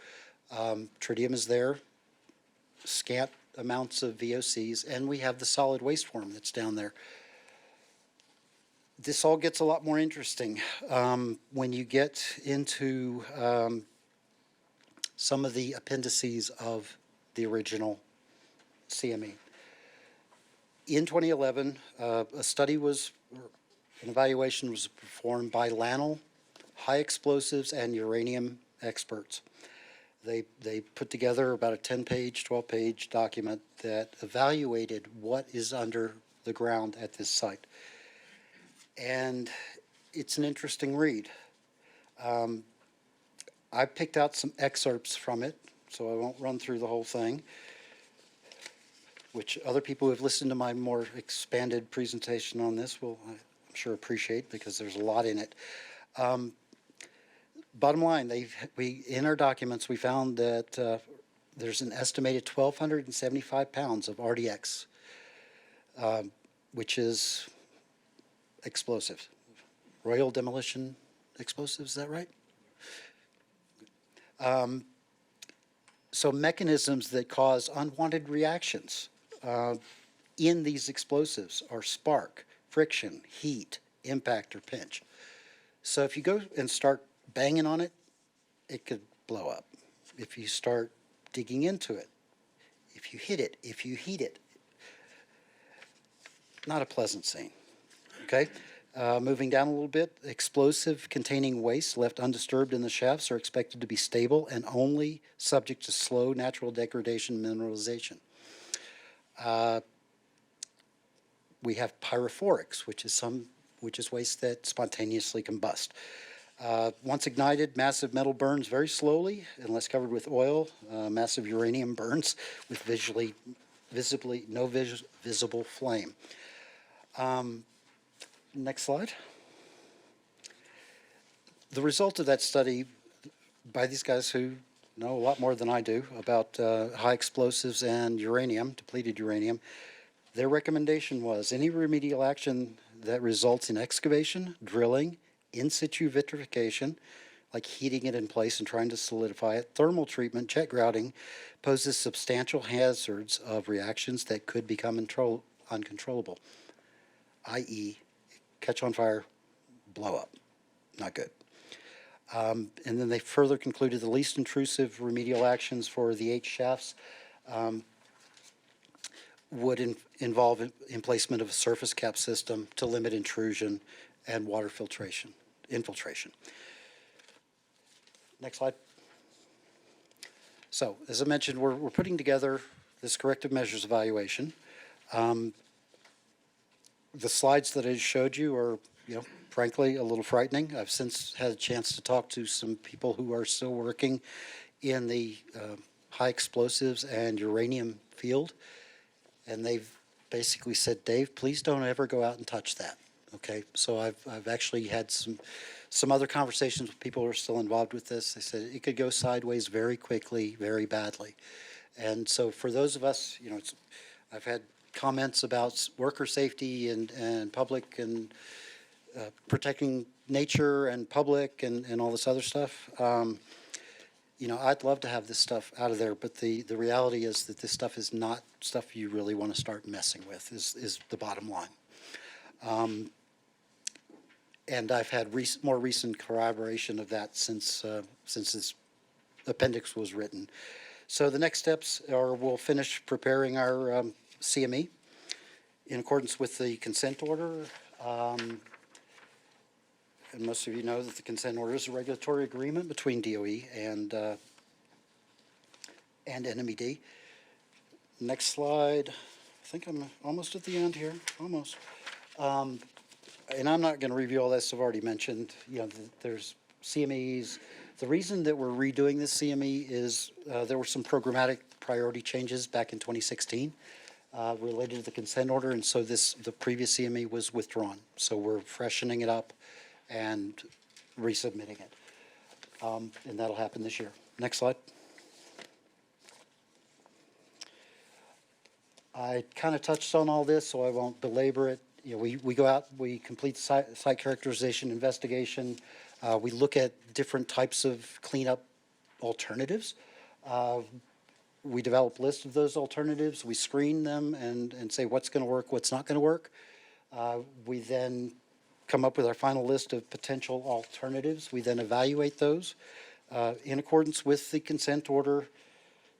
Tritium is there, scant amounts of VOCs, and we have the solid waste form that's down there. This all gets a lot more interesting when you get into some of the appendices of the original CME. In 2011, an evaluation was performed by LANL, high explosives, and uranium experts. They put together about a 10-page, 12-page document that evaluated what is under the ground at this site. And it's an interesting read. I picked out some excerpts from it, so I won't run through the whole thing, which other people who have listened to my more expanded presentation on this will, I'm sure, appreciate, because there's a lot in it. Bottom line, in our documents, we found that there's an estimated 1,275 pounds of RDX, which is explosives. Royal Demolition Explosives, is that right? So mechanisms that cause unwanted reactions in these explosives are spark, friction, heat, impact, or pinch. So if you go and start banging on it, it could blow up. If you start digging into it, if you hit it, if you heat it, not a pleasant scene. Okay? Moving down a little bit, explosive containing waste left undisturbed in the shafts are expected to be stable and only subject to slow natural degradation and mineralization. We have pyrophorics, which is waste that spontaneously combust. Once ignited, massive metal burns very slowly, unless covered with oil. Massive uranium burns with no visible flame. Next slide. The result of that study by these guys who know a lot more than I do about high explosives and uranium, depleted uranium, their recommendation was any remedial action that results in excavation, drilling, in situ vitrification, like heating it in place and trying to solidify it, thermal treatment, jet grouting, poses substantial hazards of reactions that could become uncontrollable, i.e., catch on fire, blow up. Not good. And then they further concluded the least intrusive remedial actions for the H shafts would involve in placement of a surface cap system to limit intrusion and water infiltration. Next slide. So, as I mentioned, we're putting together this corrective measures evaluation. The slides that I showed you are, frankly, a little frightening. I've since had a chance to talk to some people who are still working in the high explosives and uranium field, and they've basically said, Dave, please don't ever go out and touch that. Okay, so I've actually had some other conversations with people who are still involved with this. They said it could go sideways very quickly, very badly. And so for those of us, I've had comments about worker safety and public and protecting nature and public and all this other stuff. I'd love to have this stuff out of there, but the reality is that this stuff is not stuff you really want to start messing with, is the bottom line. And I've had more recent corroboration of that since this appendix was written. So the next steps are we'll finish preparing our CME in accordance with the consent order. And most of you know that the consent order is a regulatory agreement between DOE and NMED. Next slide. I think I'm almost at the end here, almost. And I'm not going to review all this. I've already mentioned, there's CMEs. The reason that we're redoing this CME is there were some programmatic priority changes back in 2016 related to the consent order, and so the previous CME was withdrawn. So we're freshening it up and resubmitting it. And that'll happen this year. Next slide. I kind of touched on all this, so I won't belabor it. We go out, we complete site characterization investigation. We look at different types of cleanup alternatives. We develop lists of those alternatives. We screen them and say what's going to work, what's not going to work. We then come up with our final list of potential alternatives. We then evaluate those in accordance with the consent order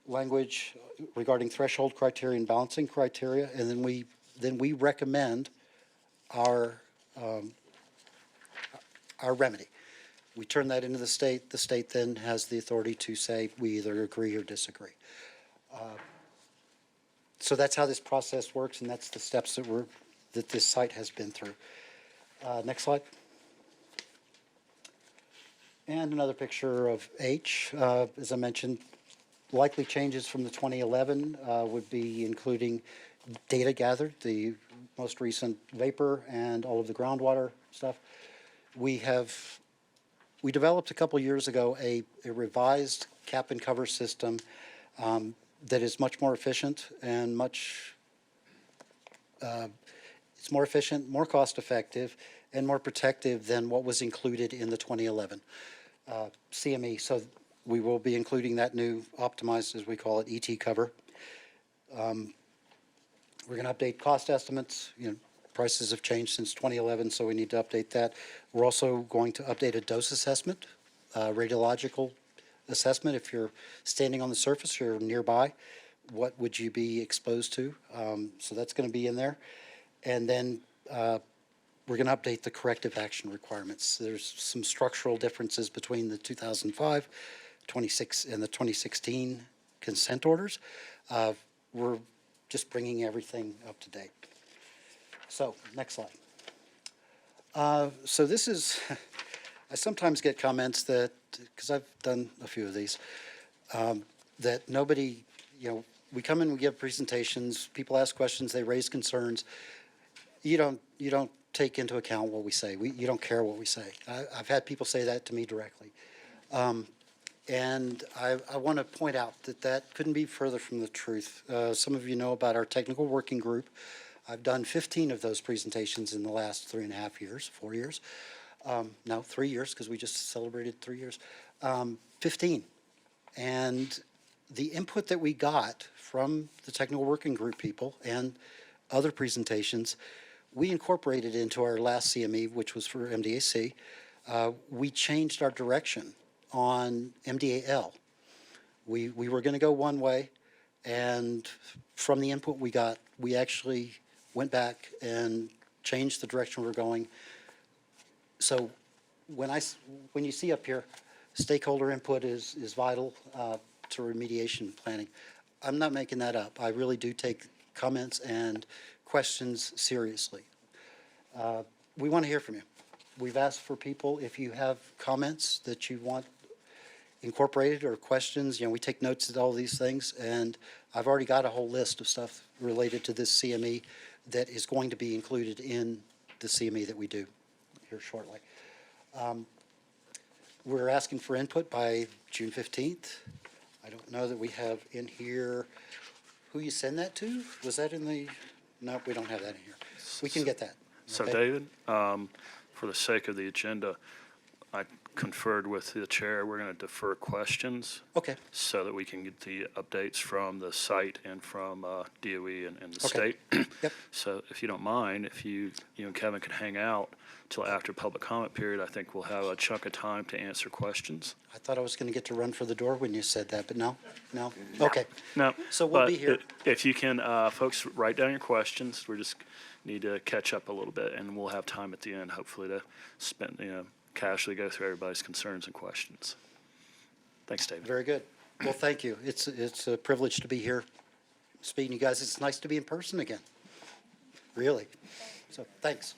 language regarding threshold criteria and balancing criteria, and then we recommend our remedy. We turn that into the state. The state then has the authority to say we either agree or disagree. So that's how this process works, and that's the steps that this site has been through. Next slide. And another picture of H. As I mentioned, likely changes from the 2011 would be including data gathered, the most recent vapor and all of the groundwater stuff. We developed a couple years ago a revised cap and cover system that is much more efficient and it's more efficient, more cost effective, and more protective than what was included in the 2011 CME. So we will be including that new optimized, as we call it, ET cover. We're going to update cost estimates. Prices have changed since 2011, so we need to update that. We're also going to update a dose assessment, radiological assessment. If you're standing on the surface or nearby, what would you be exposed to? So that's going to be in there. And then we're going to update the corrective action requirements. There's some structural differences between the 2005, 26, and the 2016 consent orders. We're just bringing everything up to date. So, next slide. So this is, I sometimes get comments that, because I've done a few of these, that nobody, we come in, we give presentations, people ask questions, they raise concerns. You don't take into account what we say. You don't care what we say. I've had people say that to me directly. And I want to point out that couldn't be further from the truth. Some of you know about our technical working group. I've done 15 of those presentations in the last 3.5 years, 4 years. No, 3 years, because we just celebrated 3 years. 15. And the input that we got from the technical working group people and other presentations, we incorporated into our last CME, which was for MDAC. We changed our direction on MDAL. We were going to go one way, and from the input we got, we actually went back and changed the direction we're going. So when you see up here, stakeholder input is vital to remediation planning. I'm not making that up. I really do take comments and questions seriously. We want to hear from you. We've asked for people, if you have comments that you want incorporated or questions, we take notes of all these things, and I've already got a whole list of stuff related to this CME that is going to be included in the CME that we do here shortly. We're asking for input by June 15th. I don't know that we have in here who you send that to. Was that in the, no, we don't have that in here. We can get that.
So
okay?
David, for the sake of the agenda, I conferred with the chair. We're going to defer questions.
Okay.
So that we can get the updates from the site and from DOE and the
Okay.
state.
Yep.
So if you don't mind, if you and Kevin could hang out till after public comment period, I think we'll have a chunk of time to answer questions.
I thought I was going to get to run for the door when you said that, but no? No? Okay.
No.
So we'll
but
be here.
If you can, folks, write down your questions. We just need to catch up a little bit, and we'll have time at the end, hopefully, to spend, casually go through everybody's concerns and questions. Thanks, David.
Very good. Well, thank you. It's a privilege to be here speaking to you guys. It's nice to be in person again. Really. So thanks.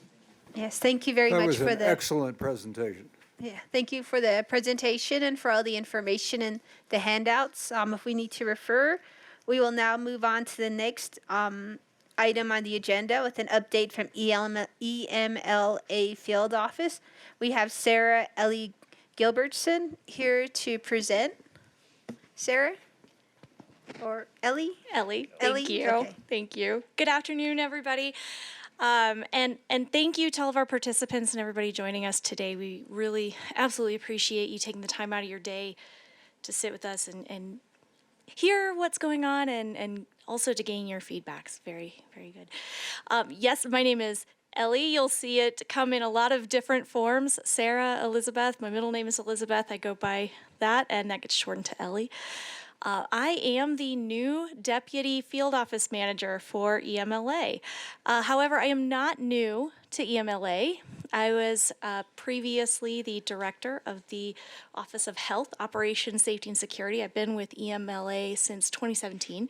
Yes, thank you very
That
much
was
for
an
the.
excellent presentation.
Yeah, thank you for the presentation and for all the information and the handouts. If we need to refer, we will now move on to the next item on the agenda with an update from EMLA Field Office. We have Sarah Ellie Gilbertson here to present. Sarah? Or Ellie?
Ellie,
Ellie?
thank you.
Okay.
Thank you. Good afternoon, everybody. And thank you to all of our participants and everybody joining us today. We really absolutely appreciate you taking the time out of your day to sit with us and hear what's going on and also to gain your feedbacks. Very, very good. Yes, my name is Ellie. You'll see it come in a lot of different forms. Sarah, Elizabeth. My middle name is Elizabeth. I go by that, and that gets shortened to Ellie. I am the new Deputy Field Office Manager for EMLA. However, I am not new to EMLA. I was previously the Director of the Office of Health, Operations, Safety, and Security. I've been with EMLA since 2017.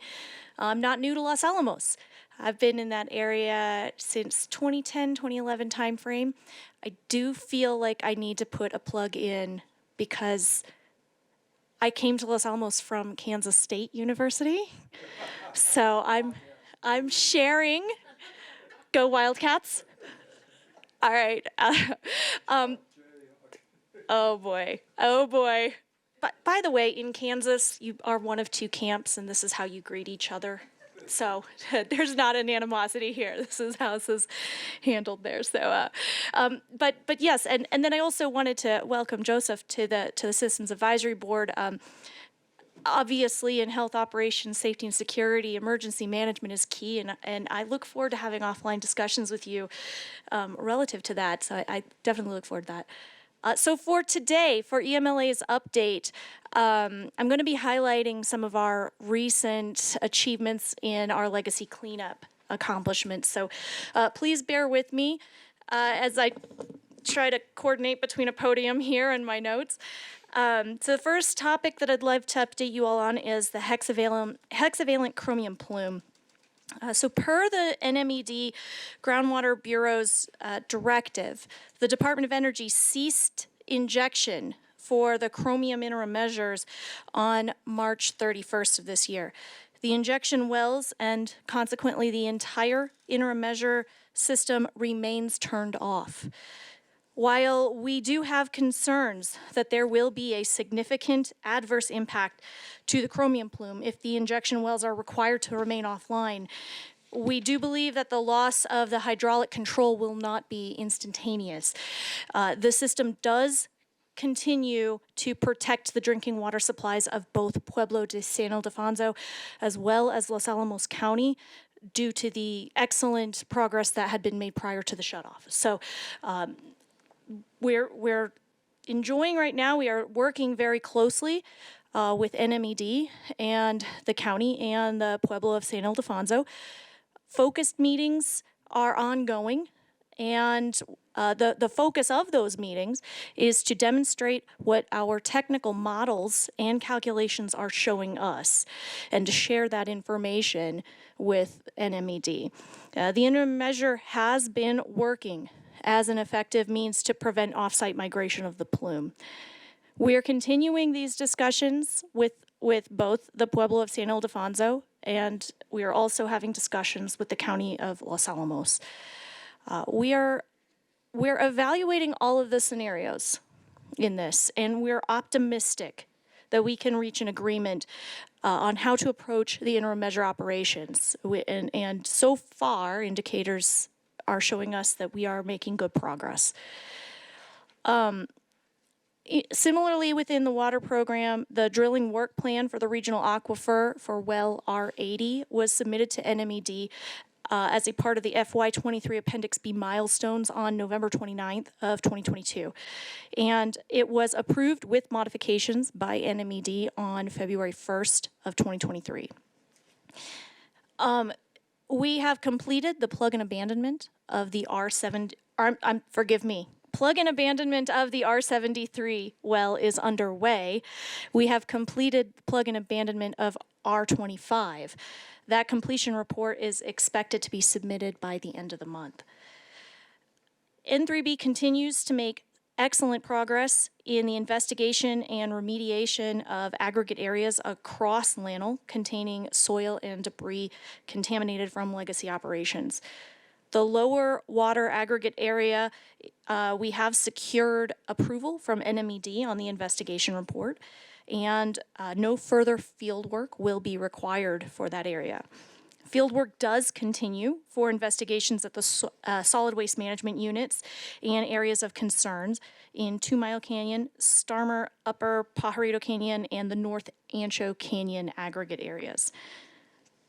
I'm not new to Los Alamos. I've been in that area since 2010, 2011 timeframe. I do feel like I need to put a plug in because I came to Los Alamos from Kansas State University, so I'm sharing. Go Wildcats! All right. Oh boy. But by the way, in Kansas, you are one of two camps, and this is how you greet each other. So there's not an animosity here. This is how this is handled there. So, but yes, and then I also wanted to welcome Joseph to the Systems Advisory Board. Obviously, in health operations, safety and security, emergency management is key, and I look forward to having offline discussions with you relative to that. So I definitely look forward to that. So for today, for EMLA's update, I'm going to be highlighting some of our recent achievements in our legacy cleanup accomplishments. So please bear with me as I try to coordinate between a podium here and my notes. So the first topic that I'd love to update you all on is the hexavalent chromium plume. So per the NMED Groundwater Bureau's directive, the Department of Energy ceased injection for the chromium interim measures on March 31st of this year. The injection wells and consequently the entire interim measure system remains turned off. While we do have concerns that there will be a significant adverse impact to the chromium plume if the injection wells are required to remain offline, we do believe that the loss of the hydraulic control will not be instantaneous. The system does continue to protect the drinking water supplies of both Pueblo de San Ildefonso as well as Los Alamos County due to the excellent progress that had been made prior to the shutoff. So we're enjoying right now, we are working very closely with NMED and the county and the Pueblo of San Ildefonso Focused meetings are ongoing, and the focus of those meetings is to demonstrate what our technical models and calculations are showing us and to share that information with NMED. The interim measure has been working as an effective means to prevent off-site migration of the plume. We are continuing these discussions with both the Pueblo of San Ildefonso, and we are also having discussions with the County of Los Alamos. We're evaluating all of the scenarios in this, and we're optimistic that we can reach an agreement on how to approach the interim measure operations. And so far, indicators are showing us that we are making good progress. Similarly, within the water program, the drilling work plan for the regional aquifer for well R80 was submitted to NMED as a part of the FY23 Appendix B milestones on November 29th of 2022. And it was approved with modifications by NMED on February 1st of 2023. We have completed the plug and abandonment of the plug and abandonment of the R73 well is underway. We have completed plug and abandonment of R25. That completion report is expected to be submitted by the end of the month. N3B continues to make excellent progress in the investigation and remediation of aggregate areas across Lannel containing soil and debris contaminated from legacy operations. The lower water aggregate area, we have secured approval from NMED on the investigation report, and no further field work will be required for that area. Field work does continue for investigations at the solid waste management units and areas of concerns in 2 Mile Canyon, Starmer Upper Pajarito Canyon, and the North Ancho Canyon aggregate areas.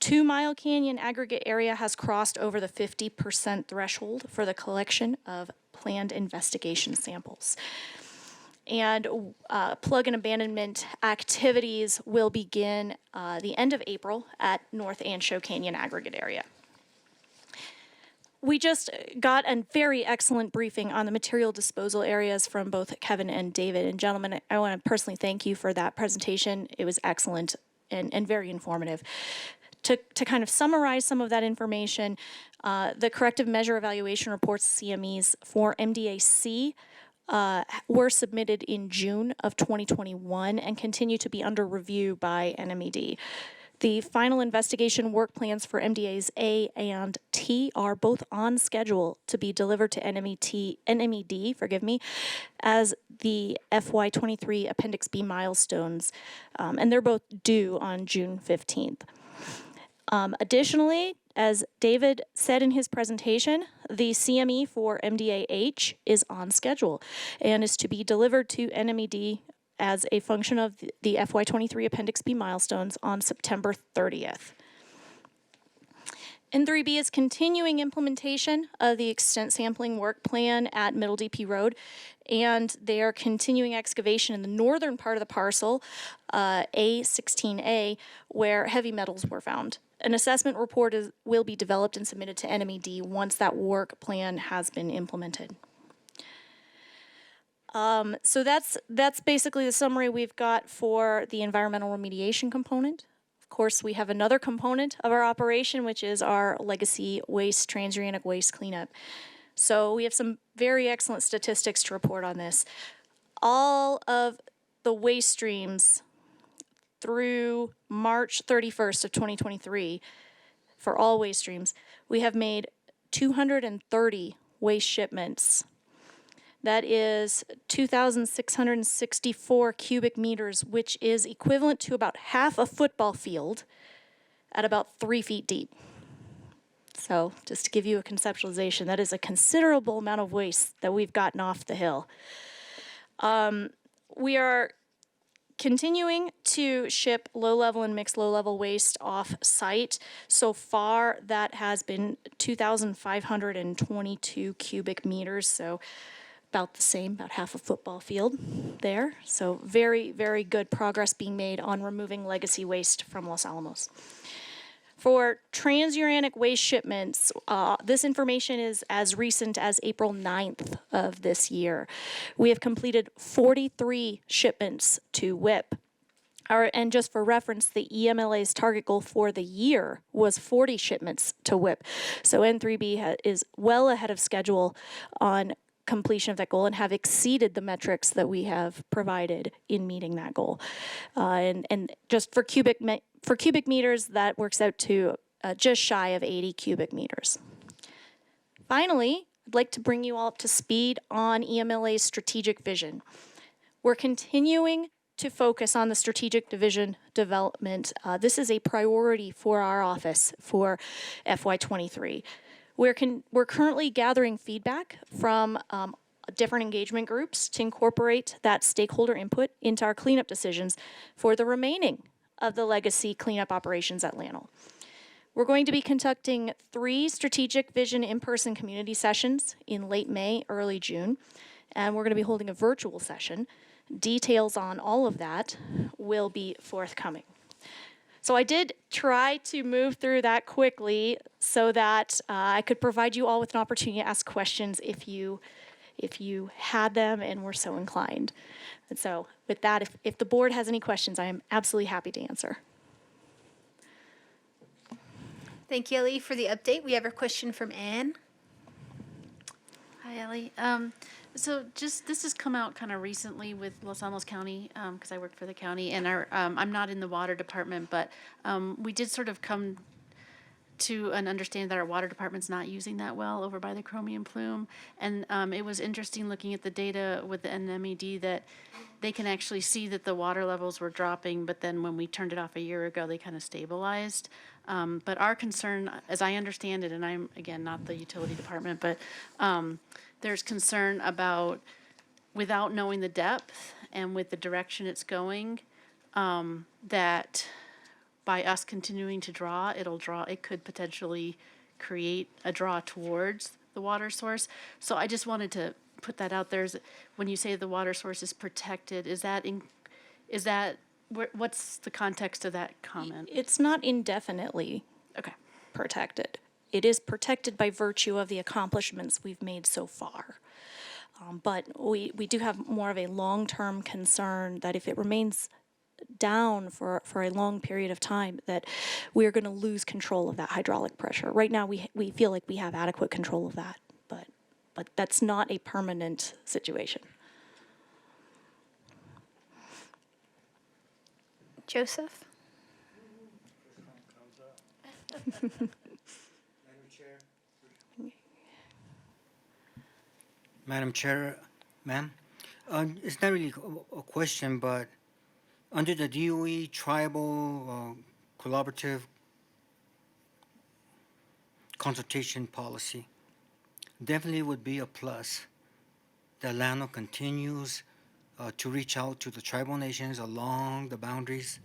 2 Mile Canyon aggregate area has crossed over the 50% threshold for the collection of planned investigation samples. And plug and abandonment activities will begin the end of April at North Ancho Canyon aggregate area. We just got a very excellent briefing on the material disposal areas from both Kevin and David. And gentlemen, I want to personally thank you for that presentation. It was excellent and very informative. To kind of summarize some of that information, the corrective measure evaluation reports, CMEs, for MDAC were submitted in June of 2021 and continue to be under review by NMED. The final investigation work plans for MDAs A and T are both on schedule to be delivered to NMED, as the FY23 Appendix B milestones, and they're both due on June 15th. Additionally, as David said in his presentation, the CME for MDAH is on schedule and is to be delivered to NMED as a function of the FY23 Appendix B milestones on September 30th. N3B is continuing implementation of the extent sampling work plan at Middle DP Road, and they are continuing excavation in the northern part of the parcel, A16A, where heavy metals were found. An assessment report will be developed and submitted to NMED once that work plan has been implemented. So that's basically the summary we've got for the environmental remediation component. Of course, we have another component of our operation, which is our legacy waste, transuranic waste cleanup. So we have some very excellent statistics to report on this. All of the waste streams through March 31st of 2023, for all waste streams, we have made 230 waste shipments. That is 2,664 cubic meters, which is equivalent to about half a football field at about 3 feet deep. So just to give you a conceptualization, that is a considerable amount of waste that we've gotten off the hill. We are continuing to ship low-level and mixed low-level waste off-site. So far, that has been 2,522 cubic meters, so about the same, about half a football field there. So very, very good progress being made on removing legacy waste from Los Alamos. For transuranic waste shipments, this information is as recent as April 9th of this year. We have completed 43 shipments to WIPP. And just for reference, the EMLA's target goal for the year was 40 shipments to WIPP. So N3B is well ahead of schedule on completion of that goal and have exceeded the metrics that we have provided in meeting that goal. And just for cubic meters, that works out to just shy of 80 cubic meters. Finally, I'd like to bring you all up to speed on EMLA's strategic vision. We're continuing to focus on the strategic division development. This is a priority for our office for FY23. We're currently gathering feedback from different engagement groups to incorporate that stakeholder input into our cleanup decisions for the remaining of the legacy cleanup operations at Lannel. We're going to be conducting 3 strategic vision in-person community sessions in late May, early June, and we're going to be holding a virtual session. Details on all of that will be forthcoming. So I did try to move through that quickly so that I could provide you all with an opportunity to ask questions if you had them and were so inclined. And so with that, if the board has any questions, I am absolutely happy to answer.
Thank you, Ellie, for the update. We have a question from Anne.
Hi, Ellie. So this has come out kind of recently with Los Alamos County, because I work for the county, and I'm not in the water department, but we did sort of come to an understanding that our water department's not using that well over by the chromium plume. And it was interesting looking at the data with the NNMCAB that they can actually see that the water levels were dropping, but then when we turned it off a year ago, they kind of stabilized. But our concern, as I understand it, and I'm, again, not the utility department, but there's concern about, without knowing the depth and with the direction it's going, that by us continuing to draw, it could potentially create a draw towards the water source. So I just wanted to put that out there. When you say the water source is protected, what's the context of that comment?
It's not indefinitely protected. It is protected by virtue of the accomplishments we've made so far. But we do have more of a long-term concern that if it remains down for a long period of time, that we're going to lose control of that hydraulic pressure. Right now, we feel like we have adequate control of that, but that's not a permanent situation.
Joseph?
Madam Chair, ma'am, it's not really a question, but under the DOE tribal collaborative consultation policy, definitely would be a plus that Llano continues to reach out to the tribal nations along the boundaries,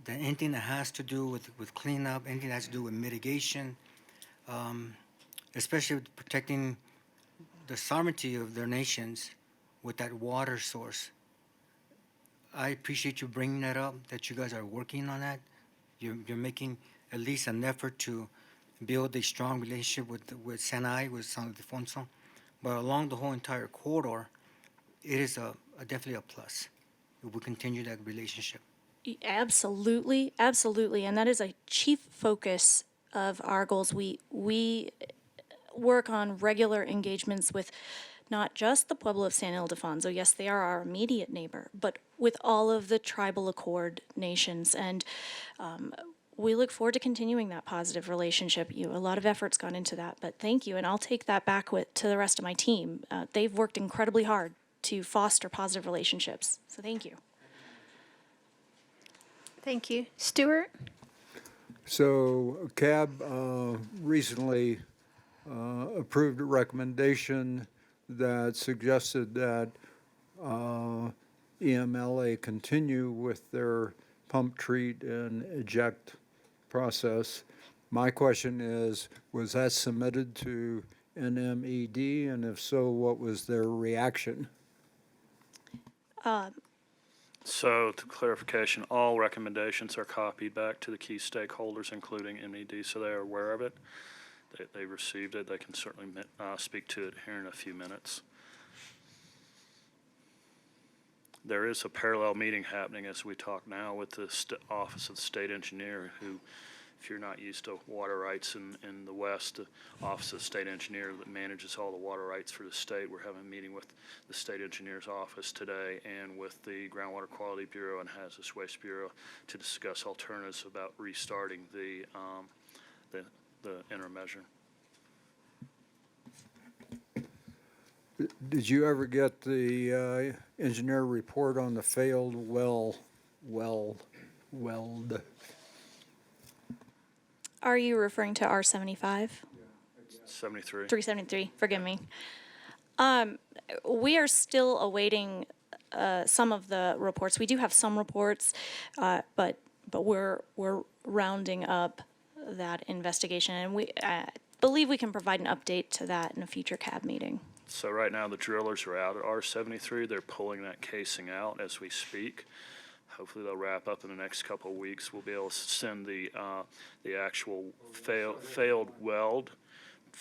that anything that has to do with cleanup, anything that has to do with mitigation, especially with protecting the sovereignty of their nations with that water source. I appreciate you bringing that up, that you guys are working on that. You're making at least an effort to build a strong relationship with Sanai, with San Ildefonso. But along the whole entire corridor, it is definitely a plus if we continue that relationship.
Absolutely, absolutely. And that is a chief focus of our goals. We work on regular engagements with not just the Pueblo of San Ildefonso, yes, they are our immediate neighbor, but with all of the tribal accord nations. And we look forward to continuing that positive relationship. A lot of effort's gone into that, but thank you. And I'll take that back to the rest of my team. They've worked incredibly hard to foster positive relationships. So thank you.
Thank you. Stuart?
So CAB recently approved a recommendation that suggested that EMLA continue with their pump, treat, and eject process. My question is, was that submitted to NMED, and if so, what was their reaction?
So, to clarification, all recommendations are copied back to the key stakeholders, including MDAs, so they are aware of it. They received it. They can certainly speak to it here in a few minutes. There is a parallel meeting happening as we talk now with the Office of the State Engineer, who, if you're not used to water rights in the West, the Office of the State Engineer that manages all the water rights for the state. We're having a meeting with the State Engineer's office today and with the Groundwater Quality Bureau and Hazardous Waste Bureau to discuss alternatives about restarting the intermeasure.
Did you ever get the engineer report on the failed weld?
Are you referring to R75?
73.
373, forgive me. We are still awaiting some of the reports. We do have some reports, but we're rounding up that investigation, and we believe we can provide an update to that in a future CAB meeting.
So right now the drillers are out at R73. They're pulling that casing out as we speak. Hopefully they'll wrap up in the next couple of weeks. We'll be able to send the actual failed weld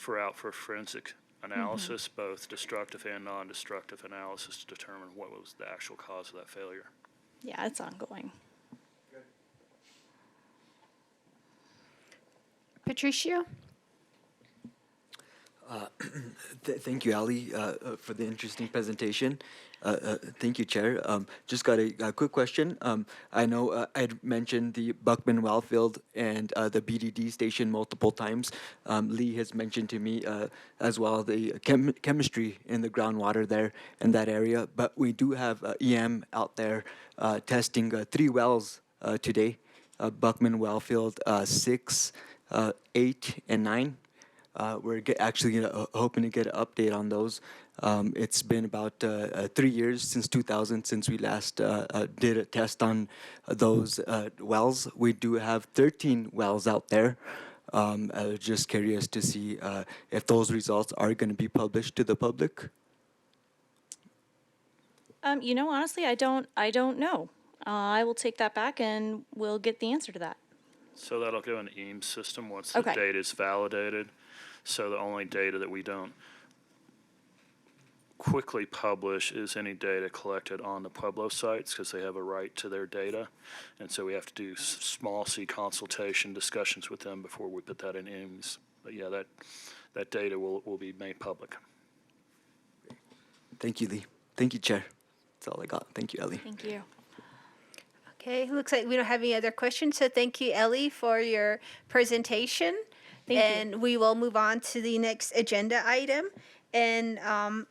out for forensic analysis, both destructive and non-destructive analysis, to determine what was the actual cause of that failure.
Yeah, it's ongoing.
Patricio?
Thank you, Ali, for the interesting presentation. Thank you, Chair. Just got a quick question. I know I'd mentioned the Buckman Wellfield and the BDD station multiple times. Lee has mentioned to me as well the chemistry in the groundwater there in that area. But we do have EM out there testing 3 wells today, Buckman Wellfield 6, 8, and 9. We're actually hoping to get an update on those. It's been about 3 years since 2000 since we last did a test on those wells. We do have 13 wells out there. I was just curious to see if those results are going to be published to the public.
Honestly, I don't know. I will take that back and we'll get the answer to that.
So that'll go in the EAMS system once the
Okay.
data is validated. So the only data that we don't quickly publish is any data collected on the Pueblo sites, because they have a right to their data. And so we have to do small C consultation discussions with them before we put that in EAMS. But yeah, that data will be made public.
Thank you, Lee. Thank you, Chair. That's all I got. Thank you, Ellie.
Thank you.
Okay, looks like we don't have any other questions, so thank you, Ellie, for your presentation. And we will move on to the next agenda item and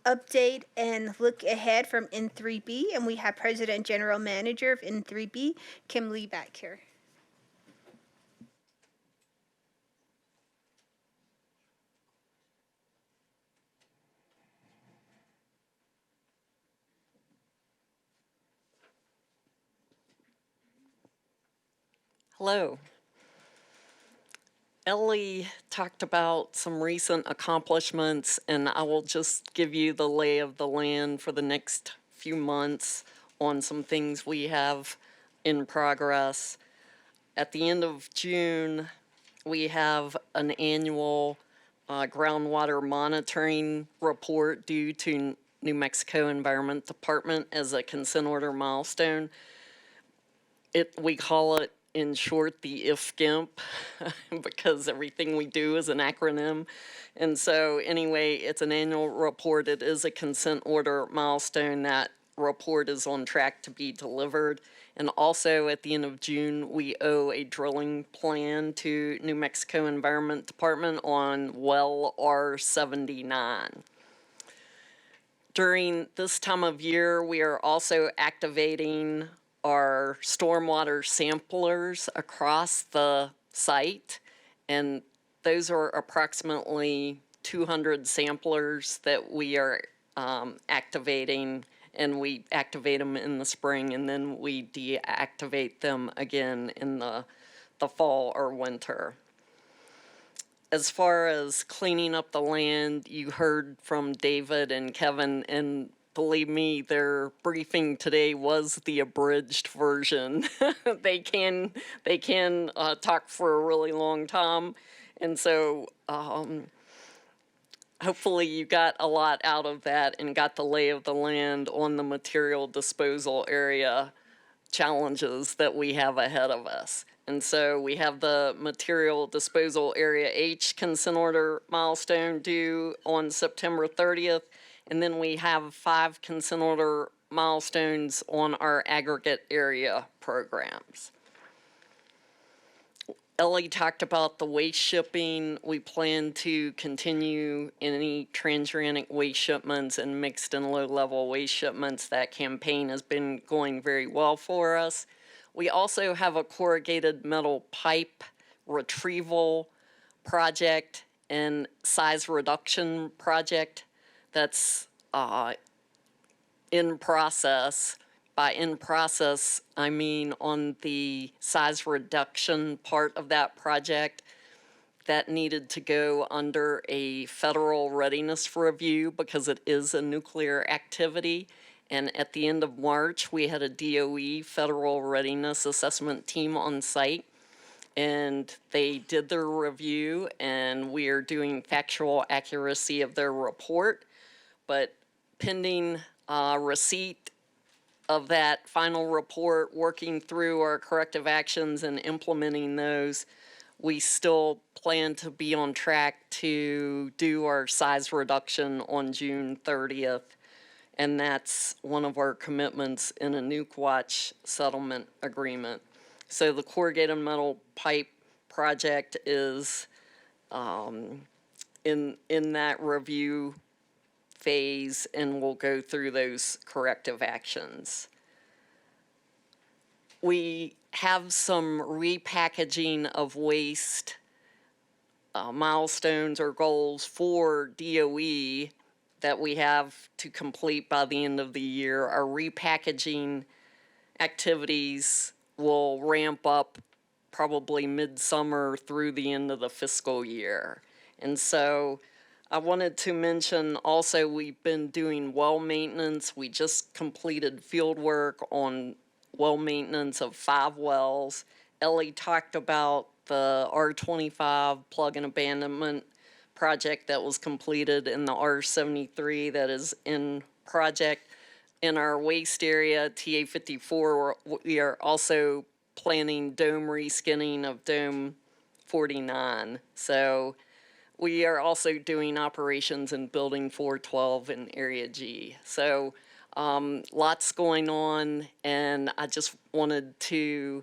update and look ahead from N3B. And we have President General Manager of N3B, Kim Lee, back here.
Hello. Ellie talked about some recent accomplishments, and I will just give you the lay of the land for the next few months on some things we have in progress. At the end of June, we have an annual groundwater monitoring report due to New Mexico Environment Department as a consent order milestone. We call it, in short, the IFGIMP, because everything we do is an acronym. And so anyway, it's an annual report. It is a consent order milestone. That report is on track to be delivered. And also at the end of June, we owe a drilling plan to New Mexico Environment Department on well R79. During this time of year, we are also activating our stormwater samplers across the site, and those are approximately 200 samplers that we are activating, and we activate them in the spring, and then we deactivate them again in the fall or winter. As far as cleaning up the land, you heard from David and Kevin, and believe me, their briefing today was the abridged version. they can talk for a really long time, and so hopefully you got a lot out of that and got the lay of the land on the material disposal area challenges that we have ahead of us. And so we have the material disposal area H consent order milestone due on September 30th. And then we have 5 consent order milestones on our aggregate area programs. Ellie talked about the waste shipping. We plan to continue any transuranic waste shipments and mixed and low-level waste shipments. That campaign has been going very well for us. We also have a corrugated metal pipe retrieval project and size reduction project that's in process. By in process, I mean on the size reduction part of that project that needed to go under a federal readiness review because it is a nuclear activity. And at the end of March, we had a DOE federal readiness assessment team on site. And they did their review, and we are doing factual accuracy of their report. But pending receipt of that final report, working through our corrective actions and implementing those, we still plan to be on track to do our size reduction on June 30th. And that's one of our commitments in a Nuke Watch settlement agreement. So the corrugated metal pipe project is in that review phase, and we'll go through those corrective actions. We have some repackaging of waste milestones or goals for DOE that we have to complete by the end of the year. Our repackaging activities will ramp up probably midsummer through the end of the fiscal year. And so I wanted to mention also we've been doing well maintenance. We just completed field work on well maintenance of 5 wells. Ellie talked about the R25 plug and abandonment project that was completed in the R73 that is in project. In our waste area, TA54, we are also planning dome reskinning of dome 49. So we are also doing operations in building 412 in area G. So lots going on, and I just wanted to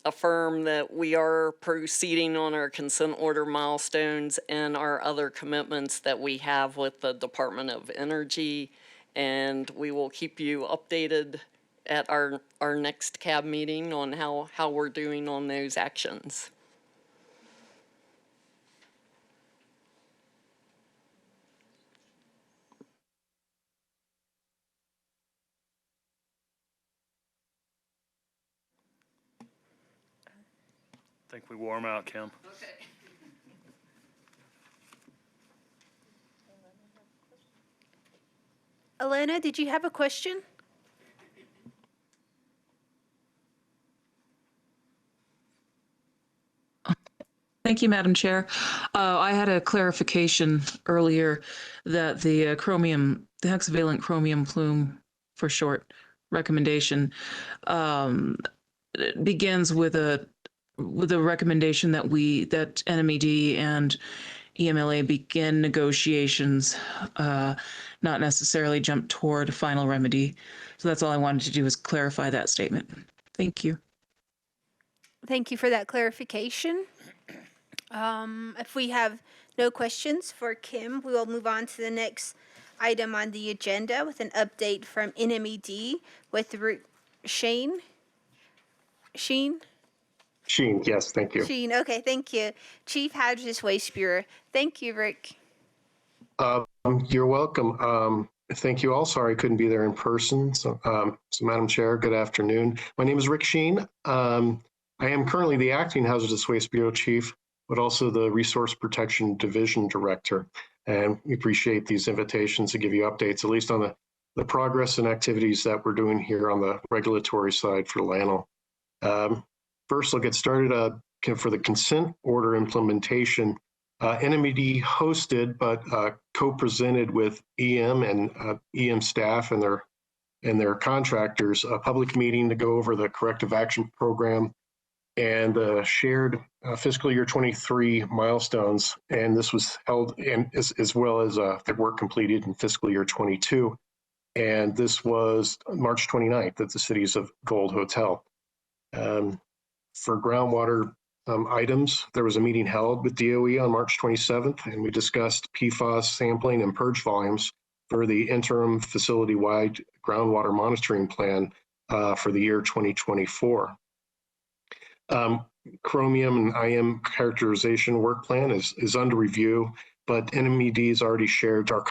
affirm that we are proceeding on our consent order milestones and our other commitments that we have with the Department of Energy, and we will keep you updated at our next CAB meeting on how we're doing on those actions.
I think we wore them out, Kim.
Okay. Elena, did you have a question?
Thank you, Madam Chair. I had a clarification earlier that the hexavalent chromium plume, for short, recommendation begins with a recommendation that NMED and EMLA begin negotiations, not necessarily jump toward a final remedy. So that's all I wanted to do is clarify that statement. Thank you.
Thank you for that clarification. If we have no questions for Kim, we will move on to the next item on the agenda with an update from NMED with Sheen, yes, thank you. Sheen, okay, thank you. Chief Hazardous Waste Bureau. Thank you, Rick.
You're welcome. Thank you all. Sorry I couldn't be there in person. So Madam Chair, good afternoon. My name is Rick Sheen. I am currently the acting Hazardous Waste Bureau Chief, but also the Resource Protection Division Director. And we appreciate these invitations to give you updates, at least on the the progress and activities that we're doing here on the regulatory side for LANL. First, I'll get started for the consent order implementation. NMED hosted but co-presented with EM and EM staff and their contractors a public meeting to go over the corrective action program and the shared fiscal year 23 milestones. And this was held as well as the work completed in fiscal year 22. And this was March 29th at the Cities of Gold Hotel. For groundwater items, there was a meeting held with DOE on March 27th, and we discussed PFAS sampling and purge volumes for the interim facility-wide groundwater monitoring plan for the year 2024. Chromium and IM characterization work plan is under review, but NMED has already shared our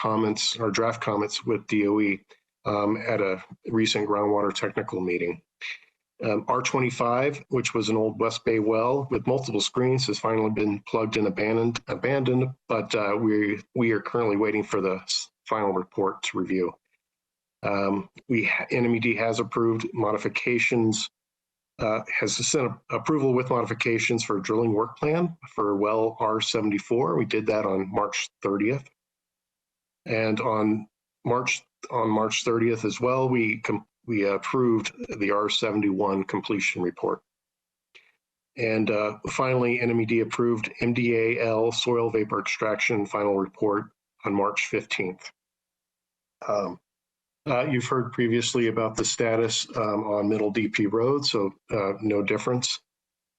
draft comments with DOE at a recent groundwater technical meeting. R25, which was an old West Bay well with multiple screens, has finally been plugged and abandoned, but we are currently waiting for the final report to review. NMED has approved modifications, has sent approval with modifications for a drilling work plan for well R74. We did that on March 30th. And on March 30th as well, we approved the R71 completion report. And finally, NMED approved MDAL soil vapor extraction final report on March 15th. You've heard previously about the status on Middle DP Road, so no difference.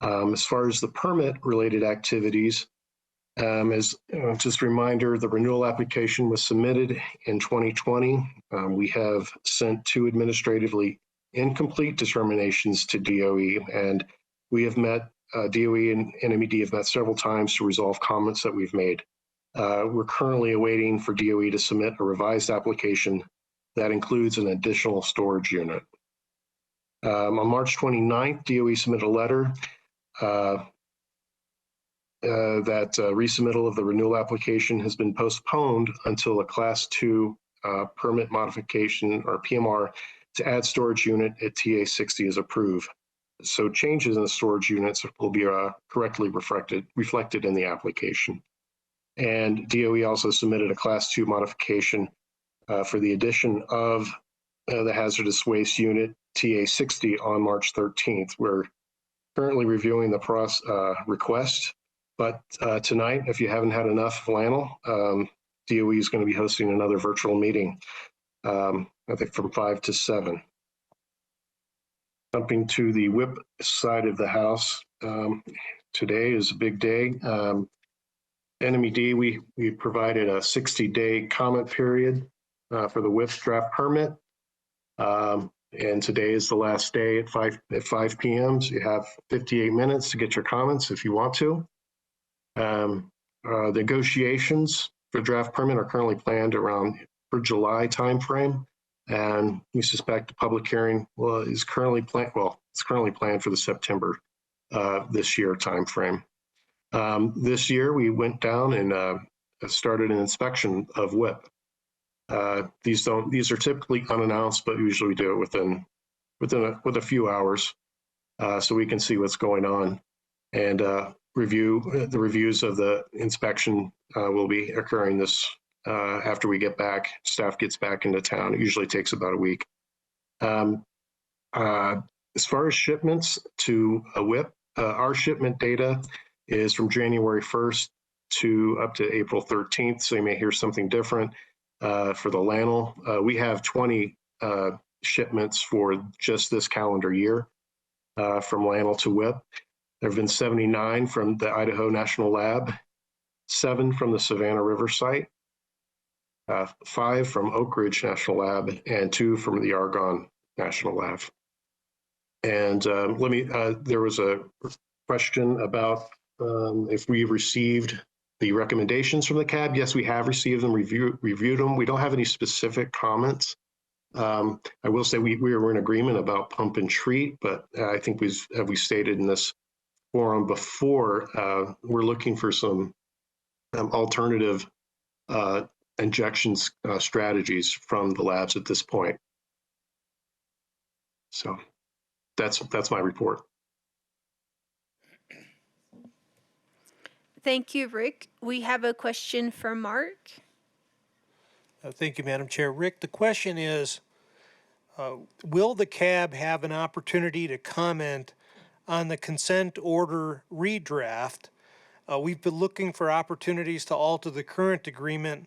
As far as the permit-related activities, just a reminder, the renewal application was submitted in 2020. We have sent 2 administratively incomplete determinations to DOE, and we have met, DOE and NMED have met several times to resolve comments that we've made. We're currently awaiting for DOE to submit a revised application that includes an additional storage unit. On March 29th, DOE submitted a letter that resubmittal of the renewal application has been postponed until a Class 2 permit modification or PMR to add storage unit at TA60 is approved. So changes in the storage units will be correctly reflected in the application. And DOE also submitted a Class 2 modification for the addition of the hazardous waste unit TA60 on March 13th. We're currently reviewing the request, but tonight, if you haven't had enough flannel, DOE is going to be hosting another virtual meeting, I think from 5 to 7. Jumping to the WIPP side of the house, today is a big day. NMED, we provided a 60-day comment period for the WIPP draft permit. And today is the last day at 5 p.m. So you have 58 minutes to get your comments if you want to. Negotiations for draft permit are currently planned for July timeframe. And we suspect the public hearing is currently planned. Well, it's currently planned for the September this year timeframe. This year we went down and started an inspection of WIPP. These are typically unannounced, but usually we do it with a few hours, so we can see what's going on. And the reviews of the inspection will be occurring after we get back. Staff gets back into town. It usually takes about a week. As far as shipments to a WIPP, our shipment data is from January 1st to up to April 13th. So you may hear something different. For the LANL, we have 20 shipments for just this calendar year from LANL to WIPP. There have been 79 from the Idaho National Lab, 7 from the Savannah River site, 5 from Oak Ridge National Lab, and 2 from the Argonne National Lab. And there was a question about if we received the recommendations from the CAB. Yes, we have received them, reviewed them. We don't have any specific comments. I will say we were in agreement about pump and treat, but I think we stated in this forum before, we're looking for some alternative injection strategies from the labs at this point. So that's my report.
Thank you, Rick. We have a question from Mark.
Thank you, Madam Chair. Rick, the question is, will the CAB have an opportunity to comment on the consent order redraft? We've been looking for opportunities to alter the current agreement.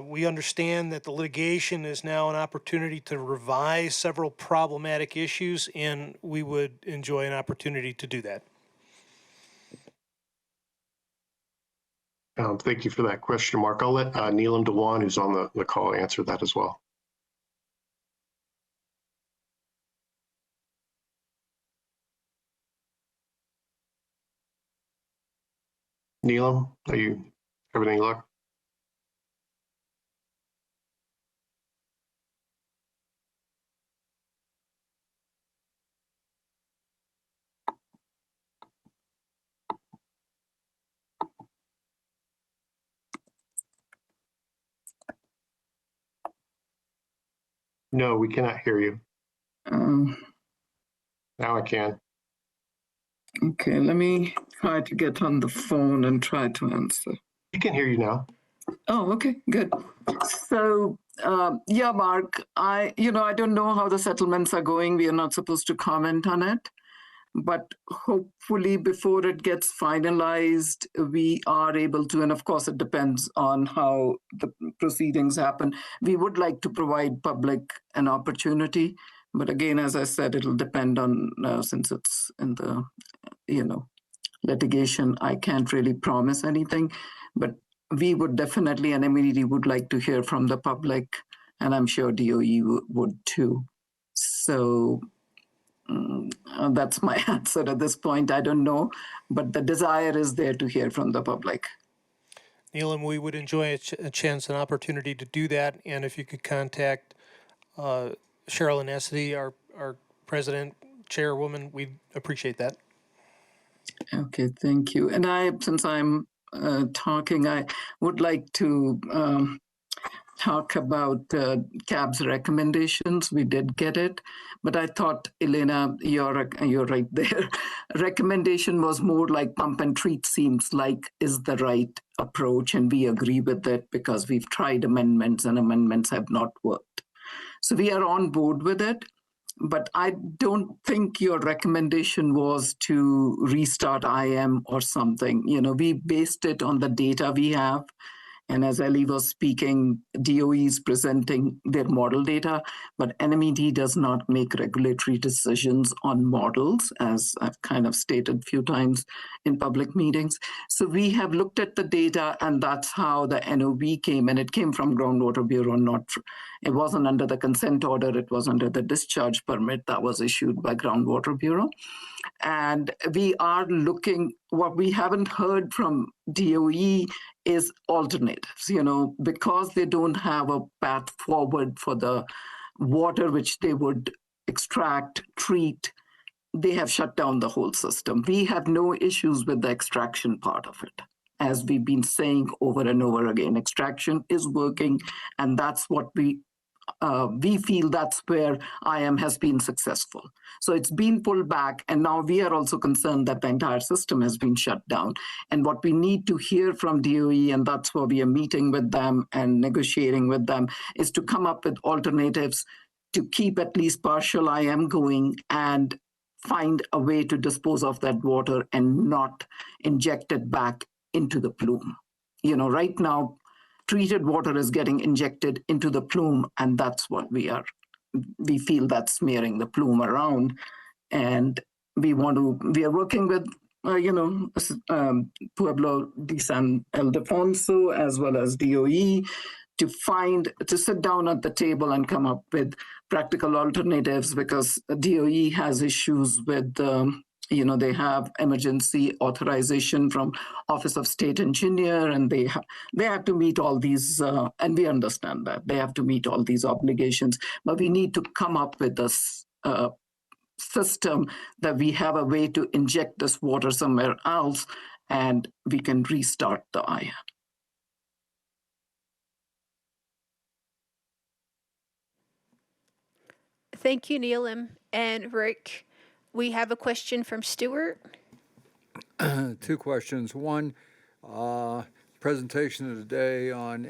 We understand that the litigation is now an opportunity to revise several problematic issues, and we would enjoy an opportunity to do that.
Thank you for that question, Mark. I'll let Neelam Dewan, who's on the call, answer that as well. Neelam, are you having any luck? No, we cannot hear you. Now I can.
Okay, let me try to get on the phone and try to answer.
We can hear you now.
Oh, okay, good. So, yeah, Mark, I don't know how the settlements are going. We are not supposed to comment on it. But hopefully before it gets finalized, we are able to, and of course it depends on how the proceedings happen. We would like to provide public an opportunity, but again, as I said, it'll depend on, since it's in the, litigation, I can't really promise anything, but we would definitely, and MDA would like to hear from the public, and I'm sure DOE would too. So, that's my answer at this point. I don't know, but the desire is there to hear from the public.
Neelam, we would enjoy a chance, an opportunity to do that. And if you could contact Cheryl Anessity, our president, chairwoman, we'd appreciate that.
Okay, thank you. And since I'm talking, I would like to talk about CAB's recommendations. We did get it, but I thought, Elena, you're right there. Recommendation was more like pump and treat seems like is the right approach, and we agree with it because we've tried amendments and amendments have not worked. So we are on board with it, but I don't think your recommendation was to restart IM or something. We based it on the data we have. And as Ellie was speaking, DOE is presenting their model data, but NMED does not make regulatory decisions on models, as I've kind of stated a few times in public meetings. So we have looked at the data, and that's how the NOV came, and it came from Groundwater Bureau. It wasn't under the consent order, it was under the discharge permit that was issued by Groundwater Bureau. And we are looking, what we haven't heard from DOE is alternatives, because they don't have a path forward for the water which they would extract, treat, they have shut down the whole system. We have no issues with the extraction part of it. As we've been saying over and over again, extraction is working, and that's what we feel that's where IM has been successful. So it's been pulled back, and now we are also concerned that the entire system has been shut down. And what we need to hear from DOE, and that's why we are meeting with them and negotiating with them, is to come up with alternatives to keep at least partial IM going and find a way to dispose of that water and not inject it back into the plume. Right now, treated water is getting injected into the plume, and that's what we feel that's smearing the plume around. And we are working with, Pueblo de San Ildefonso as well as DOE to sit down at the table and come up with practical alternatives, because DOE has issues with they have emergency authorization from Office of State Engineer, and they have to meet all these, and we understand that they have to meet all these obligations. But we need to come up with this system that we have a way to inject this water somewhere else, and we can restart the IM.
Thank you, Neelam and Rick. We have a question from Stuart.
Two questions. One, presentation of the day on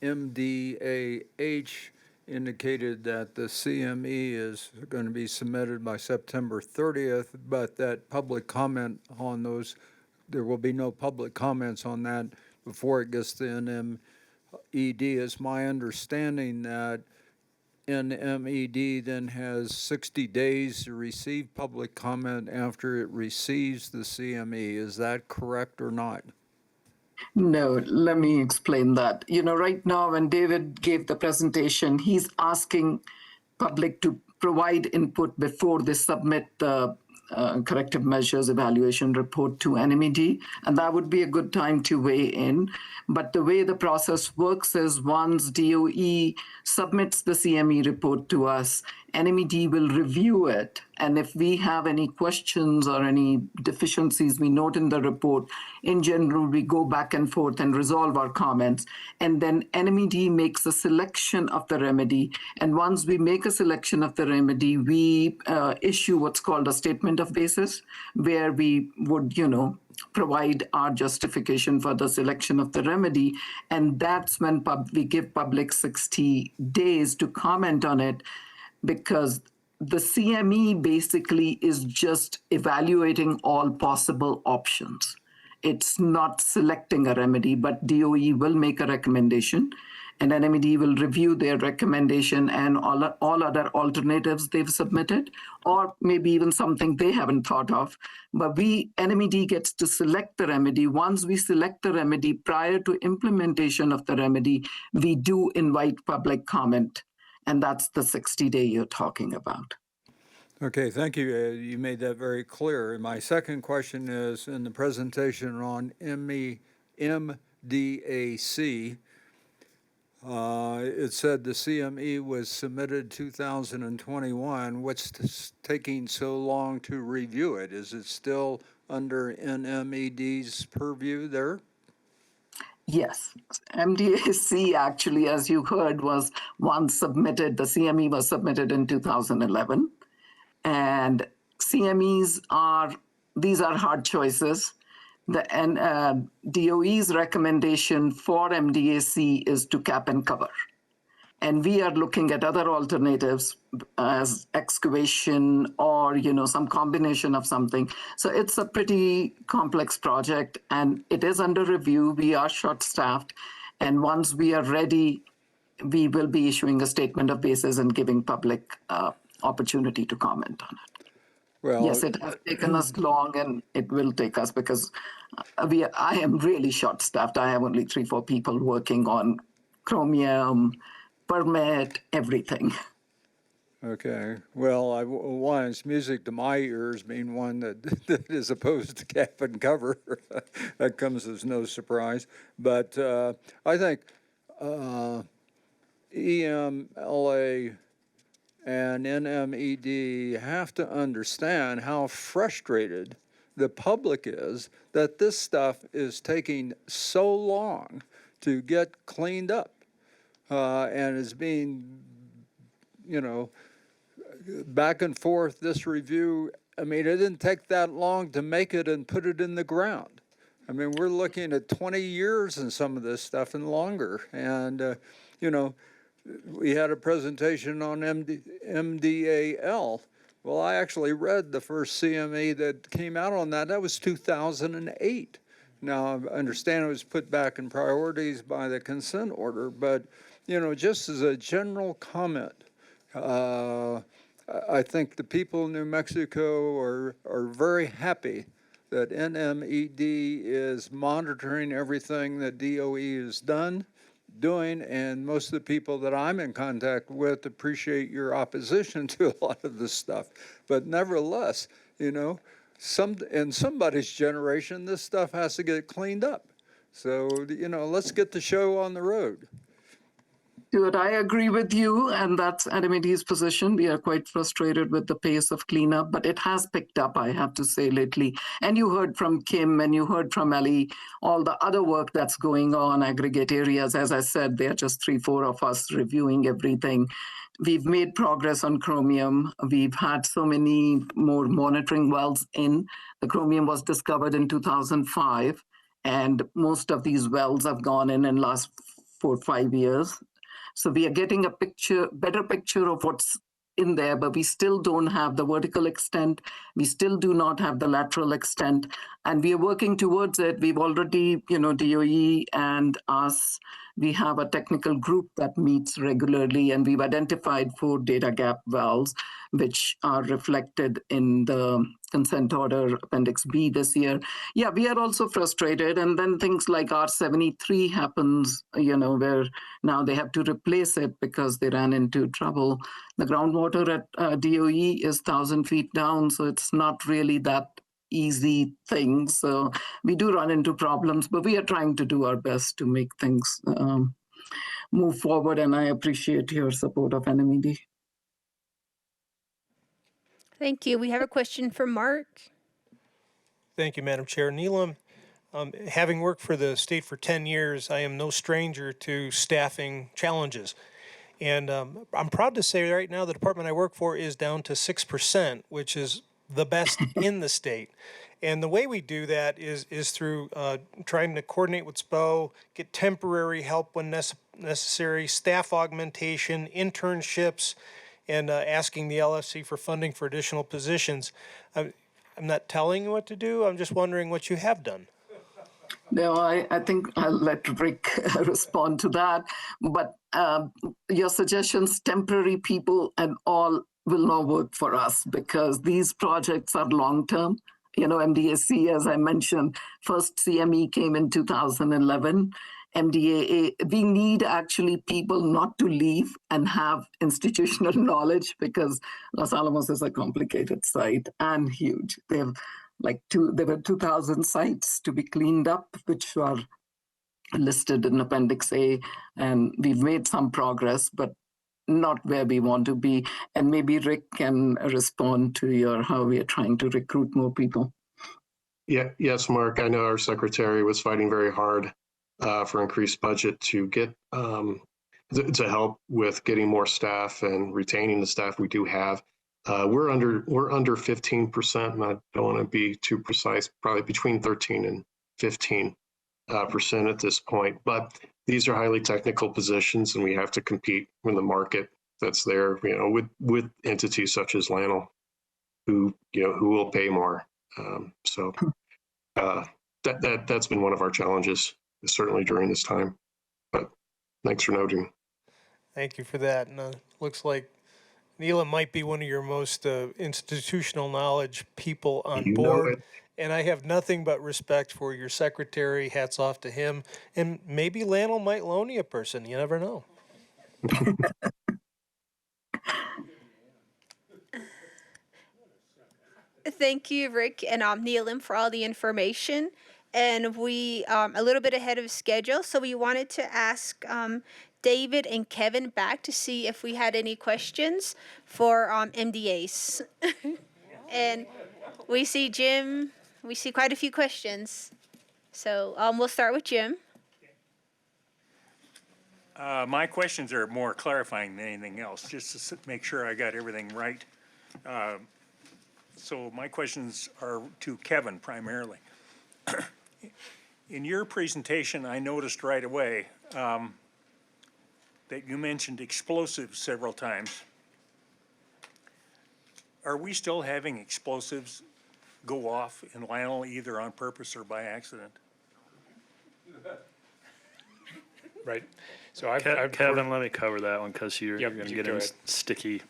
MDAH indicated that the CME is going to be submitted by September 30th, but that public comment on those, there will be no public comments on that before it gets to NMED. It's my understanding that NMED then has 60 days to receive public comment after it receives the CME. Is that correct or not?
No, let me explain that. Right now, when David gave the presentation, he's asking public to provide input before they submit the corrective measures evaluation report to NMED, and that would be a good time to weigh in. But the way the process works is once DOE submits the CME report to us, NMED will review it. And if we have any questions or any deficiencies we note in the report, in general, we go back and forth and resolve our comments. And then NMED makes a selection of the remedy. And once we make a selection of the remedy, we issue what's called a statement of basis, where we would, provide our justification for the selection of the remedy. And that's when we give public 60 days to comment on it, because the CME basically is just evaluating all possible options. It's not selecting a remedy, but DOE will make a recommendation, and NMED will review their recommendation and all other alternatives they've submitted, or maybe even something they haven't thought of. But NMED gets to select the remedy. Once we select the remedy, prior to implementation of the remedy, we do invite public comment. And that's the 60-day you're talking about.
Okay, thank you. You made that very clear. And my second question is, in the presentation on MDAC, it said the CME was submitted 2021. What's taking so long to review it? Is it still under NMED's purview there?
Yes. MDAC actually, as you heard, was once submitted. The CME was submitted in 2011. And CMEs these are hard choices. DOE's recommendation for MDAC is to cap and cover. And we are looking at other alternatives as excavation or, some combination of something. So it's a pretty complex project, and it is under review. We are short-staffed. And once we are ready, we will be issuing a statement of basis and giving public opportunity to comment on it.
Well,
yes, it has taken us long, and it will take us because I am really short-staffed. I have only 3-4 people working on chromium, permit, everything.
Okay. Well, one, it's music to my ears, being one that is opposed to cap and cover. That comes as no surprise. But I think EMLA and NMED have to understand how frustrated the public is that this stuff is taking so long to get cleaned up and is being, back and forth, this review. I mean, it didn't take that long to make it and put it in the ground. I mean, we're looking at 20 years in some of this stuff and longer. And, we had a presentation on MDAL. Well, I actually read the first CME that came out on that. That was 2008. Now, I understand it was put back in priorities by the consent order, but, just as a general comment, I think the people in New Mexico are very happy that NMED is monitoring everything that DOE has doing, and most of the people that I'm in contact with appreciate your opposition to a lot of this stuff. But nevertheless, in somebody's generation, this stuff has to get cleaned up. So, let's get the show on the road.
Stuart, I agree with you, and that's NMED's position. We are quite frustrated with the pace of cleanup, but it has picked up, I have to say, lately. And you heard from Kim and you heard from Ellie, all the other work that's going on, aggregate areas. As I said, there are just 3-4 of us reviewing everything. We've made progress on chromium. We've had so many more monitoring wells in. The chromium was discovered in 2005, and most of these wells have gone in last 4 or 5 years. So we are getting a better picture of what's in there, but we still don't have the vertical extent. We still do not have the lateral extent, and we are working towards it. We've already, DOE and us, we have a technical group that meets regularly, and we've identified 4 data gap wells, which are reflected in the consent order Appendix B this year. Yeah, we are also frustrated. And then things like R73 happens, where now they have to replace it because they ran into trouble. The groundwater at DOE is 1,000 feet down, so it's not really that easy thing. So we do run into problems, but we are trying to do our best to make things move forward. And I appreciate your support of NMED.
Thank you. We have a question from Mark.
Thank you, Madam Chair. Neelam, having worked for the state for 10 years, I am no stranger to staffing challenges. And I'm proud to say right now the department I work for is down to 6%, which is the best in the state. And the way we do that is through trying to coordinate with SPO, get temporary help when necessary, staff augmentation, internships, and asking the LFC for funding for additional positions. I'm not telling you what to do. I'm just wondering what you have done.
No, I think I'll let Rick respond to that. But your suggestions, temporary people and all, will not work for us because these projects are long-term. MDAC, as I mentioned, first CME came in 2011. MDAA, we need actually people not to leave and have institutional knowledge because Los Alamos is a complicated site and huge. There were 2,000 sites to be cleaned up, which are listed in Appendix A, and we've made some progress, but not where we want to be. And maybe Rick can respond to how we are trying to recruit more people.
Yeah, yes, Mark. I know our secretary was fighting very hard for increased budget to get to help with getting more staff and retaining the staff we do have. We're under 15%, and I don't want to be too precise. Probably between 13 and 15% at this point. But these are highly technical positions, and we have to compete in the market that's there. With entities such as Lanel, who will pay more. So that's been one of our challenges, certainly during this time. But thanks for noting.
Thank you for that. And looks like Neelam might be one of your most institutional knowledge people on board. And I have nothing but respect for your secretary. Hats off to him. And maybe Lanel might loan you a person. You never know.
Thank you, Rick and Neelam, for all the information. And we a little bit ahead of schedule, so we wanted to ask David and Kevin back to see if we had any questions for MDAs. And we see Jim. We see quite a few questions. So we'll start with Jim.
My questions are more clarifying than anything else, just to make sure I got everything right. So my questions are to Kevin primarily. In your presentation, I noticed right away that you mentioned explosives several times. Are we still having explosives go off in Lanel either on purpose or by accident?
Right. So
Kevin, let me cover that one because you're going to get in a sticky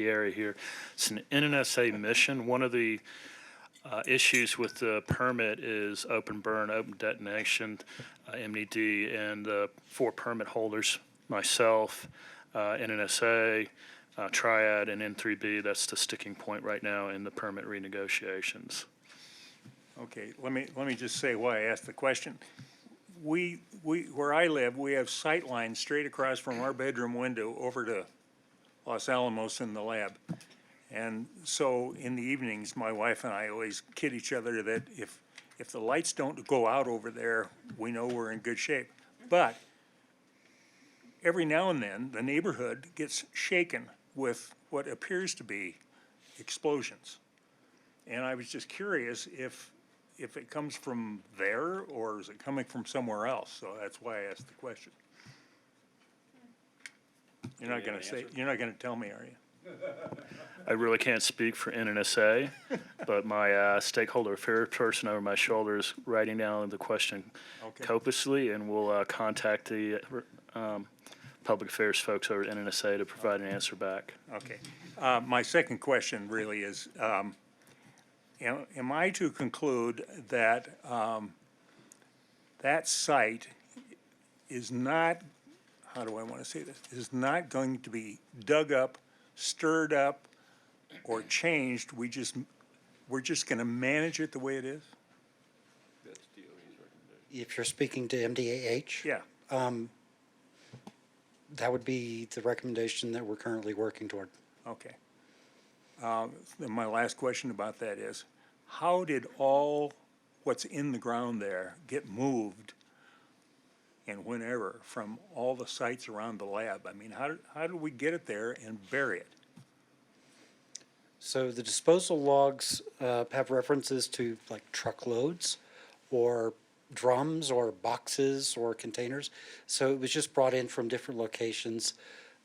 area here. It's an NNSA mission. One of the issues with the permit is open burn, open detonation, MDD, and the 4 permit holders, myself, NNSA, Triad, and N3B. That's the sticking point right now in the permit renegotiations.
Okay, let me just say why I asked the question. where I live, we have sight lines straight across from our bedroom window over to Los Alamos in the lab. And so in the evenings, my wife and I always kid each other that if the lights don't go out over there, we know we're in good shape. But every now and then, the neighborhood gets shaken with what appears to be explosions. And I was just curious if it comes from there or is it coming from somewhere else? So that's why I asked the question. You're not gonna say, you're not gonna tell me, are you?
I really can't speak for NNSA, but my stakeholder affairs person over my shoulder is writing down the question copiously, and we'll contact the public affairs folks over at NNSA to provide an answer back.
Okay. My second question really is, am I to conclude that that site is not, how do I want to say this, is not going to be dug up, stirred up, or changed? We're just going to manage it the way it is?
If you're speaking to MDAH?
Yeah.
That would be the recommendation that we're currently working toward.
Okay. Then my last question about that is, how did all what's in the ground there get moved and whenever from all the sites around the lab? I mean, how did we get it there and bury it?
So the disposal logs have references to like truckloads or drums or boxes or containers. So it was just brought in from different locations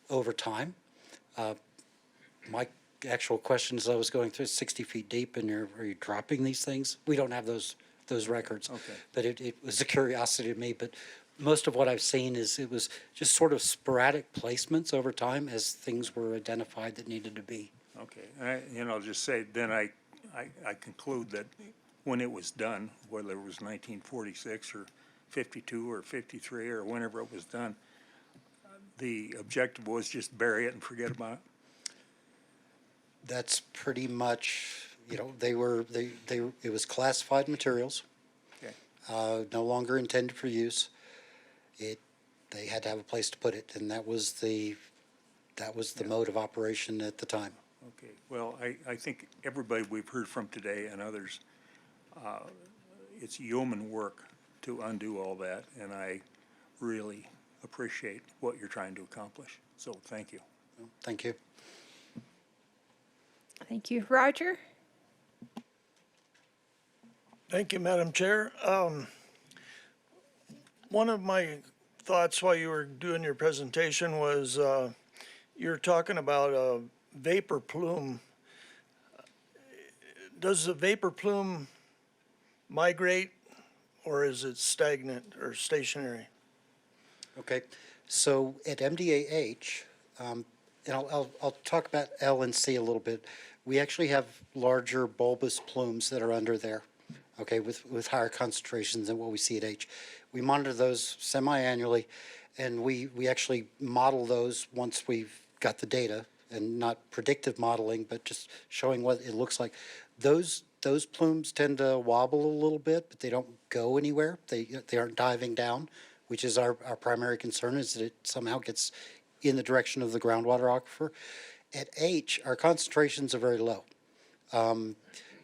over time. My actual question as I was going through 60 feet deep, and are you dropping these things? We don't have those records.
Okay.
But it was a curiosity to me. But most of what I've seen is it was just sort of sporadic placements over time as things were identified that needed to be.
Okay. I'll just say, then I conclude that when it was done, whether it was 1946 or 52 or 53 or whenever it was done, the objective was just bury it and forget about it?
That's pretty much, it was classified materials.
Okay.
No longer intended for use. They had to have a place to put it, and that was the mode of operation at the time.
Okay. Well, I think everybody we've heard from today and others, it's yeoman work to undo all that, and I really appreciate what you're trying to accomplish. So thank you.
Thank you.
Thank you. Roger?
Thank you, Madam Chair. One of my thoughts while you were doing your presentation was you're talking about a vapor plume. Does the vapor plume migrate, or is it stagnant or stationary?
Okay, so at MDAH, and I'll talk about L and C a little bit. We actually have larger bulbous plumes that are under there, okay, with higher concentrations than what we see at H. We monitor those semi-annually, and we actually model those once we've got the data, and not predictive modeling, but just showing what it looks like. Those plumes tend to wobble a little bit, but they don't go anywhere. They aren't diving down, which is our primary concern, is that it somehow gets in the direction of the groundwater aquifer. At H, our concentrations are very low.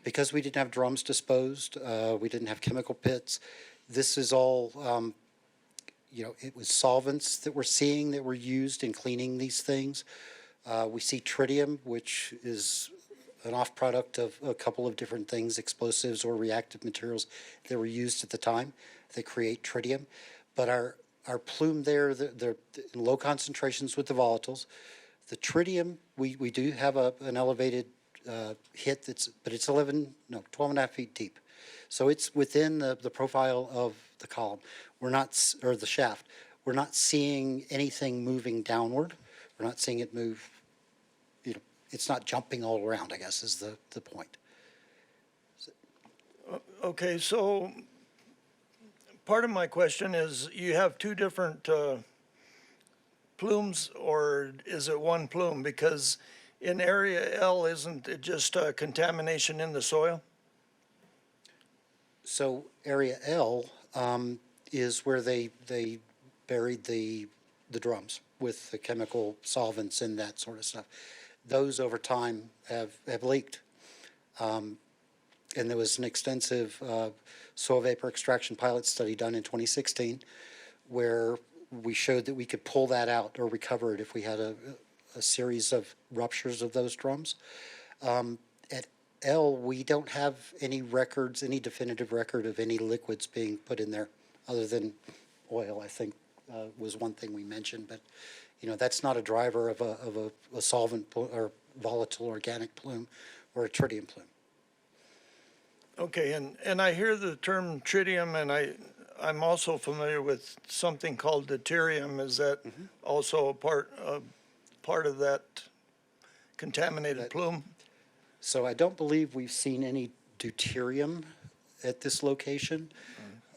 Because we didn't have drums disposed, we didn't have chemical pits. This is all, it was solvents that we're seeing that were used in cleaning these things. We see tritium, which is an off-product of a couple of different things, explosives or reactive materials that were used at the time that create tritium. But our plume there, they're in low concentrations with the volatiles. The tritium, we do have an elevated hit but it's 12 and a half feet deep. So it's within the profile of the column. Or the shaft. We're not seeing anything moving downward. We're not seeing it move, it's not jumping all around, I guess, is the point.
Okay, so part of my question is, you have two different plumes, or is it one plume? Because in area L, isn't it just contamination in the soil?
So area L, is where they buried the drums with the chemical solvents and that sort of stuff. Those over time have leaked. And there was an extensive soil vapor extraction pilot study done in 2016 where we showed that we could pull that out or recover it if we had a series of ruptures of those drums. At L, we don't have any records, any definitive record of any liquids being put in there other than oil, I think, was one thing we mentioned. But, you know, that's not a driver of a solvent or volatile organic plume or a tritium plume.
Okay, and I hear the term tritium, and I'm also familiar with something called deuterium. Is that also a part of that contaminated plume?
So I don't believe we've seen any deuterium at this location.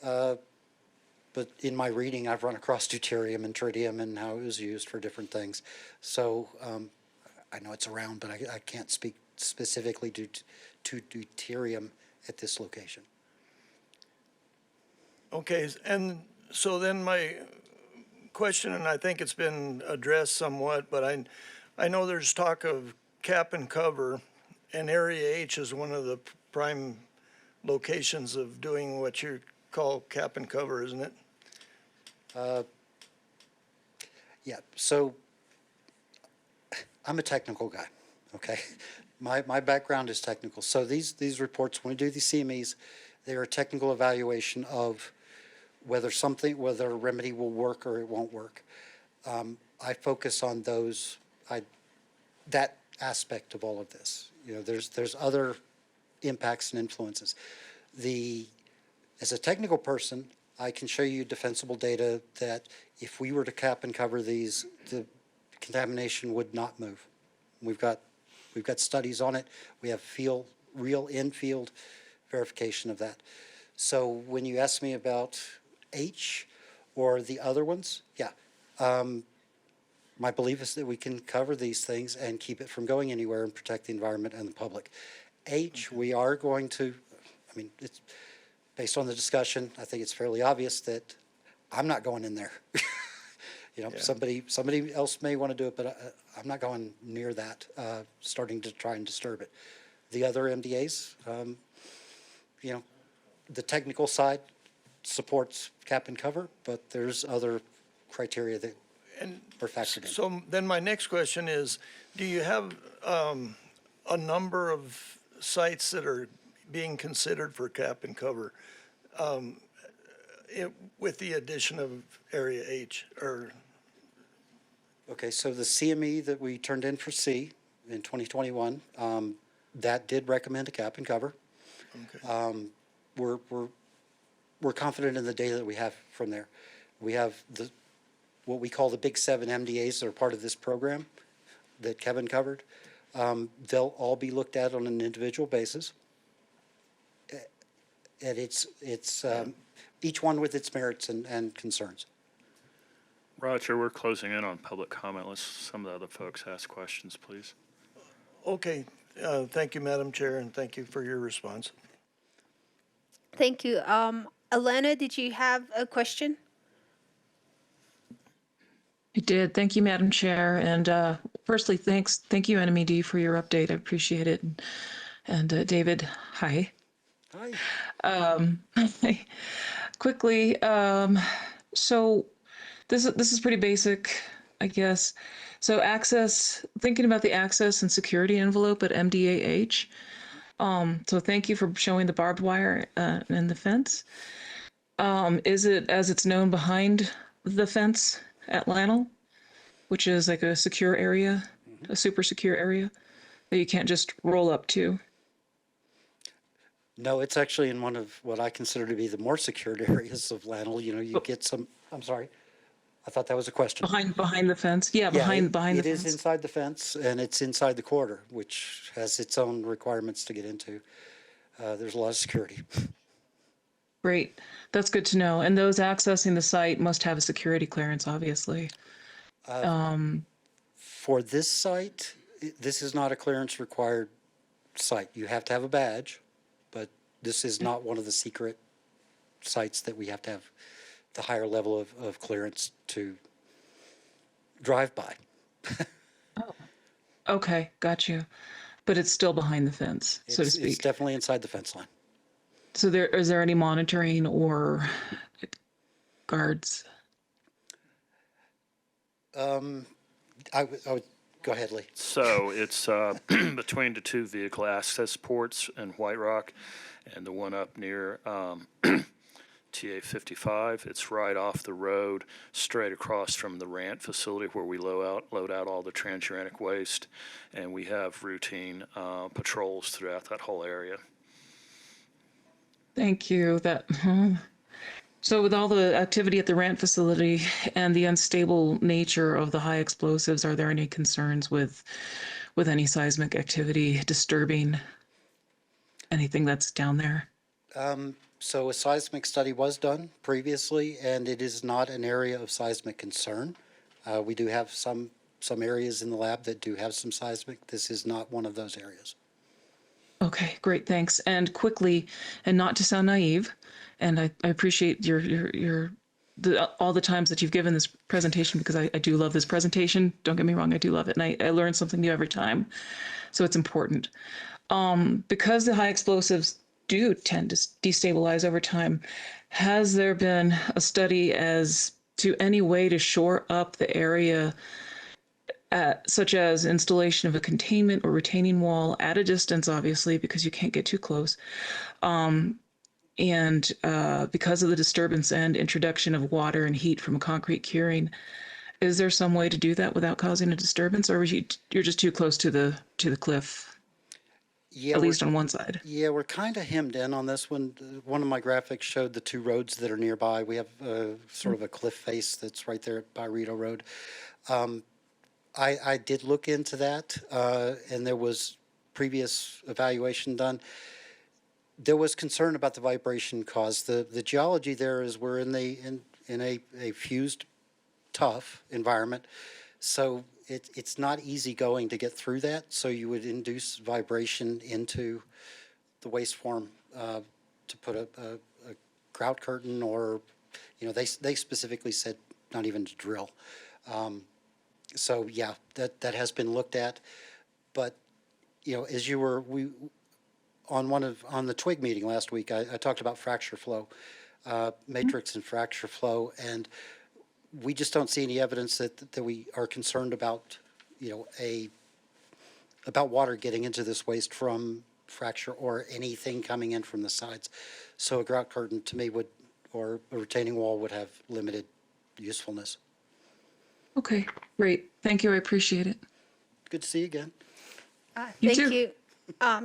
But in my reading, I've run across deuterium and tritium and how it was used for different things. So I know it's around, but I can't speak specifically to deuterium at this location.
Okay, and so then my question, and I think it's been addressed somewhat, but I know there's talk of cap and cover, and Area H is one of the prime locations of doing what you call cap and cover, isn't it?
Yeah, so I'm a technical guy, okay? My background is technical. So these reports, when we do these CMEs, they are a technical evaluation of whether a remedy will work or it won't work. I focus on that aspect of all of this. You know, there's other impacts and influences. As a technical person, I can show you defensible data that if we were to cap and cover these, the contamination would not move. We've got studies on it. We have real in-field verification of that. So when you ask me about H or the other ones, yeah, my belief is that we can cover these things and keep it from going anywhere and protect the environment and the public. H, we are going to, I mean, it's based on the discussion, I think it's fairly obvious that I'm not going in there. You know, somebody else may want to do it, but I'm not going near that, starting to try and disturb it. The other MDAs, you know, the technical side supports cap and cover, but there's other criteria that are factored in.
So then my next question is, do you have a number of sites that are being considered for cap and cover with the addition of Area H? Or
Okay, so the CME that we turned in for C in 2021, that did recommend a cap and cover.
Okay.
We're confident in the data that we have from there. We have what we call the Big 7 MDAs that are part of this program that Kevin covered. They'll all be looked at on an individual basis. And it's each one with its merits and concerns.
Roger, we're closing in on public comment. Let's some of the other folks ask questions, please.
Okay, thank you, Madam Chair, and thank you for your response.
Thank you. Elena, did you have a question?
I did. Thank you, Madam Chair. And firstly, thank you, NMED, for your update. I appreciate it. And David, hi.
Hi.
Quickly, so this is pretty basic, I guess. So thinking about the access and security envelope at MDAH. So thank you for showing the barbed wire and the fence. Is it as it's known behind the fence at Lannel, which is like a secure area, a super secure area that you can't just roll up to?
No, it's actually in one of what I consider to be the more secured areas of Lannel. You know, you get some, I'm sorry, I thought that was a question.
Behind the fence? Yeah, behind the fence.
It is inside the fence, and it's inside the corridor, which has its own requirements to get into. There's a lot of security.
Great. That's good to know. And those accessing the site must have a security clearance, obviously.
For this site, this is not a clearance required site. You have to have a badge, but this is not one of the secret sites that we have to have the higher level of clearance to drive by.
Okay, got you. But it's still behind the fence, so to
It's
speak.
definitely inside the fence line.
So is there any monitoring or guards?
I would go ahead, Lee.
So it's between the two vehicle access ports in White Rock and the one up near TA 55. It's right off the road, straight across from the RANT facility where we load out all the transuranic waste, and we have routine patrols throughout that whole area.
Thank you. So with all the activity at the RANT facility and the unstable nature of the high explosives, are there any concerns with any seismic activity disturbing anything that's down there?
So a seismic study was done previously, and it is not an area of seismic concern. We do have some areas in the lab that do have some seismic. This is not one of those areas.
Okay, great, thanks. And quickly, and not to sound naive, and I appreciate all the times that you've given this presentation, because I do love this presentation. Don't get me wrong, I do love it, and I learn something new every time, so it's important. Because the high explosives do tend to destabilize over time, has there been a study as to any way to shore up the area, such as installation of a containment or retaining wall at a distance, obviously, because you can't get too close, and because of the disturbance and introduction of water and heat from a concrete curing, is there some way to do that without causing a disturbance, or you're just too close to the cliff?
Yeah,
at least on one side.
Yeah, we're kind of hemmed in on this one. One of my graphics showed the two roads that are nearby. We have sort of a cliff face that's right there by Rito Road. I did look into that, and there was previous evaluation done. There was concern about the vibration caused. The geology there is we're in a fused tuff environment, so it's not easy going to get through that. So you would induce vibration into the waste form to put a grout curtain, or they specifically said not even to drill. So yeah, that has been looked at, but as you were on the Twig meeting last week, I talked about fracture flow, matrix and fracture flow, and we just don't see any evidence that we are concerned about, about water getting into this waste from fracture or anything coming in from the sides. So a grout curtain to me or a retaining wall would have limited usefulness.
Okay, great. Thank you. I appreciate it.
Good to see you again.
You
Thank
too.
you.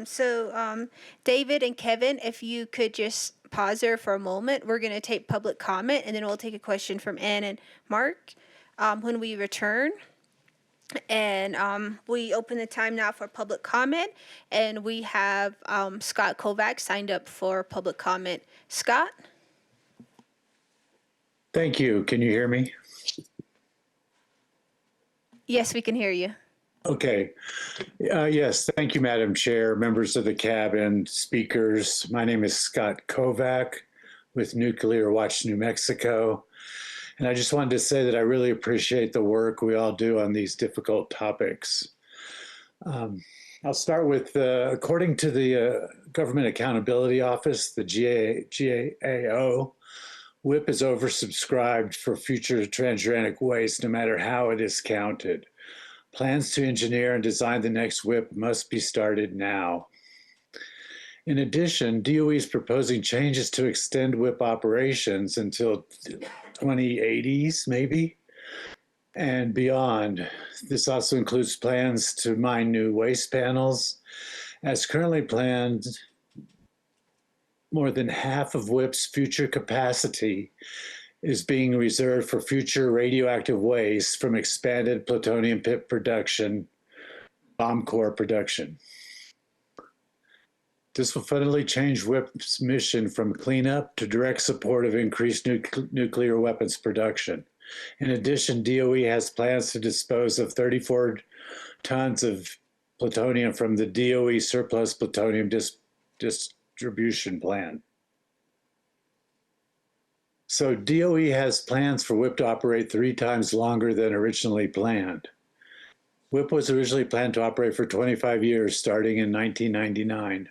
So David and Kevin, if you could just pause there for a moment, we're going to take public comment, and then we'll take a question from Ann and Mark when we return. And we open the time now for public comment, and we have Scott Kovac signed up for public comment. Scott?
Thank you. Can you hear me?
Yes, we can hear you.
Okay. Yes, thank you, Madam Chair, members of the CAB and speakers. My name is Scott Kovac with Nuclear Watch New Mexico. And I just wanted to say that I really appreciate the work we all do on these difficult topics. I'll start with, according to the Government Accountability Office, the GAO, WIPP is oversubscribed for future transuranic waste, no matter how it is counted. Plans to engineer and design the next WIPP must be started now. In addition, DOE is proposing changes to extend WIPP operations until 2080s, maybe, and beyond. This also includes plans to mine new waste panels. As currently planned, more than half of WIPP's future capacity is being reserved for future radioactive waste from expanded plutonium pit production, bomb core production. This will fundamentally change WIPP's mission from cleanup to direct support of increased nuclear weapons production. In addition, DOE has plans to dispose of 34 tons of plutonium from the DOE surplus plutonium distribution plan. So DOE has plans for WIPP to operate 3 times longer than originally planned. WIPP was originally planned to operate for 25 years, starting in 1999.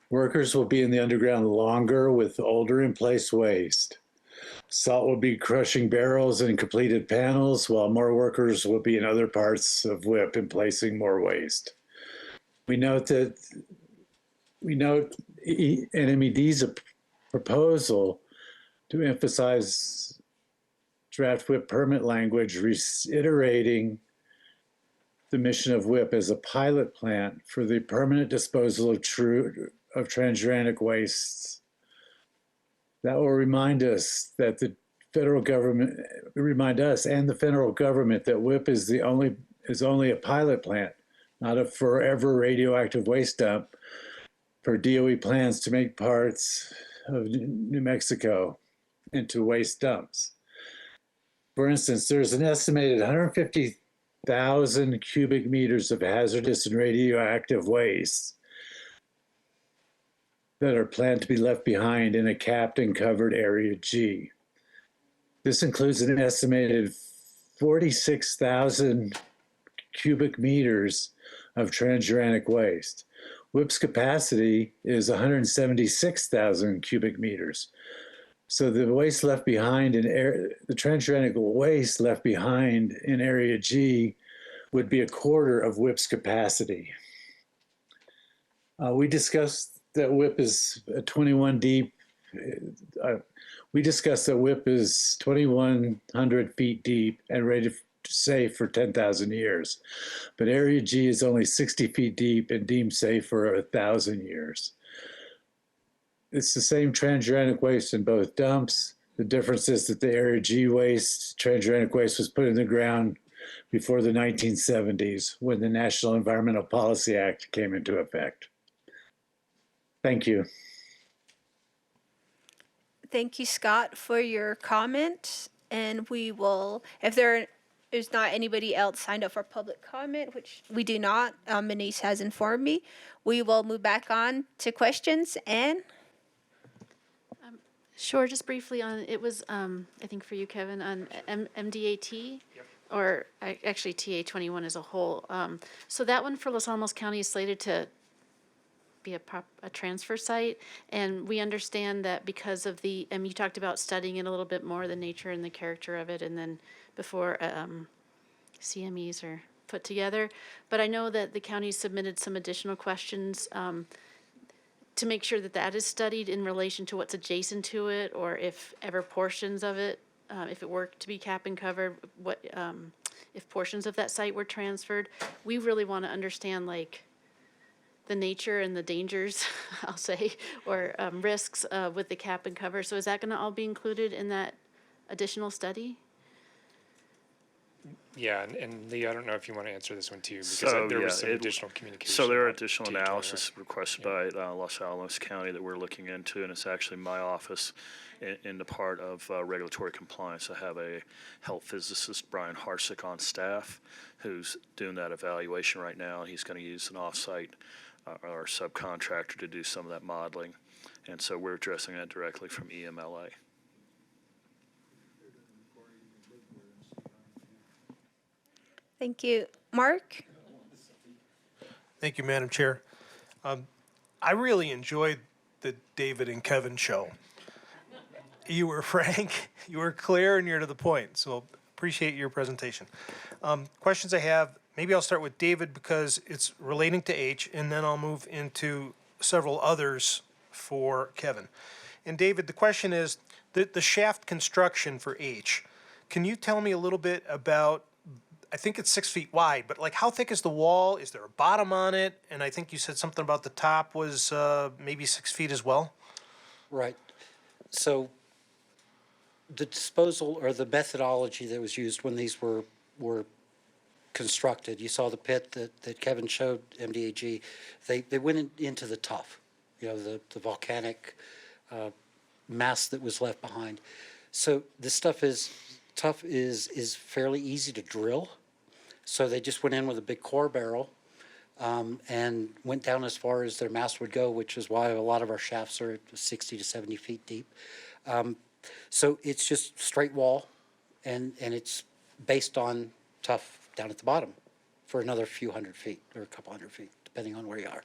Workers will be in the underground longer with older in-place waste. Salt will be crushing barrels and completed panels, while more workers will be in other parts of WIPP and placing more waste. We note NMED's proposal to emphasize draft WIPP permit language, reiterating the mission of WIPP as a pilot plant for the permanent disposal of transuranic wastes. That will remind us that the federal government, and the federal government that WIPP is only a pilot plant, not a forever radioactive waste dump per DOE plans to make parts of New Mexico into waste dumps. For instance, there's an estimated 150,000 cubic meters of hazardous and radioactive waste that are planned to be left behind in a capped and covered Area G. This includes an estimated 46,000 cubic meters of transuranic waste. WIPP's capacity is 176,000 cubic meters. So the waste left behind the transuranic waste left behind in Area G would be a quarter of WIPP's capacity. We discussed that WIPP is 21 deep. We discussed that WIPP is 2,100 feet deep and rated safe for 10,000 years. But Area G is only 60 feet deep and deemed safe for 1,000 years. It's the same transuranic waste in both dumps. The difference is that the Area G waste, transuranic waste, was put in the ground before the 1970s when the National Environmental Policy Act came into effect. Thank you.
Thank you, Scott, for your comment. And we will, if there is not anybody else signed up for public comment, which we do not, Denise has informed me, we will move back on to questions. And
Sure, just briefly on, it was, I think for you, Kevin, on MDAT, or actually TA21 as a whole. So that one for Los Alamos County is slated to be a transfer site, and we understand that because of the, you talked about studying it a little bit more, the nature and the character of it, and then before CMEs are put together. But I know that the county submitted some additional questions to make sure that that is studied in relation to what's adjacent to it, or if ever portions of it, if it were to be cap and covered, what if portions of that site were transferred. We really want to understand like the nature and the dangers, I'll say, or risks with the cap and cover. So is that going to all be included in that additional study?
Yeah, and Lee, I don't know if you want to answer this one too, because there was some additional communication.
So there are additional analysis requested by Los Alamos County that we're looking into, and it's actually my office in the part of regulatory compliance. I have a health physicist, Brian Harsick, on staff who's doing that evaluation right now. He's going to use an offsite or subcontractor to do some of that modeling, and so we're addressing that directly from EMLA.
thank you. Mark?
Thank you, Madam Chair. I really enjoyed the David and Kevin show. You were frank, you were clear, and you're to the point, so appreciate your presentation. Questions I have, maybe I'll start with David because it's relating to H, and then I'll move into several others for Kevin. And David, the question is, the shaft construction for H, can you tell me a little bit about, I think it's 6 feet wide, but like how thick is the wall? Is there a bottom on it? And I think you said something about the top was maybe 6 feet as well?
Right. So the disposal or the methodology that was used when these were constructed, you saw the pit that Kevin showed, MDAG, they went into the tuff, the volcanic mass that was left behind. So this stuff is fairly easy to drill. So they just went in with a big core barrel and went down as far as their mass would go, which is why a lot of our shafts are 60 to 70 feet deep. So it's just straight wall, and it's based on tuff down at the bottom for another few hundred feet, or a couple hundred feet, depending on where you are.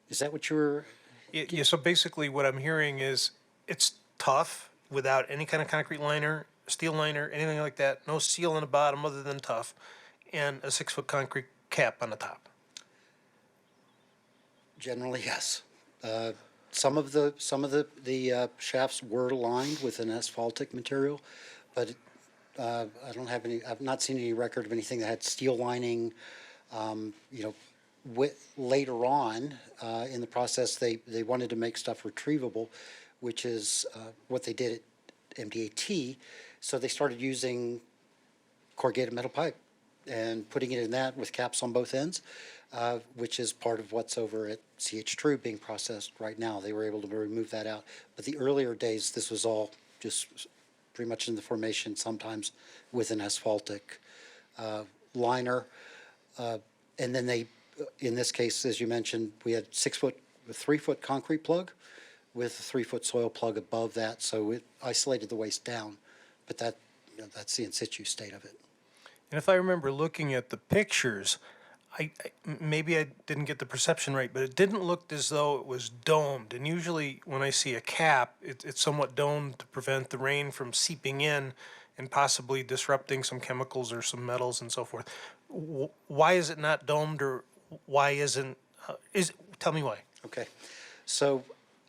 Is that what you were?
Yeah, so basically what I'm hearing is it's tough without any kind of concrete liner, steel liner, anything like that. No seal on the bottom other than tough, and a 6-foot concrete cap on the top.
Generally, yes. Some of the shafts were lined with an asphaltic material, but I don't have any. I've not seen any record of anything that had steel lining. Later on in the process, they wanted to make stuff retrievable, which is what they did at MDAT. So they started using corrugated metal pipe and putting it in that with caps on both ends, which is part of what's over at CH True being processed right now. They were able to remove that out. But the earlier days, this was all just pretty much in the formation, sometimes with an asphaltic liner. And then they, in this case, as you mentioned, we had 3-foot concrete plug with a 3-foot soil plug above that, so it isolated the waste down. But that's the in situ state of it.
And if I remember looking at the pictures, maybe I didn't get the perception right, but it didn't look as though it was domed. And usually when I see a cap, it's somewhat domed to prevent the rain from seeping in and possibly disrupting some chemicals or some metals and so forth. Why is it not domed, or why isn't, tell me why.
Okay. So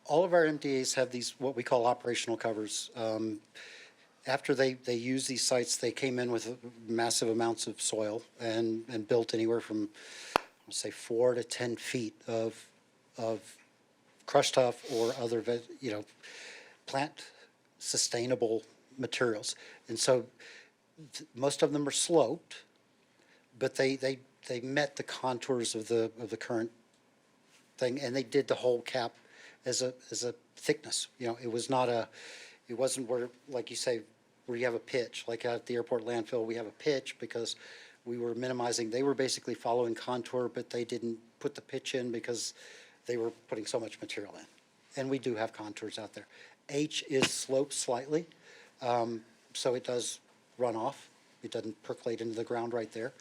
all of our MDAs have these, what we call operational covers. After they use these sites, they came in with massive amounts of soil and built anywhere from, let's say, 4 to 10 feet of crushed tuff or other, plant sustainable materials. And so most of them are sloped, but they met the contours of the current thing, and they did the whole cap as a thickness. It was not it wasn't where, like you say, where you have a pitch. Like at the airport landfill, we have a pitch because we were minimizing. They were basically following contour, but they didn't put the pitch in because they were putting so much material in. And we do have contours out there. H is sloped slightly, so it does run off. It doesn't percolate into the ground right there,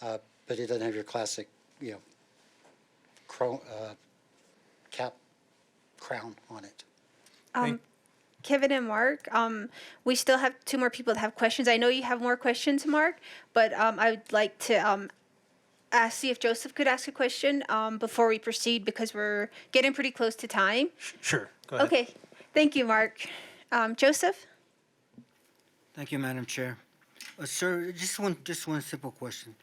but it doesn't have your classic, cap crown on it.
Kevin and Mark, we still have 2 more people that have questions. I know you have more questions, Mark, but I would like to see if Joseph could ask a question before we proceed, because we're getting pretty close to time.
Sure, go ahead.
Okay, thank you, Mark. Joseph?
Thank you, Madam Chair. Sir, just one simple question.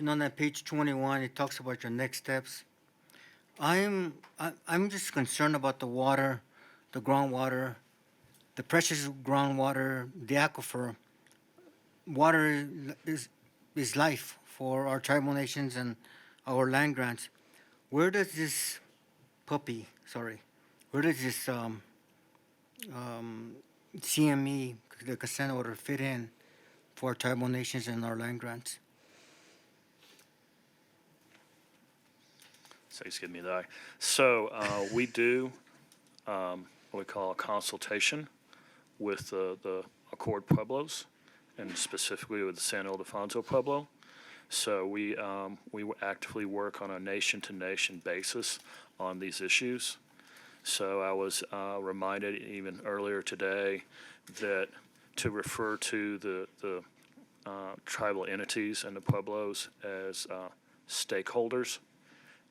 On that page 21, it talks about your next steps. I'm just concerned about the water, the groundwater, the precious groundwater, the aquifer. Water is life for our tribal nations and our land grants. Where does this CME, the consent order, fit in for our tribal nations and our land grants?
So excuse me, that. So we do what we call a consultation with the Accord Pueblos, and specifically with the San Ildefonso Pueblo. So we actively work on a nation-to-nation basis on these issues. So I was reminded even earlier today that to refer to the tribal entities and the Pueblos as stakeholders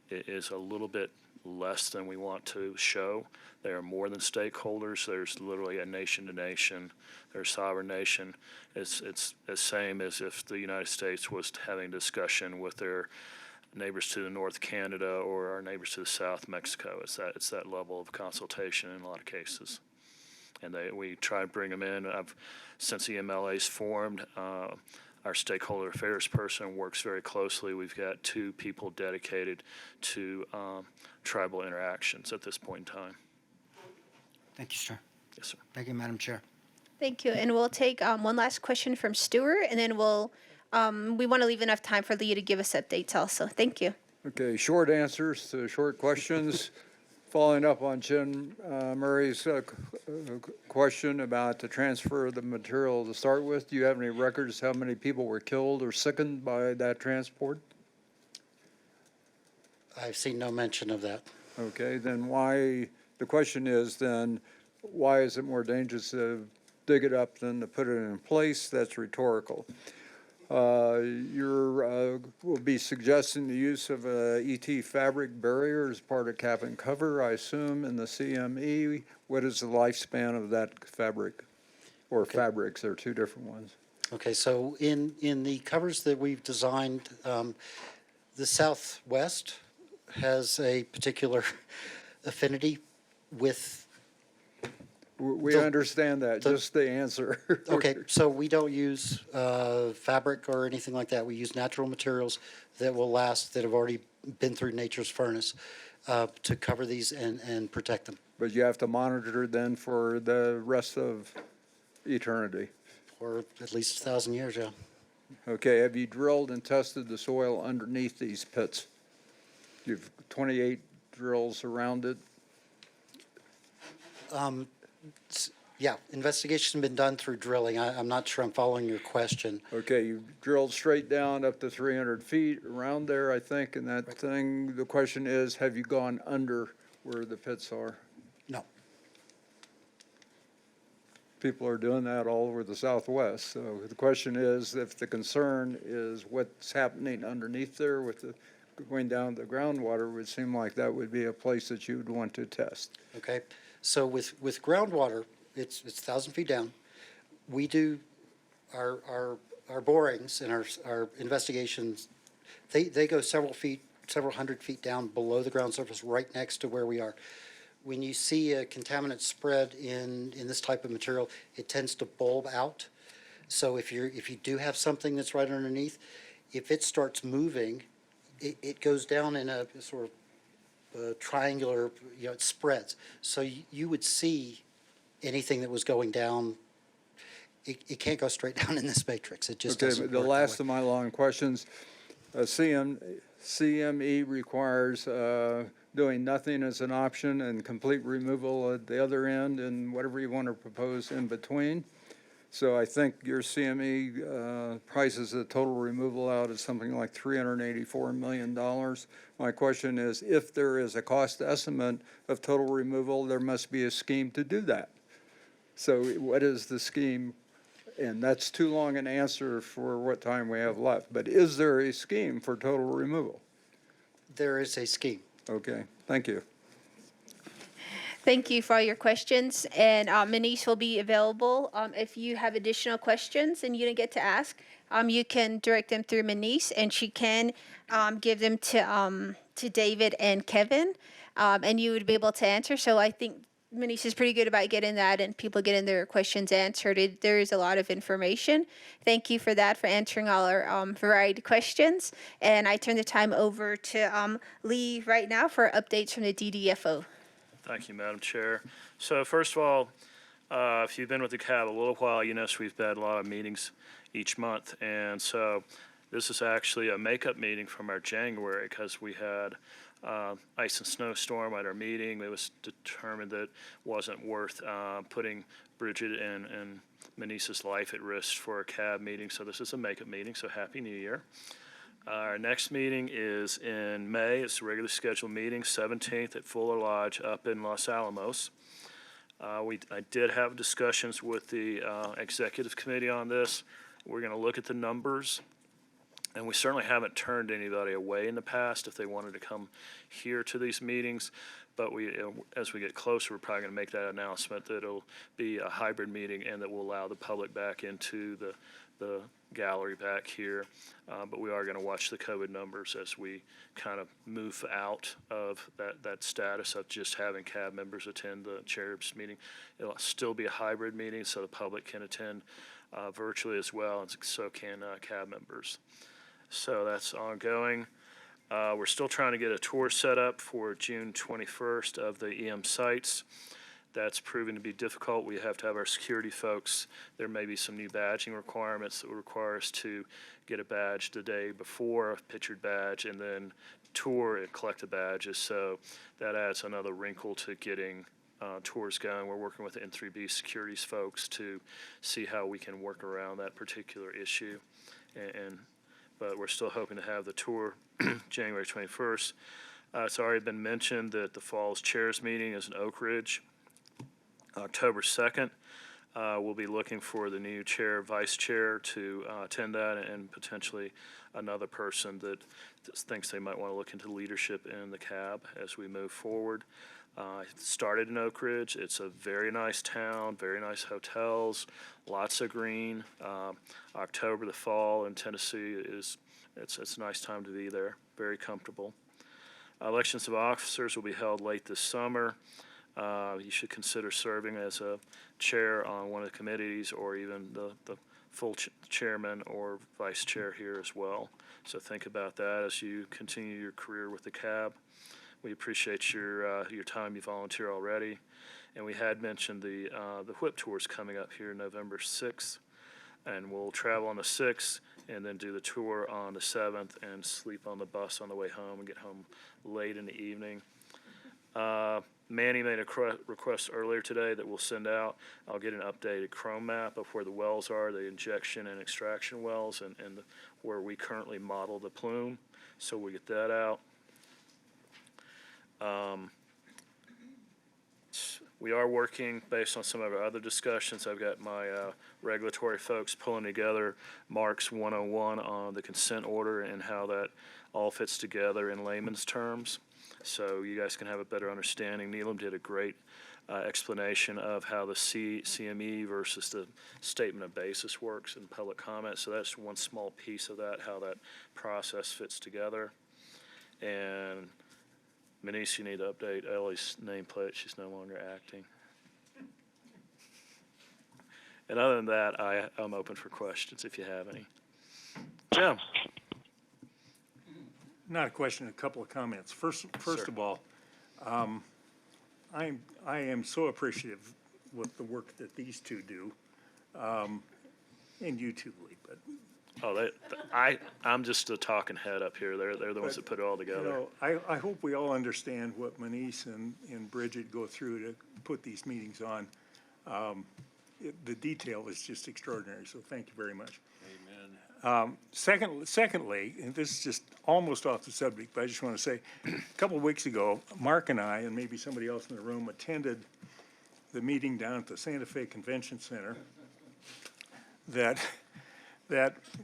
is a little bit less than we want to show. They are more than stakeholders. There's literally a nation to nation. There's sovereign nation. It's the same as if the United States was having a discussion with their neighbors to the north, Canada, or our neighbors to the south, Mexico. It's that level of consultation in a lot of cases. And we try to bring them in. Since the MLA's formed, our stakeholder affairs person works very closely. We've got 2 people dedicated to tribal interactions at this point in time.
Thank you, sir.
Yes, sir.
Thank you, Madam Chair.
Thank you. And we'll take one last question from Stuart, and then we want to leave enough time for Leah to give us updates also. Thank you.
Okay, short answers to short questions. Following up on Jim Murray's question about the transfer of the material to start with, do you have any records how many people were killed or sickened by that transport?
I've seen no mention of that.
Okay, then why, the question is then, why is it more dangerous to dig it up than to put it in place? That's rhetorical. Will be suggesting the use of a ET fabric barrier as part of cap and cover, I assume, in the CME. What is the lifespan of that fabric? Or fabrics, there are two different ones.
Okay, so in the covers that we've designed, the Southwest has a particular affinity with.
We understand that, just the answer.
Okay, so we don't use fabric or anything like that. We use natural materials that will last, that have already been through nature's furnace to cover these and protect them.
But you have to monitor then for the rest of eternity.
Or at least 1,000 years, yeah.
Okay, have you drilled and tested the soil underneath these pits? You've 28 drills around it.
Yeah, investigation been done through drilling. I'm not sure I'm following your question.
Okay, you drilled straight down up to 300 feet around there, I think, and that thing, the question is, have you gone under where the pits are?
No.
People are doing that all over the Southwest. So the question is, if the concern is what's happening underneath there with the going down the groundwater, it would seem like that would be a place that you would want to test.
Okay, so with groundwater, it's 1,000 feet down. We do our borings and our investigations. They go several hundred feet down below the ground surface, right next to where we are. When you see a contaminant spread in this type of material, it tends to bulb out. So if you do have something that's right underneath, if it starts moving, it goes down in a sort of triangular, it spreads. So you would see anything that was going down. It can't go straight down in this matrix. It just doesn't work.
The last of my long questions, CME requires doing nothing as an option and complete removal at the other end and whatever you want to propose in between. So I think your CME prices the total removal out at something like $384 million. My question is, if there is a cost estimate of total removal, there must be a scheme to do that. So what is the scheme? And that's too long an answer for what time we have left. But is there a scheme for total removal?
There is a scheme.
Okay, thank you.
Thank you for all your questions, and Manish will be available. If you have additional questions and you didn't get to ask, you can direct them through Manish, and she can give them to David and Kevin, and you would be able to answer. So I think Manish is pretty good about getting that and people getting their questions answered. There is a lot of information. Thank you for that, for answering all our varied questions. And I turn the time over to Lee right now for updates from the DDFO.
Thank you, Madam Chair. So first of all, if you've been with the CAB a little while, you know we've had a lot of meetings each month. And so this is actually a makeup meeting from our January because we had ice and snowstorm at our meeting. It was determined that it wasn't worth putting Bridget and Manisa's life at risk for a CAB meeting. So this is a makeup meeting, so Happy New Year. Our next meeting is in May. It's a regularly scheduled meeting, 17th at Fuller Lodge up in Los Alamos. I did have discussions with the executive committee on this. We're going to look at the numbers, and we certainly haven't turned anybody away in the past if they wanted to come here to these meetings. But as we get closer, we're probably going to make that announcement that it'll be a hybrid meeting and that will allow the public back into the gallery back here. But we are going to watch the COVID numbers as we kind of move out of that status of just having CAB members attend the chair's meeting. It'll still be a hybrid meeting so the public can attend virtually as well, and so can CAB members. So that's ongoing. We're still trying to get a tour set up for June 21st of the EM sites. That's proving to be difficult. We have to have our security folks. There may be some new badging requirements that will require us to get a badge the day before, a pictured badge, and then tour and collect the badges. So that adds another wrinkle to getting tours going. We're working with the N3B securities folks to see how we can work around that particular issue. But we're still hoping to have the tour January 21st. It's already been mentioned that the Falls Chairs meeting is in Oak Ridge, October 2nd. We'll be looking for the new chair, vice chair to attend that, and potentially another person that thinks they might want to look into leadership in the CAB as we move forward. It started in Oak Ridge. It's a very nice town, very nice hotels, lots of green. October, the fall in Tennessee it's a nice time to be there, very comfortable. Elections of officers will be held late this summer. You should consider serving as a chair on one of the committees, or even the full chairman or vice chair here as well. So think about that as you continue your career with the CAB. We appreciate your time. You volunteer already, and we had mentioned the WIPP tours coming up here November 6th, and we'll travel on the 6th and then do the tour on the 7th and sleep on the bus on the way home and get home late in the evening. Manny made a request earlier today that we'll send out. I'll get an updated chrome map of where the wells are, the injection and extraction wells, and where we currently model the plume. So we'll get that out. We are working based on some of our other discussions. I've got my regulatory folks pulling together Mark's 101 on the consent order and how that all fits together in layman's terms, so you guys can have a better understanding. Neelam did a great explanation of how the CME versus the statement of basis works in public comment, so that's one small piece of that, how that process fits together. And Manish, you need to update Ellie's nameplate. She's no longer acting. And other than that, I'm open for questions if you have any. Jim?
Not a question, a couple of comments. First of all, I am so appreciative with the work that these two do, and you too, Lee. But
I'm just a talking head up here. They're the ones that put it all together.
You know, I hope we all understand what Manish and Bridget go through to put these meetings on. The detail is just extraordinary, so thank you very much.
Amen.
Secondly, and this is just almost off the subject, but I just want to say, a couple of weeks ago, Mark and I, and maybe somebody else in the room, attended the meeting down at the Santa Fe Convention Center that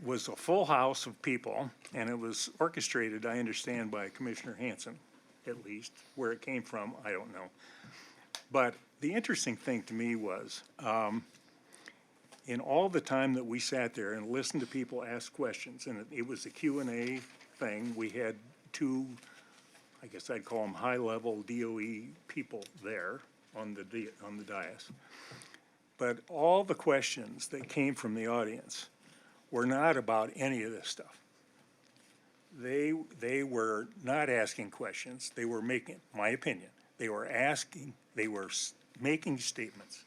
was a full house of people, and it was orchestrated, I understand, by Commissioner Hanson, at least. Where it came from, I don't know. But the interesting thing to me was, in all the time that we sat there and listened to people ask questions, and it was a Q&A thing, we had two, I guess I'd call them high-level DOE people there on the dais. But all the questions that came from the audience were not about any of this stuff. They were not asking questions. They were making, my opinion, they were making statements,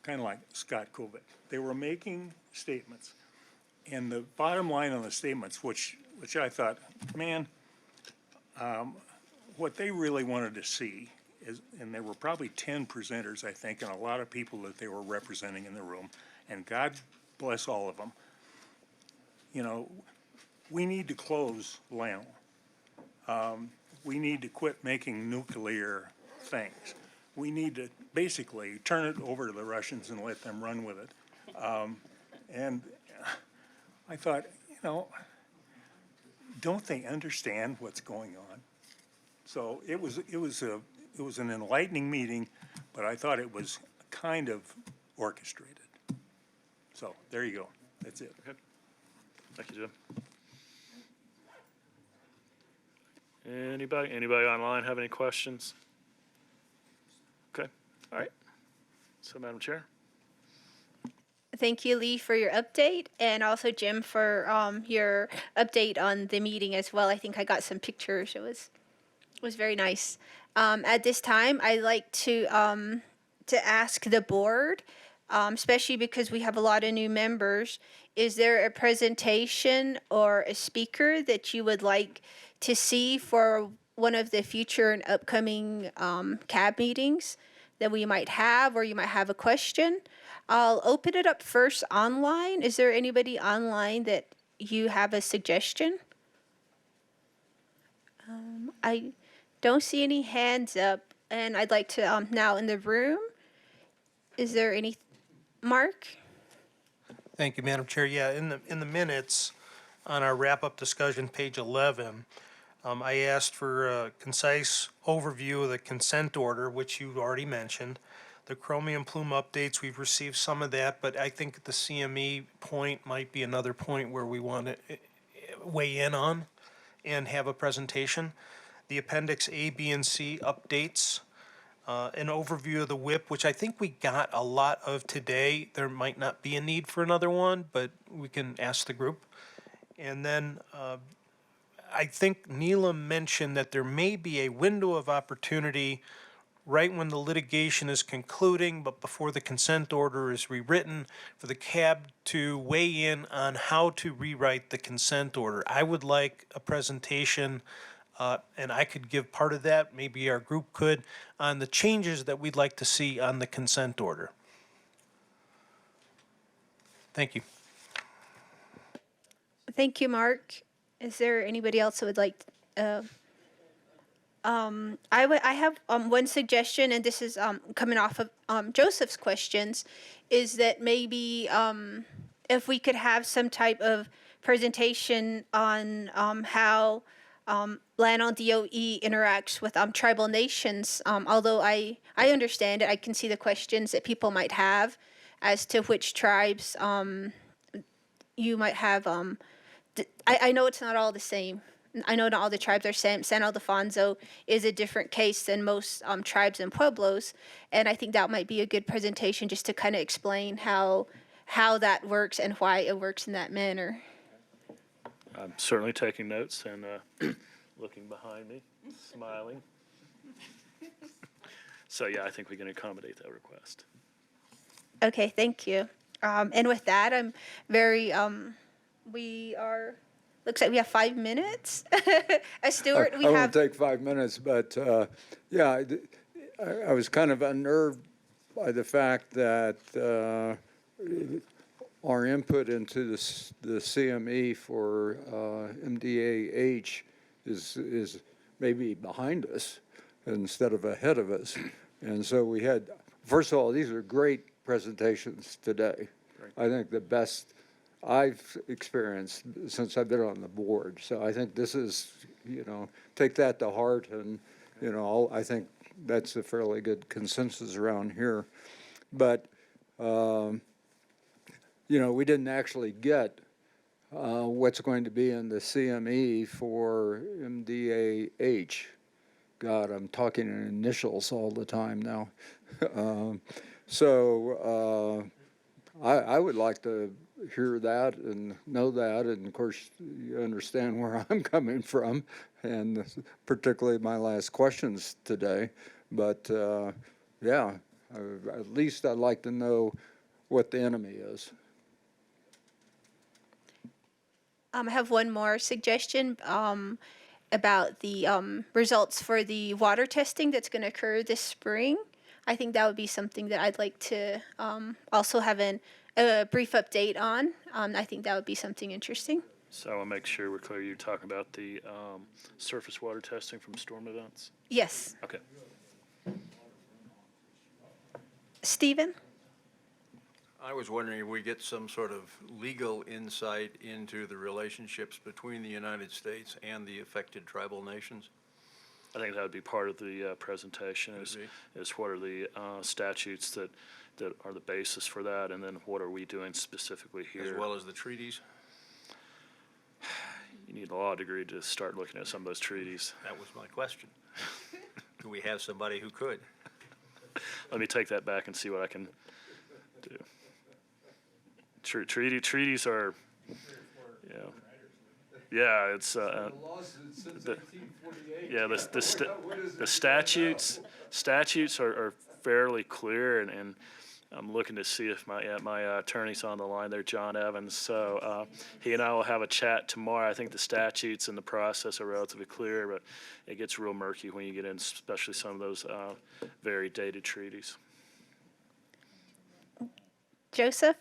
kind of like Scott Kovac. They were making statements. And the bottom line on the statements, which I thought, man, what they really wanted to see is, and there were probably 10 presenters, I think, and a lot of people that they were representing in the room, and God bless all of them. You know, we need to close Lano. We need to quit making nuclear things. We need to basically turn it over to the Russians and let them run with it. And I thought, you know, don't they understand what's going on? So it was an enlightening meeting, but I thought it was kind of orchestrated. So there you go. That's it.
Okay. Thank you, Jim. Anybody online have any questions? Okay. All right. So, Madam Chair.
Thank you, Lee, for your update, and also Jim for your update on the meeting as well. I think I got some pictures. It was very nice. At this time, I'd like to to ask the board, especially because we have a lot of new members. Is there a presentation or a speaker that you would like to see for one of the future and upcoming CAB meetings that we might have, or you might have a question? I'll open it up first online. Is there anybody online that you have a suggestion? I don't see any hands up, and I'd like to now in the room. Is there any, Mark?
Thank you, Madam Chair. Yeah, in the minutes on our wrap-up discussion, page 11, I asked for a concise overview of the consent order, which you already mentioned. The chromium plume updates, we've received some of that, but I think the CME point might be another point where we want to weigh in on and have a presentation. The Appendix A, B, and C updates, an overview of the WIPP, which I think we got a lot of today. There might not be a need for another one, but we can ask the group. And then I think Neela mentioned that there may be a window of opportunity right when the litigation is concluding, but before the consent order is rewritten, for the CAB to weigh in on how to rewrite the consent order. I would like a presentation, and I could give part of that, maybe our group could, on the changes that we'd like to see on the consent order. Thank you.
Thank you, Mark. Is there anybody else who would like? I have one suggestion, and this is coming off of Joseph's questions, is that maybe if we could have some type of presentation on how land on DOE interacts with tribal nations. Although I understand it, I can see the questions that people might have as to which tribes you might have. I know it's not all the same. I know not all the tribes are same. San Ildefonso is a different case than most tribes and pueblos, and I think that might be a good presentation just to kind of explain how that works and why it works in that manner.
I'm certainly taking notes and looking behind me, smiling. So yeah, I think we can accommodate that request.
Okay, thank you. And with that, I'm very, looks like we have 5 minutes. Stuart,
I won't take 5 minutes, but yeah, I was kind of unnerved by the fact that our input into the CME for MDAH is maybe behind us instead of ahead of us. And so we had, first of all, these are great presentations today. Great. I think the best I've experienced since I've been on the board. So I think this is, take that to heart, and, I think that's a fairly good consensus around here. But, we didn't actually get what's going to be in the CME for MDAH. God, I'm talking in initials all the time now. I would like to hear that and know that, and of course you understand where I'm coming from, and particularly my last questions today. But yeah, at least I'd like to know what the enemy is.
I have one more suggestion about the results for the water testing that's going to occur this spring. I think that would be something that I'd like to also have a brief update on. I think that would be something interesting.
So I'll make sure we're clear. You're talking about the surface water testing from storm events?
Yes.
Okay.
Stephen?
I was wondering if we get some sort of legal insight into the relationships between the United States and the affected tribal nations.
I think that would be part of the presentation is what are the statutes that are the basis for that, and then what are we doing specifically here.
As well as the treaties?
You need a law degree to start looking at some of those treaties.
That was my question. Do we have somebody who could?
Let me take that back and see what I can do. Treaties are, yeah, it's the statutes are fairly clear, and I'm looking to see if my attorney's on the line there, John Evans. So he and I will have a chat tomorrow. I think the statutes and the process are relatively clear, but it gets real murky when you get in, especially some of those very dated treaties.
Joseph?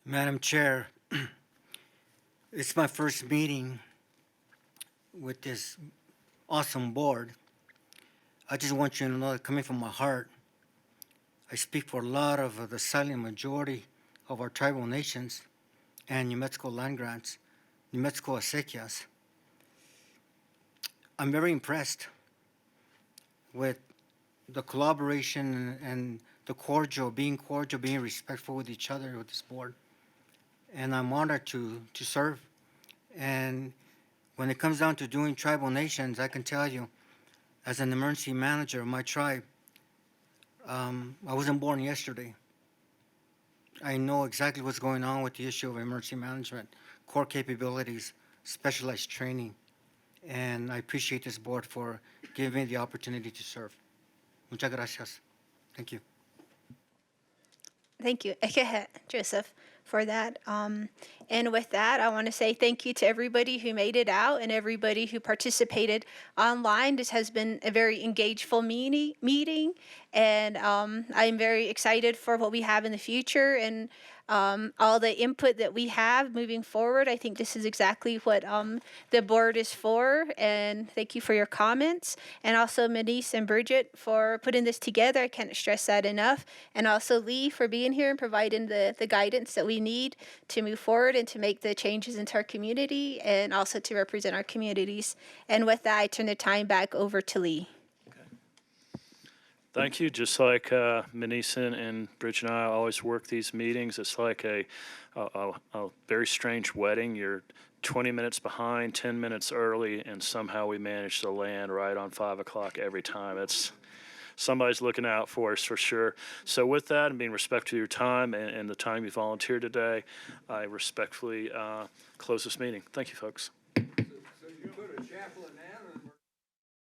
Madam Chair, it's my first meeting with this awesome board. I just want you to know that coming from my heart, I speak for a lot of the silent majority of our tribal nations and New Mexico land grants, New Mexico acequias. I'm very impressed with the collaboration and the being cordial, being respectful with each other with this board. And I'm honored to serve. And when it comes down to doing tribal nations, I can tell you, as an emergency manager of my tribe, I wasn't born yesterday. I know exactly what's going on with the issue of emergency management, core capabilities, specialized training. And I appreciate this board for giving me the opportunity to serve. Muchas gracias. Thank you.
Thank you, Joseph, for that. And with that, I want to say thank you to everybody who made it out and everybody who participated online. This has been a very engageful meeting, and I'm very excited for what we have in the future and all the input that we have moving forward. I think this is exactly what the board is for, and thank you for your comments. And also Denise and Bridget for putting this together. I can't stress that enough. And also Lee for being here and providing the guidance that we need to move forward and to make the changes into our community and also to represent our communities. And with that, I turn the time back over to Lee.
Thank you. Just like Manison and Bridget and I always work these meetings, it's like a very strange wedding. You're 20 minutes behind, 10 minutes early, and somehow we manage to land right on 5 o'clock every time. It's somebody's looking out for us for sure. So with that, and being respectful of your time and the time you volunteered today, I respectfully close this meeting. Thank you, folks.
So you put a chaplain